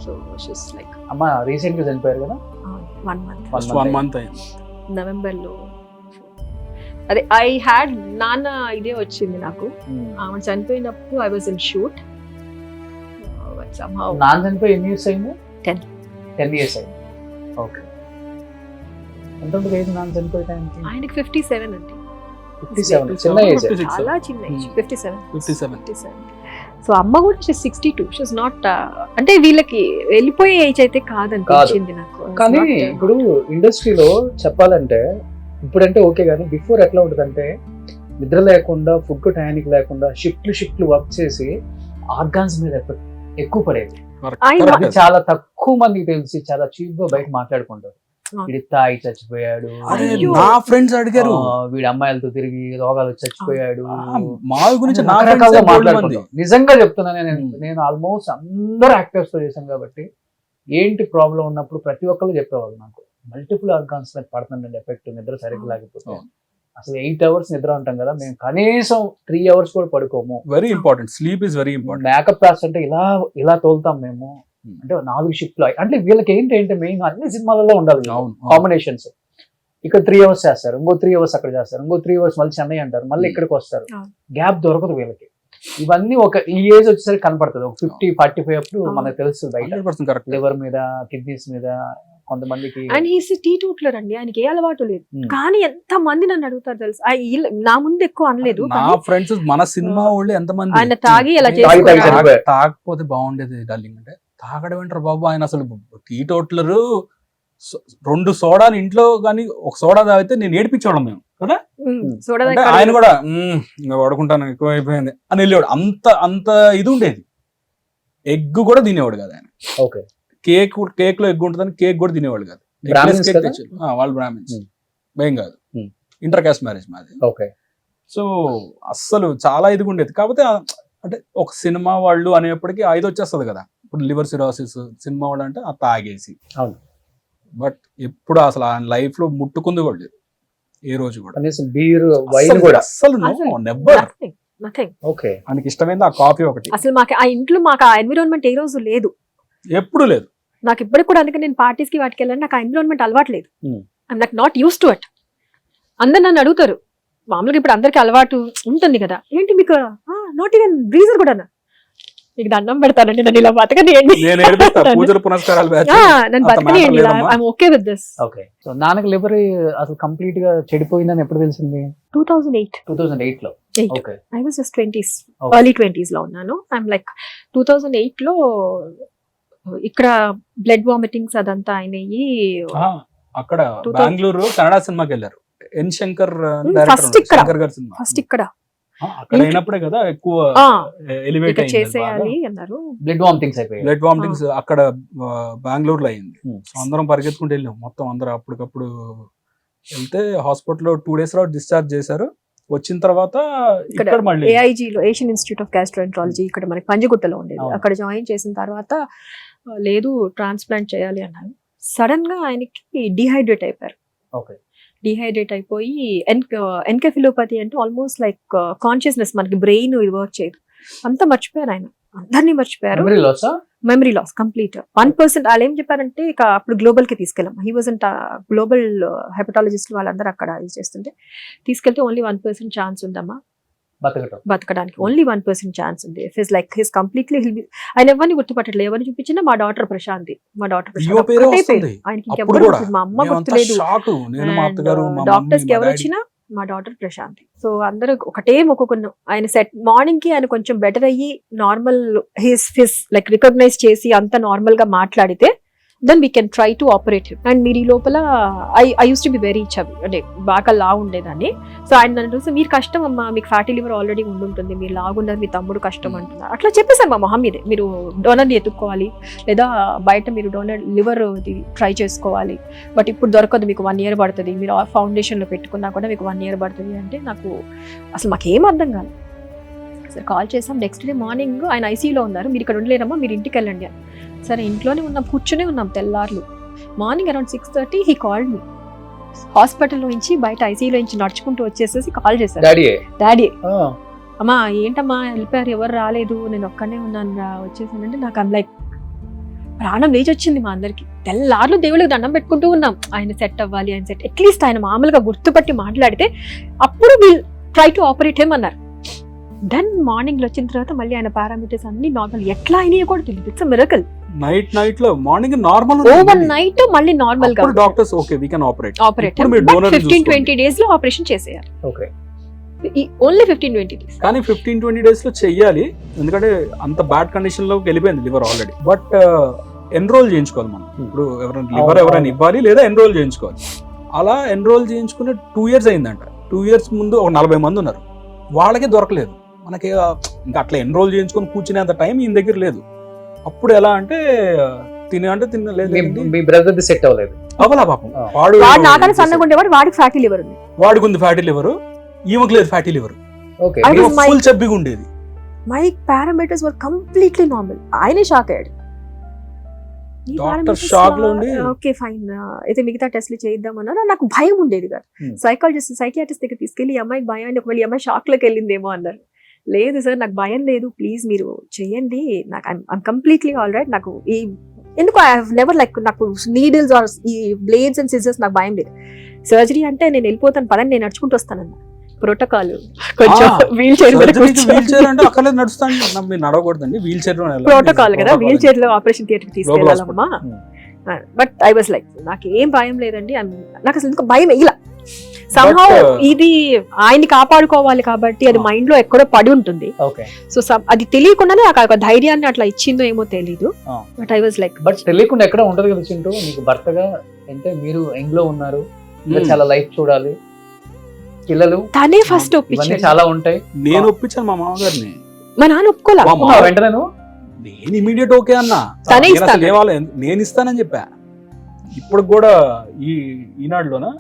సో షీస్ లైక్, అమ్మ రీసెంట్ గా చనిపోయారు కదా, 1 month నవంబర్ లో. అదే ఐ హ్యాడ్ నాన్న ఇదే వచ్చింది నాకు. ఆమె చనిపోయినప్పుడు ఐ వాజ్ ఇన్ షూట్. నాన్న చనిపోయి ఎన్ని ఇయర్స్ అయింది? 10 years అయింది. ఓకే, ఎంత ఉంటుంది ఏజ్ నాన్న చనిపోయే టైంకి? ఆయనకి 57 అండి. 57, చిన్న ఏజ్, చాలా చిన్న ఏజ్, 57. సో అమ్మ కూడా 62. షీస్ నాట్ అంటే వీళ్ళకి వెళ్ళిపోయే ఏజ్ అయితే కాదనిపించింది నాకు. కానీ ఇప్పుడు ఇండస్ట్రీలో చెప్పాలంటే ఇప్పుడంటే ఓకే, కానీ బిఫోర్ ఎట్లా ఉంటుందంటే, నిద్ర లేకుండా, ఫుడ్ టయానికి లేకుండా, షిఫ్ట్లు వర్క్ చేసి ఆర్గాన్స్ మీద ఎక్కువ పడేది. చాలా తక్కువ మందికి తెలిసి చాలా చీప్ గా బయట మాట్లాడుకుంటారు. వీడి తాయి చచ్చిపోయాడు, నా ఫ్రెండ్స్ అడిగారు, వీడి అమ్మాయిలతో తిరిగి రోగాలు చచ్చిపోయాడు, మా గురించి మాట్లాడుకుంటాం. నిజంగా చెప్తున్నా, నేను ఆల్మోస్ట్ అందరు యాక్టర్స్ తో చేశాను కాబట్టి ఏంటి ప్రాబ్లం ఉన్నప్పుడు ప్రతి ఒక్కళ్ళు చెప్పేవాళ్ళు నాకు, మల్టిపుల్ ఆర్గాన్స్ మీద పడుతుందండి ఎఫెక్ట్, నిద్ర సరిగ్గా లేకపోతే. అసలు 8 hours నిద్ర అంటాం కదా, మేము కనీసం 3 hours కూడా పడుకోము. Very important, sleep is very important. Makeup రాస్ అంటే ఇలా తోలుతాం మేము, అంటే 4 షిఫ్ట్లు. అంటే వీళ్ళకి ఏంటంటే మెయిన్ అన్ని సినిమాలలో ఉండాలి కాంబినేషన్స్. ఇక్కడ 3 hours చేస్తారు, ఇంకో 3 hours అక్కడ చేస్తారు, ఇంకో 3 hours మళ్ళీ చెన్నై అంటారు, మళ్ళీ ఇక్కడికి వస్తారు, గ్యాప్ దొరకదు వీళ్ళకి. ఇవన్నీ ఒక ఈ ఏజ్ వచ్చేసరికి కనపడుతుంది. ఒక 50-45 అప్పుడు మనకు తెలుస్తుంది బయట లివర్ మీద, కిడ్నీస్ మీద కొంతమందికి. అండ్ హీస్ టీటూట్లర్ అండి, ఆయనకి ఏ అలవాటు లేదు. కానీ ఎంత మంది నన్ను అడుగుతారు తెలుసు, నా ముందు ఎక్కువ అనలేదు. నా ఫ్రెండ్స్ మన సినిమా వాళ్ళు ఎంత మంది ఆయన తాగి ఇలా తాగకపోతే బాగుండేది డార్లింగ్ అంటే, తాగడం ఏంటారు బాబు, ఆయన అసలు టీటోట్లరు. 2 సోడాని ఇంట్లో కానీ ఒక సోడా తాగితే నేను ఏడిపించేవాళ్ళం మేము కదా. ఆయన కూడా వాడుకుంటాను ఎక్కువ అయిపోయింది అని వెళ్ళేవాడు. అంత ఇది ఉండేది. ఎగ్ కూడా తినేవాడు కదా ఆయన. ఓకే, కేక్ లో ఎగ్ ఉంటుందని కేక్ కూడా తినేవాడు కాదు. వాళ్ళు బ్రాహ్మిన్స్, భయం కాదు, ఇంటర్ కాస్ట్ మ్యారేజ్ మాది. ఓకే, సో అస్సలు చాలా ఇదిగా ఉండేది. కాకపోతే అంటే ఒక సినిమా వాళ్ళు అనేప్పటికీ 5 వచ్చేస్తుంది కదా. ఇప్పుడు లివర్ సిరోసిస్ సినిమా వాళ్ళు అంటే ఆ తాగేసి. అవును, బట్ ఎప్పుడు అసలు ఆయన లైఫ్ లో ముట్టుకుంది కూడా లేదు ఏ రోజు కూడా. బీర్ వైన్ కూడా అసలు నెవర్. ఓకే, ఆయనకి ఇష్టమైంది ఆ కాఫీ ఒకటి. అసలు మాకు ఆ ఇంట్లో మాకు ఆ ఎన్విరాన్మెంట్ ఏ రోజు లేదు, ఎప్పుడు లేదు. నాకు ఇప్పటికి కూడా. అందుకే నేను పార్టీస్ కి వాటికి వెళ్ళాను, నాకు ఆ ఎన్విరాన్మెంట్ అలవాటు లేదు. I'm like not use to it. అందరు నన్ను అడుగుతారు, మామూలుగా ఇప్పుడు అందరికి అలవాటు ఉంటుంది కదా, ఏంటి మీకు నాట్ ఈవెన్ బ్రీజర్ కూడా మీకు దండం పెడతానండి, నన్ను ఇలా బతకనియండి, పూజలు పునస్కారాలు నన్ను బతకనియండి, I'm okay with this. Okay, so నాన్నకి లివర్ అసలు కంప్లీట్ గా చెడిపోయిందని ఎప్పుడు తెలిసింది? 2008 లో. Okay, I was just 20s, early 20s లో ఉన్నాను. ఐఎమ్ లైక్ 2008 లో ఇక్కడ బ్లడ్ వామిటింగ్స్ అదంతా అయినాయి. అక్కడ బెంగళూరు కన్నడ సినిమాకి వెళ్ళారు. ఎన్ శంకర్ ఫస్ట్ ఇక్కడ అక్కడ అయినప్పుడే కదా ఎక్కువ ఎలివేట్ చేసేయాలి అన్నారు. బ్లడ్ వామిటింగ్స్ అక్కడ బెంగళూరులో అయింది. సో అందరం పరిగెత్తుకుంటూ వెళ్ళాం మొత్తం. అందరం అప్పటికప్పుడు వెళ్తే హాస్పిటల్లో 2 days డిశ్చార్జ్ చేశారు. వచ్చిన తర్వాత ఇక్కడ మళ్ళీ AIG లో ఏషియన్ ఇన్స్టిట్యూట్ ఆఫ్ గ్యాస్ట్రోఎంట్రాలజీ ఇక్కడ మనకి పంజగుట్టలో ఉండేది. అక్కడ జాయిన్ చేసిన తర్వాత లేదు ట్రాన్స్ప్లాంట్ చేయాలి అన్నారు. సడన్ గా ఆయనకి డిహైడ్రేట్ అయిపోయారు. ఓకే, డిహైడ్రేట్ అయిపోయి ఎన్కెఫిలోపతి అంటే ఆల్మోస్ట్ లైక్ కాన్షియస్నెస్, మనకి బ్రెయిన్ ఇది వర్క్ చేయదు, అంతా మర్చిపోయారు. ఆయన అందరినీ మర్చిపోయారు. Memory loss complete. 1% వాళ్ళు ఏం చెప్పారంటే ఇక అప్పుడు గ్లోబల్ కి తీసుకెళ్ళాం. హీ వాజ్ అంట గ్లోబల్ హెపటాలజిస్ట్ వాళ్ళందరూ అక్కడ ఇది చేస్తుంటే తీసుకెళ్తే ఓన్లీ 1% ఛాన్స్ ఉందమ్మా బతకడానికి. ఓన్లీ 1% ఛాన్స్ ఉంది. ఇఫ్ లైక్ హిస్ కంప్లీట్లీ ఆయన ఎవరిని గుర్తుపట్టలేదు. ఎవరిని చూపించినా మా డాటర్ ప్రశాంతి, మా డాటర్ ప్రశాంతి. ఆయనకి ఇంకెవరు, మా అమ్మ గుర్తులేదు. డాక్టర్స్ కి ఎవరు వచ్చినా మా డాటర్ ప్రశాంతి. సో అందరూ ఒకటే మొక్కుకున్నాం. ఆయన సెట్ మార్నింగ్ కి ఆయన కొంచెం బెటర్ అయ్యి నార్మల్ హిస్ లైక్ రికగ్నైజ్ చేసి అంత నార్మల్ గా మాట్లాడితే then we can try to operate him. And మీరు ఈ లోపల I use to be very chubby, అంటే బాగా లా ఉండేదాన్ని. సో ఆయన నన్ను చూసి మీరు కష్టం అమ్మా, మీకు ఫ్యాటీ లివర్ ఆల్రెడీ ఉండుంటుంది, మీరు లాగున్నారు, మీ తమ్ముడు కష్టం అంటున్నారు. అట్లా చెప్పేశారు మా మొహం మీదే, మీరు డోనర్ని ఎత్తుక్కోవాలి లేదా బయట మీరు డోనర్ లివర్ ట్రై చేసుకోవాలి, బట్ ఇప్పుడు దొరకదు, మీకు 1 year పడుతుంది, మీరు ఫౌండేషన్లో పెట్టుకున్నా కూడా మీకు 1 year పడుతుంది అంటే నాకు అసలు మాకేం అర్థం కాదు. సరే కాల్ చేసాం. నెక్స్ట్ డే మార్నింగ్ ఆయన ఐసీయూలో ఉన్నారు, మీరు ఇక్కడ ఉండలేరమ్మా, మీరు ఇంటికి వెళ్ళండి అని. సరే ఇంట్లోనే ఉన్నాం, కూర్చునే ఉన్నాం తెల్లార్లు. Morning around 6:30 he called me. Hospital నుంచి బయట ఐసీయూలో నుంచి నడుచుకుంటూ వచ్చేసేసి కాల్ చేశారు. డాడీ అమ్మా ఏంటమ్మా వెళ్ళిపోయారు, ఎవరు రాలేదు, నేను ఒక్కనే ఉన్నాను వచ్చేసానంటే నాకు లైక్ ప్రాణం లేచి వచ్చింది మా అందరికి. తెల్లార్లు దేవుళ్ళకి దండం పెట్టుకుంటూ ఉన్నాం, ఆయన సెట్ అవ్వాలి, ఆయన సెట్ అట్లీస్ట్ ఆయన మామూలుగా గుర్తుపట్టి మాట్లాడితే అప్పుడు will try to operate him అన్నారు. దెన్ మార్నింగ్ వచ్చిన తర్వాత మళ్ళీ ఆయన పారామీటర్స్ అన్ని నార్మల్. ఎట్లా అయినాయో కూడా తెలియదు. It's miracle. నైట్ లో మార్నింగ్ నార్మల్, ఓవర్ నైట్ మళ్ళీ నార్మల్ గా doctors okay we can operate. 15-20 days లో ఆపరేషన్ చేసేయాలి. Okay, only 15-20 days. కానీ 15-20 days లో చెయ్యాలి, ఎందుకంటే అంత బ్యాడ్ కండిషన్ లోకి వెళ్ళిపోయింది లివర్ ఆల్రెడీ. బట్ ఎన్రోల్ చేయించుకోవాలి మనం. ఇప్పుడు ఎవరైనా ఇవ్వాలి లేదా ఎన్రోల్ చేయించుకోవాలి. అలా ఎన్రోల్ చేయించుకునే 2 years అయిందంట. 2 years ముందు ఒక 40 మంది ఉన్నారు, వాళ్ళకే దొరకలేదు. మనకి ఇంకా అట్లా ఎన్రోల్ చేయించుకొని కూర్చునేంత టైం ఈయన దగ్గర లేదు. అప్పుడు ఎలా అంటే తినలేదు. మీ బ్రదర్ సెట్ అవ్వలేదు. అవలా పాపం, వాడు నాకన్నా సన్నగా ఉండేవాడు, వాడికి ఫ్యాటీ లివర్ ఉంది. వాడికి ఉంది ఫ్యాటీ లివర్, ఈమెకు లేదు ఫ్యాటీ లివర్. ఓకే, ఫుల్ చబ్బిగా ఉండేది. My parameters were completely normal. ఆయనే షాక్ అయ్యాడు. డాక్టర్ షాక్ లో ఉండి ఓకే ఫైన్ అయితే మిగతా టెస్ట్లు చేయిద్దామన్నారు. నాకు భయం ఉండేది కాదు. సైకియాట్రిస్ట్ దగ్గర తీసుకెళ్లి ఈ అమ్మాయికి భయం అండి, ఒకవేళ ఈ అమ్మాయి షాక్ లోకి వెళ్ళిందేమో అన్నారు. లేదు సార్ నాకు భయం లేదు, ప్లీజ్ మీరు చెయ్యండి, నాకు ఐమ్ కంప్లీట్లీ ఆల్ రైట్. నాకు ఈ ఎందుకు ఐ హావ్ నెవర్ లైక్ నాకు నీడిల్స్ ఆర్ ఈ బ్లేడ్స్ అండ్ సిజర్స్ నాకు భయం లేదు. సర్జరీ అంటే నేను వెళ్ళిపోతాను పదని, నేను నడుచుకుంటూ వస్తానన్న ప్రోటోకాల్. కొంచెం వీల్ చైర్ అంటే అక్కడ నడుస్తాను, మీరు నడవకూడదండి, వీల్ చైర్ ప్రోటోకాల్ కదా, వీల్ చైర్ లో ఆపరేషన్ థియేటర్ తీసుకెళ్ళాలమ్మా. బట్ ఐ వాజ్ లైక్ నాకు ఏం భయం లేదండి, నాకు అసలు ఎందుకు భయం ఇలా సంహౌ ఇది ఆయన్ని కాపాడుకోవాలి కాబట్టి అది మైండ్ లో ఎక్కడో పడి ఉంటుంది. సో అది తెలియకుండానే నాకు ధైర్యాన్ని అట్లా ఇచ్చిందో ఏమో తెలీదు. But I was like but తెలియకుండా ఎక్కడ ఉంటది కదా చింటూ, మీకు భర్తగా అంటే మీరు యంగ్ లో ఉన్నారు, చాలా లైఫ్ చూడాలి, పిల్లలు తనే ఫస్ట్ ఒప్పించాడు. చాలా ఉంటాయి. నేను ఒప్పించాను మా మామగారిని, మా నాన్న ఒప్పుకోలే. వెంటనే నేను ఇమీడియట్ ఓకే అన్నా, తనే ఇస్తాను నేను ఇస్తానని చెప్పా. ఇప్పుడు కూడా ఈనాడులోనా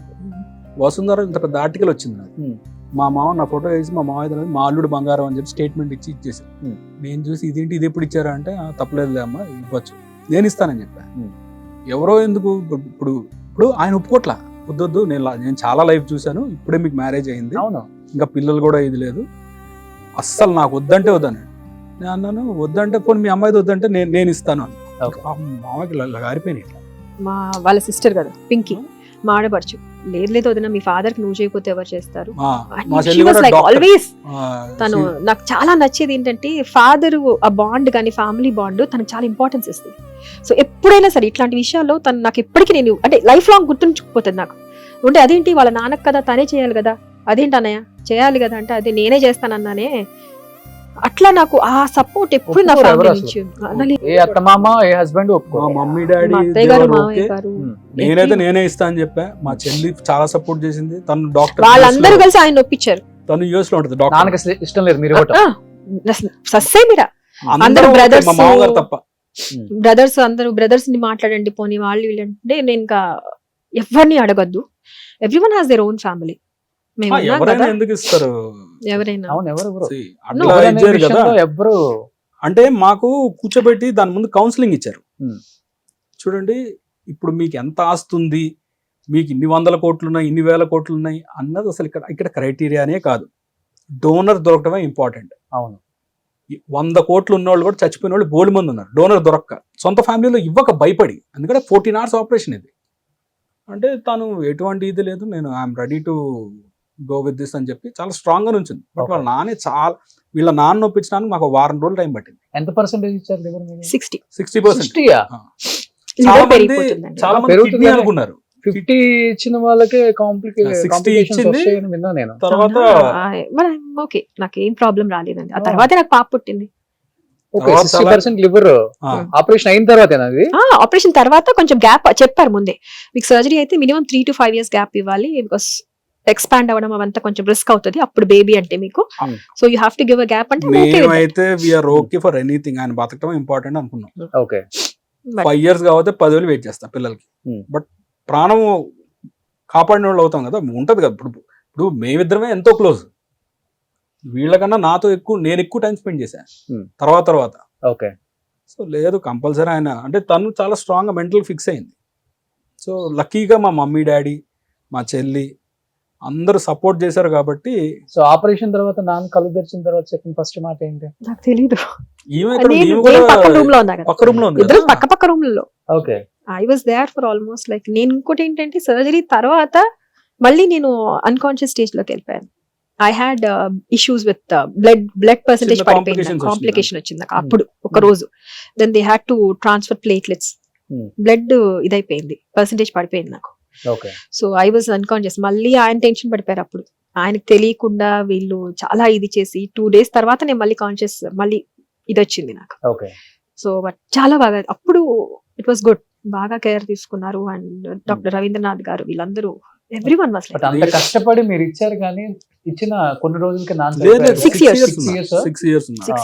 వసుంధర ఇంత పెద్ద ఆర్టికల్ వచ్చింది నాకు. మా మామ నా ఫోటో వేసి మా మామ మా అల్లుడు బంగారం అని చెప్పి స్టేట్మెంట్ ఇచ్చేసారు. నేను చూసి ఇదేంటి ఇది ఎప్పుడు ఇచ్చారా అంటే తప్పలేదులే అమ్మా ఇవ్వచ్చు, నేను ఇస్తానని చెప్పా. ఎవరో ఎందుకు ఇప్పుడు ఇప్పుడు ఆయన ఒప్పుకోట్లా, వద్దొద్దు నేను చాలా లైఫ్ చూశాను, ఇప్పుడే మీకు మ్యారేజ్ అయింది, ఇంకా పిల్లలు కూడా ఇది లేదు, అస్సలు నాకు వద్దంటే వద్దన్నాడు. నేను అన్నాను వద్దంటే పోనీ మీ అమ్మాయిది వద్దంటే నేను ఇస్తాను అని. మామకి గారిపోయినాయి. మా వాళ్ళ సిస్టర్ కదా పింకీ, మా ఆడపడుచు, లేదు వదిన మీ ఫాదర్ కి నువ్వు చేయకపోతే ఎవరు చేస్తారు. ఆల్వేస్ తను నాకు చాలా నచ్చేది ఏంటంటే ఫాదర్ ఆ బాండ్ కానీ ఫ్యామిలీ బాండ్ తనకు చాలా ఇంపార్టెన్స్ ఇస్తుంది. సో ఎప్పుడైనా సరే ఇట్లాంటి విషయాల్లో తను నాకు ఎప్పటికీ నేను అంటే లైఫ్ లాంగ్ గుర్తుంచుకుపోతుంది నాకు. అంటే అదేంటి వాళ్ళ నాన్నకు కదా తనే చేయాలి కదా, అదేంటి అన్నయ్య చేయాలి కదా అంటే అదే నేనే చేస్తానన్నానే. అట్లా నాకు ఆ సపోర్ట్ ఎప్పుడు నా ఫ్యామిలీ నుంచి. మమ్మీ డాడీ నేనైతే నేనే ఇస్తా అని చెప్పా. మా చెల్లి చాలా సపోర్ట్ చేసింది, తను డాక్టర్, వాళ్ళందరూ కలిసి ఆయన ఒప్పించారు. తను యూఎస్ లో ఉంటుంది, ఇష్టం లేదు మీరు సస్సేమిరా అందరూ బ్రదర్స్, మా మామగారు తప్ప బ్రదర్స్ అందరూ బ్రదర్స్ ని మాట్లాడండి పోనీ వాళ్ళు వీళ్ళంటే నేను ఇంకా ఎవరిని అడగద్దు, everyone has their own family. ఎవరైనా ఎందుకు ఇస్తారు, ఎవరైనా ఎవరు అంటే మాకు కూర్చోబెట్టి దాని ముందు కౌన్సిలింగ్ ఇచ్చారు. చూడండి ఇప్పుడు మీకు ఎంత ఆస్తుంది, మీకు ఇన్ని 100 కోట్లు ఉన్నాయి, ఇన్ని 1000 కోట్లు ఉన్నాయి అన్నది అసలు ఇక్కడ క్రైటీరియానే కాదు, డోనర్ దొరకడమే ఇంపార్టెంట్. అవును, 100 కోట్లు ఉన్నవాళ్ళు కూడా చచ్చిపోయిన వాళ్ళు బోల్డ్ మంది ఉన్నారు డోనర్ దొరక్క, సొంత ఫ్యామిలీలో ఇవ్వక భయపడి. ఎందుకంటే 14 hours ఆపరేషన్ ఇది. అంటే తను ఎటువంటి ఇది లేదు, నేను I'm ready to go with this అని చెప్పి చాలా స్ట్రాంగ్ గా ఉంచింది. బట్ వాళ్ళ నాన్న చాలా వీళ్ళ నాన్న ఒప్పించడానికి మాకు 1 వారం రోజులు టైం పట్టింది. ఎంత పర్సెంటేజ్ ఇచ్చారు? 60%. చాలా మంది కిడ్నీ అనుకున్నారు, 50 ఇచ్చిన వాళ్ళకే 60 ఇచ్చింది. తర్వాత ఓకే నాకు ఏం ప్రాబ్లం రాలేదండి. ఆ తర్వాత నాకు పాప పుట్టింది. 60% లివర్ ఆపరేషన్ అయిన తర్వాత ఆపరేషన్ తర్వాత కొంచెం గ్యాప్ చెప్పారు ముందే, మీకు సర్జరీ అయితే మినిమం 3 to 5 years గ్యాప్ ఇవ్వాలి, బికాస్ ఎక్స్పాండ్ అవ్వడం అవంతా కొంచెం రిస్క్ అవుతుంది అప్పుడు బేబీ అంటే మీకు. So you have to give a gap అంటే మేమైతే we are okay for anything. ఆయన బతకడం ఇంపార్టెంట్ అనుకున్నాం. ఓకే 5 years కాకపోతే 10,000 వెయిట్ చేస్తాం పిల్లలకి. బట్ ప్రాణం కాపాడిన వాళ్ళు అవుతాం కదా, ఉంటది కదా. ఇప్పుడు మేమిద్దరమే ఎంతో క్లోజ్, వీళ్ళకన్నా నాతో నేను ఎక్కువ టైం స్పెండ్ చేశాను తర్వాత. ఓకే సో లేదు కంపల్సరీ ఆయన అంటే తను చాలా స్ట్రాంగ్ గా మెంటల్ ఫిక్స్ అయింది. సో లక్కీగా మా మమ్మీ డాడీ మా చెల్లి అందరూ సపోర్ట్ చేశారు కాబట్టి. సో ఆపరేషన్ తర్వాత నాన్న కళ్ళు తెరిచిన తర్వాత చెప్పిన ఫస్ట్ మాట ఏంటి? నాకు తెలీదు. పక్క రూమ్ లో ఉంది, పక్క రూమ్ లో. Okay I was there for almost like. నేను ఇంకోటి ఏంటంటే సర్జరీ తర్వాత మళ్ళీ నేను అన్కాన్షియస్ స్టేజ్ లోకి వెళ్ళిపోయాను. I had issues with blood percentage పడిపోయింది, కాంప్లికేషన్ వచ్చింది నాకు అప్పుడు ఒక రోజు. Then they had to transfer platelets, blood ఇదైపోయింది, పర్సెంటేజ్ పడిపోయింది నాకు. So I was unconscious. మళ్ళీ ఆయన టెన్షన్ పడిపోయారు అప్పుడు, ఆయనకు తెలియకుండా వీళ్ళు చాలా ఇది చేసి 2 days తర్వాత నేను మళ్ళీ కాన్షియస్, మళ్ళీ ఇది వచ్చింది నాకు. సో బట్ చాలా బాగా అప్పుడు ఇట్ వాస్ గుడ్, బాగా కేర్ తీసుకున్నారు. అండ్ డాక్టర్ రవీంద్రనాథ్ గారు వీళ్ళందరూ ఎవ్రీవన్ వాస్ లైక్. అంత కష్టపడి మీరు ఇచ్చారు కానీ ఇచ్చిన కొన్ని రోజులకి 6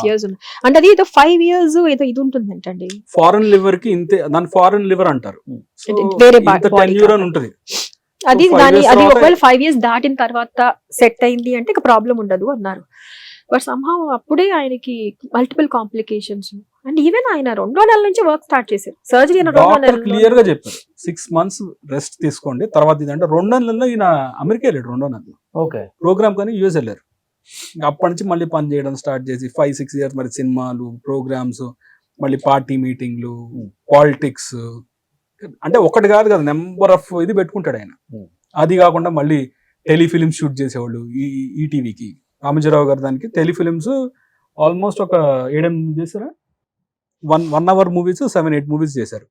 years అంటే అది ఏదో 5 years ఏదో ఇది ఉంటుంది అంటండి. ఫారెన్ లివర్ కి ఇంతే, దాని ఫారెన్ లివర్ అంటారు, వేరే ఉంటుంది అది. దాని అది ఒకవేళ 5 years దాటిన తర్వాత సెట్ అయింది అంటే ఇక ప్రాబ్లం ఉండదు అన్నారు. బట్ సంహౌ అప్పుడే ఆయనకి మల్టిపుల్ కాంప్లికేషన్స్, అండ్ ఈవెన్ ఆయన 2 నెలల నుంచి వర్క్ స్టార్ట్ చేశారు. సర్జరీ అయిన 2 డాక్టర్ నెలలు క్లియర్ గా చెప్పారు 6 months రెస్ట్ తీసుకోండి, తర్వాత ఇదంటే 2 నెలల్లో ఈయన అమెరికా వెళ్ళాడు. 2వ నెలలో ఓకే. ప్రోగ్రామ్ కానీ యూఎస్ వెళ్ళారు. ఇంకా అప్పటి నుంచి మళ్ళీ పని చేయడం స్టార్ట్ చేసి 5-6 years మరి సినిమాలు, ప్రోగ్రామ్స్, మళ్ళీ పార్టీ మీటింగ్లు, పాలిటిక్స్, అంటే ఒకటి కాదు కదా, నెంబర్ ఆఫ్ ఇది పెట్టుకుంటాడు ఆయన. అది కాకుండా మళ్ళీ టెలిఫిలిమ్స్ షూట్ చేసేవాళ్ళు ఈటీవీకి. రామజీరావు గారు దానికి టెలిఫిలిమ్స్ ఆల్మోస్ట్ ఒక 7-8 చేశారా, 1 hour మూవీస్ 7-8 movies చేశారు.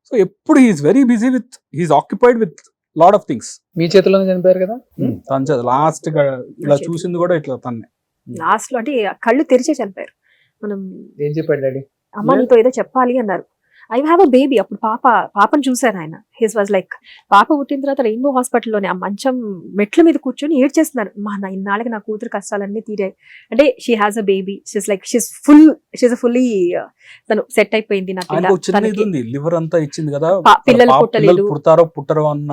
సో ఎప్పుడు he's very busy with, he's occupied with lot of things. మీ చేతిలోనే చనిపోయారు కదా. తను లాస్ట్ గా ఇలా చూసింది కూడా ఇట్లా తన్నే. లాస్ట్ లో అంటే కళ్ళు తెరిచే చనిపోయారు. మనం ఏం చెప్పాడు డాడీ? అమ్మ నీతో ఏదో చెప్పాలి అన్నారు. I have a baby. అప్పుడు పాపను చూశాను ఆయన. హిస్ వాజ్ లైక్, పాప పుట్టిన తర్వాత రెయిన్బో హాస్పిటల్లోనే ఆ మంచం మెట్ల మీద కూర్చొని ఏడ్చేస్తున్నారు. ఇన్నాళ్ళకి నా కూతురు కష్టాలన్నీ తీరాయి అంటే. She has a baby, she's like she's fully తను సెట్ అయిపోయింది. నాకు లివర్ అంతా ఇచ్చింది కదా, పిల్లలు పుట్టలేదు, పుడతారో పుట్టరో అన్న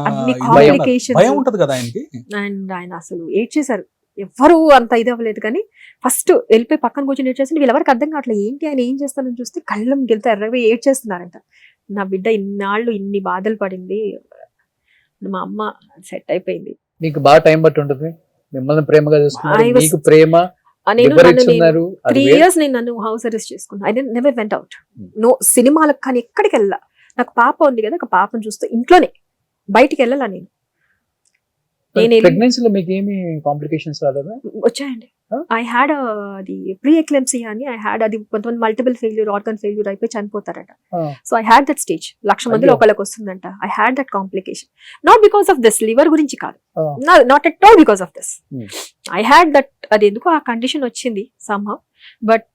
భయం ఉంటది కదా ఆయనకి. అండ్ ఆయన అసలు ఏడ్చేశారు. ఎవ్వరు అంత ఇది అవ్వలేదు, కానీ ఫస్ట్ వెళ్ళిపోయి పక్కన కూర్చొని ఏడ్చేసి వీళ్ళెవరికి అర్థం కావట్లేదు ఏంటి ఆయన ఏం చేస్తానని చూస్తే కళ్ళం గెలితే ఎర్రగా ఏడ్చేస్తున్నారంట. నా బిడ్డ ఇన్నాళ్ళు ఇన్ని బాధలు పడింది, మా అమ్మ సెట్ అయిపోయింది. మీకు బాగా టైం బట్టి ఉంటుంది, మిమ్మల్ని ప్రేమగా చూస్తున్నారు, మీకు ప్రేమ. నేను 3 years నన్ను హౌస్ అరెస్ట్ చేసుకున్నా. I never went out, no సినిమాలకు కానీ ఎక్కడికి వెళ్ళా. నాకు పాప ఉంది కదా, ఒక పాపను చూస్తూ ఇంట్లోనే, బయటికి వెళ్ళాలా నేను. ప్రెగ్నెన్సీలో మీకు ఏమి కాంప్లికేషన్స్ రాలేదా? వచ్చాయండి. ఐ హ్యాడ్ అది ప్రీ ఎక్లెంప్సీ అని, ఐ హ్యాడ్ అది కొంతమంది మల్టిపుల్ ఫెయిల్యూర్, ఆర్గన్ ఫెయిల్యూర్ అయిపోయి చనిపోతారట. So I had that stage. 1,00,000 మందిలో ఒకళ్ళకి వస్తుందంట. I had that complication, not because of this, liver గురించి కాదు, not at all because of this. I had that, అది ఎందుకు ఆ కండిషన్ వచ్చింది somehow. But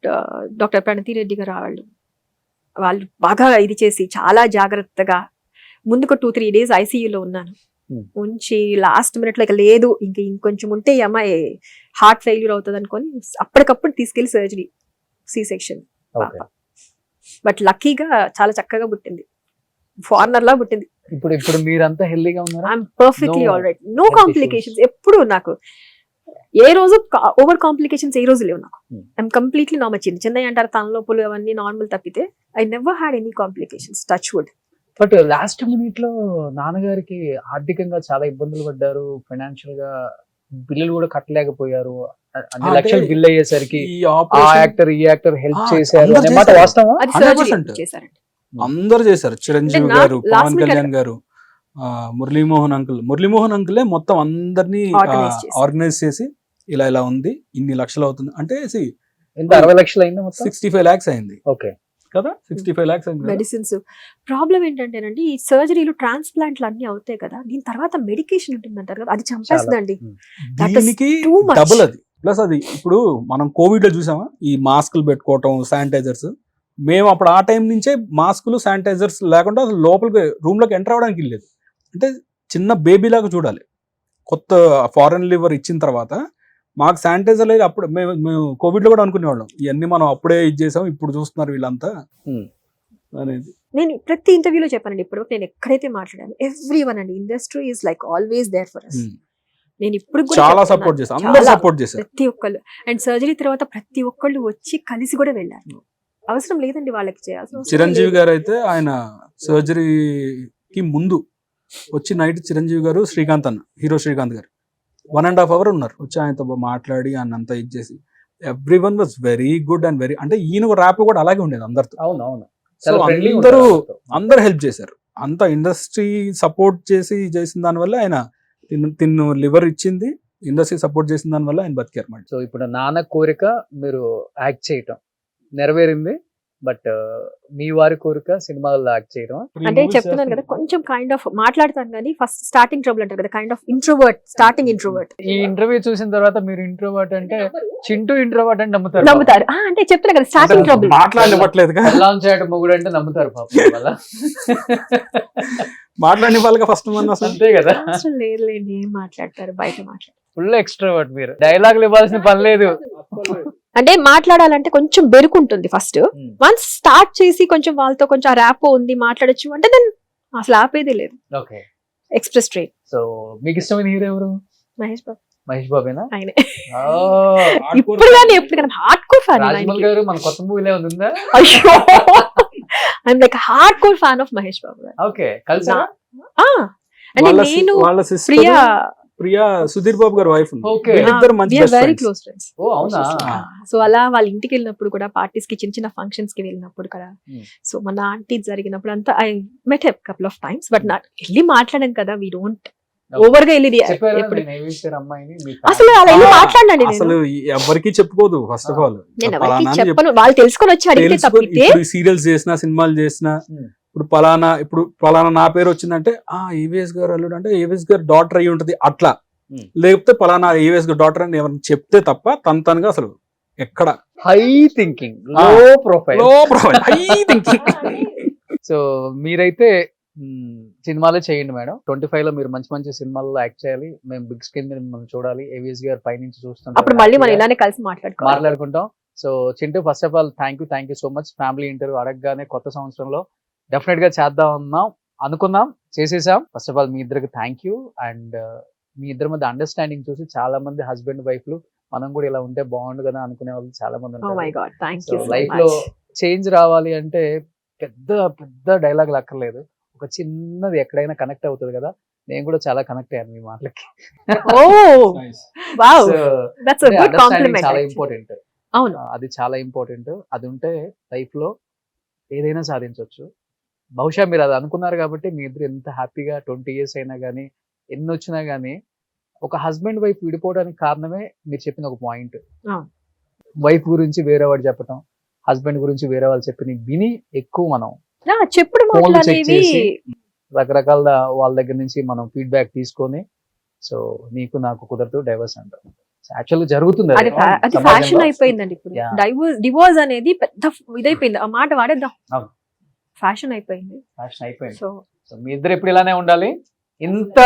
doctor Pranathi Reddy garu వాళ్ళు బాగా ఇది చేసి చాలా జాగ్రత్తగా, ముందుకు 2-3 days ఐసీయూలో ఉన్నాను. ఉంచి లాస్ట్ మినిట్ లో లేదు ఇంకొంచెం ఉంటే ఈ అమ్మాయి హార్ట్ ఫెయిల్యూర్ అవుతుంది అనుకొని అప్పటికప్పుడు తీసుకెళ్లి సర్జరీ, సి సెక్షన్. బట్ లక్కీగా చాలా చక్కగా పుట్టింది, ఫారినర్ లా పుట్టింది. ఇప్పుడు మీరంతా హెల్దీగా ఉన్నారు? I'm perfectly all right, no complications. ఎప్పుడు నాకు ఏ రోజు ఓవర్ కాంప్లికేషన్స్ ఏ రోజు లేవు నాకు. I'm completely normal. చిన్న అంటారు తలనొప్పులు అవన్నీ నార్మల్ తప్పితే I never had any complications, touch wood. But last minute లో నాన్నగారికి ఆర్థికంగా చాలా ఇబ్బందులు పడ్డారు, ఫైనాన్షియల్ గా బిల్లులు కూడా కట్టలేకపోయారు. అన్ని లక్షలు బిల్ అయ్యేసరికి ఆ యాక్టర్ ఈ యాక్టర్ హెల్ప్ చేశారు అన్నమాట వాస్తవం. అందరూ చేశారు. చిరంజీవి గారు, పవన్ కళ్యాణ్ గారు, మురళీమోహన్ అంకులే మొత్తం అందరినీ ఆర్గనైజ్ చేసి ఇలా ఉంది, ఇన్ని లక్షలు అవుతుంది అంటే 60 లక్షలు అయింది, 65 lakhs అయింది. ఓకే కదా, 65 lakhs అయింది. మెడిసిన్స్ ప్రాబ్లం ఏంటంటేనండి, ఈ సర్జరీలు ట్రాన్స్ప్లాంట్లు అన్ని అవుతాయి కదా, దీని తర్వాత మెడికేషన్ ఉంటుందంటారు కదా, అది చంపేస్తుందండి. దీనికి డబుల్ అది. ప్లస్ అది ఇప్పుడు మనం కోవిడ్ లో చూసామా, ఈ మాస్కులు పెట్టుకోవటం, శానిటైజర్స్. మేము అప్పుడు ఆ టైం నుంచే మాస్కులు, శానిటైజర్స్ లేకుండా లోపలికి రూమ్ లోకి ఎంటర్ అవ్వడానికి లేదు. అంటే చిన్న బేబీ లాగా చూడాలి. కొత్త ఫారెన్ లివర్ ఇచ్చిన తర్వాత మాకు శానిటైజర్ లేదు. అప్పుడు మేము కోవిడ్ లో కూడా అనుకునేవాళ్ళం ఇవన్నీ మనం అప్పుడే ఇది చేసాం, ఇప్పుడు చూస్తున్నారు వీళ్ళంతా అనేది. నేను ప్రతి ఇంటర్వ్యూలో చెప్పానండి, ఇప్పుడు నేను ఎక్కడైతే మాట్లాడాను, ఎవ్రీవన్ అండి, industry is like always there for us. నేను ఇప్పుడు చాలా సపోర్ట్ చేశాను, అందరూ సపోర్ట్ చేశారు, ప్రతి ఒక్కళ్ళు. అండ్ సర్జరీ తర్వాత ప్రతి ఒక్కళ్ళు వచ్చి కలిసి కూడా వెళ్ళారు. అవసరం లేదండి వాళ్ళకి చేయాల్సిన. చిరంజీవి గారు అయితే ఆయన సర్జరీకి ముందు వచ్చి నైట్ చిరంజీవి గారు, శ్రీకాంత్ అన్న, హీరో శ్రీకాంత్ గారు 1.5 hour ఉన్నారు. వచ్చి ఆయనతో మాట్లాడి ఆయన అంతా ఇచ్చేసి every one was very good and very, అంటే ఈయన ర్యాప్ కూడా అలాగే ఉండేది అందరితో. అవునవును. సో అందరూ హెల్ప్ చేశారు. అంత ఇండస్ట్రీ సపోర్ట్ చేసిన దానివల్ల ఆయన తిన్ను లివర్ ఇచ్చింది, ఇండస్ట్రీ సపోర్ట్ చేసిన దానివల్ల ఆయన బతికారు. సో ఇప్పుడు నాన్న కోరిక మీరు యాక్ట్ చేయటం నెరవేరింది, బట్ మీ వారి కోరిక సినిమాల్లో యాక్ట్ చేయడం. అంటే చెప్తున్నాను కదా, కొంచెం కైండ్ ఆఫ్ మాట్లాడతాను కానీ ఫస్ట్ స్టార్టింగ్ ట్రబుల్ అంటారు కదా, kind of introvert, starting introvert. ఈ ఇంటర్వ్యూ చూసిన తర్వాత మీరు ఇంట్రోవర్ట్ అంటే చింటూ ఇంట్రోవర్ట్ అంటే నమ్ముతారు. అంటే చెప్తున్నా కదా, స్టార్టింగ్ ట్రబుల్. మాట్లాడలేదు మొగుడు అంటే నమ్ముతారు పాపం వల్ల. మాట్లాడిన వాళ్ళకి ఫస్ట్ అంతే కదా. అసలు లేదులేండి, ఏం మాట్లాడతారు, బయట మాట్లాడతారు. ఫుల్ ఎక్స్ట్రోవర్ట్ మీరు, డైలాగులు ఇవ్వాల్సిన పని లేదు. అంటే మాట్లాడాలంటే కొంచెం బెరుకుంటుంది ఫస్ట్. వన్స్ స్టార్ట్ చేసి కొంచెం వాళ్ళతో కొంచెం ఆ ర్యాపో ఉంది, మాట్లాడచ్చు అంటే దెన్ అసలు ఆపేదే లేదు. Okay, express train. సో మీకు ఇష్టమైన హీరో ఎవరు? మహేష్ బాబు. మహేష్ బాబేనా? ఆయనే. Hardcore ఇప్పుడు కానీ ఎప్పుడు కానీ హార్డ్ కోర్ ఫ్యాన్ రాజమౌళి గారు మన కొత్త మూవీలో ఉందా? అయ్యో I'm like hard core fan of Mahesh Babu garu. Okay, కలిసా? అంటే నేను వాళ్ళ సిస్టర్ ప్రియా ప్రియా సుధీర్ బాబు గారి వైఫ్. Okay. వీళ్ళిద్దరు మంచి best very friends. Close friends. ఓ అవునా? సో అలా వాళ్ళ ఇంటికి వెళ్ళినప్పుడు కూడా పార్టీస్ కి చిన్న చిన్న ఫంక్షన్స్ కి వెళ్ళినప్పుడు కూడా Hmm. సో మన ఆంటీ జరిగినప్పుడు అంతా I met him couple of times but not వెళ్ళి మాట్లాడాం కదా వి డోంట్ ఓవర్ గా వెళ్ళి చెప్పారా ఎప్పుడు నేను ఏమి ఇచ్చారు అమ్మాయిని మీ అసలు అలా వెళ్ళి మాట్లాడండి నేను అసలు ఎవరికి చెప్పుకోదు ఫస్ట్ ఆఫ్ ఆల్. నేను ఎవరికి చెప్పను వాళ్ళు తెలుసుకొని వచ్చి అడిగితే తప్పితే ఇప్పుడు సీరియల్స్ చేసినా సినిమాలు చేసినా Hmm. ఇప్పుడు పలానా నా పేరు వచ్చిందంటే ఏవిఎస్ గారు అల్లుడు అంటే ఏవిఎస్ గారు డాటర్ అయి ఉంటది అట్లా. Hmm. లేకపోతే పలానా ఏవిఎస్ గారు డాటర్ అని ఎవరైనా చెప్తే తప్ప తనగా అసలు ఎక్కడ హై థింకింగ్, లో ప్రొఫైల్. లో ప్రొఫైల్ హై థింకింగ్. సో మీరైతే సినిమాలే చేయండి మేడం. 25 లో మీరు మంచి మంచి సినిమాల్లో యాక్ట్ చేయాలి. మేము బిగ్ స్క్రీన్ మీద మిమ్మల్ని చూడాలి. ఏవిఎస్ గారు పైనుంచి అప్పుడు మళ్ళీ మనం చూస్తుంటాం, ఇలానే కలిసి మాట్లాడుకోవాలి. మాట్లాడుకుంటాం. So Chintu, first of all thank you so much. Family interview అడగగానే కొత్త సంవత్సరంలో డెఫినెట్ గా చేద్దాం అనుకున్నాం, చేసేసాం. ఫస్ట్ ఆఫ్ ఆల్ మీ ఇద్దరికి థ్యాంక్ యూ. అండ్ మీ ఇద్దరి మధ్య అండర్స్టాండింగ్ చూసి చాలా మంది హస్బెండ్ వైఫ్లు మనం కూడా ఇలా ఉంటే బాగుండు కదా అనుకునే వాళ్ళు చాలా మంది Oh my ఉంటారు. God, thank you so life లో much. చేంజ్ రావాలి అంటే పెద్ద పెద్ద డైలాగులు అక్కర్లేదు, ఒక చిన్నది ఎక్కడైనా కనెక్ట్ అవుతుంది కదా. నేను కూడా చాలా కనెక్ట్ అయ్యాను మీ మాటలకి. Oh, wow, So, that's a good understanding compliment. చాలా actually. ఇంపార్టెంట్. అవును. అది చాలా ఇంపార్టెంట్. అది ఉంటే లైఫ్ లో ఏదైనా సాధించవచ్చు. బహుశా మీరు అది అనుకున్నారు కాబట్టి మీ ఇద్దరు ఎంత హ్యాపీగా 20 years అయినా కానీ ఎన్ని వచ్చినా కానీ ఒక హస్బెండ్ వైఫ్ విడిపోవడానికి కారణమే మీరు చెప్పిన ఒక పాయింట్. అవును. వైఫ్ గురించి వేరే వాడు చెప్పటం, హస్బెండ్ గురించి వేరే వాళ్ళు చెప్పిన విని ఎక్కువ మనం చెప్పుడు ఫోన్లు చెక్ మాట్లాడేవి చేసి రకరకాల వాళ్ళ దగ్గర నుంచి మనం ఫీడ్బ్యాక్ తీసుకొని సో నీకు నాకు కుదరదు డైవర్స్ అంటాం. యాక్చువల్గా జరుగుతుంది అది అది ఫ్యాషన్ అయిపోయిందండి ఇప్పుడు. Yeah. డివోర్స్ అనేది పెద్ద ఇదైపోయింది. ఆ మాట వాడేద్దాం, అవును. ఫ్యాషన్ అయిపోయింది. ఫ్యాషన్ అయిపోయింది. సో సో మీ ఇద్దరు ఇప్పుడు ఇలానే ఉండాలి. ఇంత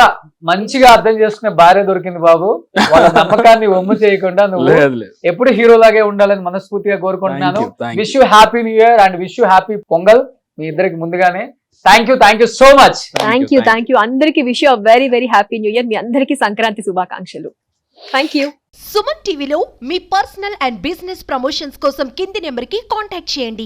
మంచిగా అర్థం చేసుకునే భార్య దొరికింది బాబు. వాళ్ళ నమ్మకాన్ని ఒమ్ము చేయకుండా నువ్వు లేదు లేదు. ఎప్పుడు హీరో లాగే ఉండాలని మనస్ఫూర్తిగా కోరుకుంటున్నాను. Thank you. Wish you happy new year and wish you happy Pongal మీ ఇద్దరికి ముందుగానే. Thank you so much. Thank you అందరికి. Wish you very very happy new year. మీ అందరికి సంక్రాంతి శుభాకాంక్షలు. Thank you. సుమన్ టీవీలో మీ పర్సనల్ అండ్ బిజినెస్ ప్రమోషన్స్ కోసం కింది నెంబర్కి కాంటాక్ట్ చేయండి.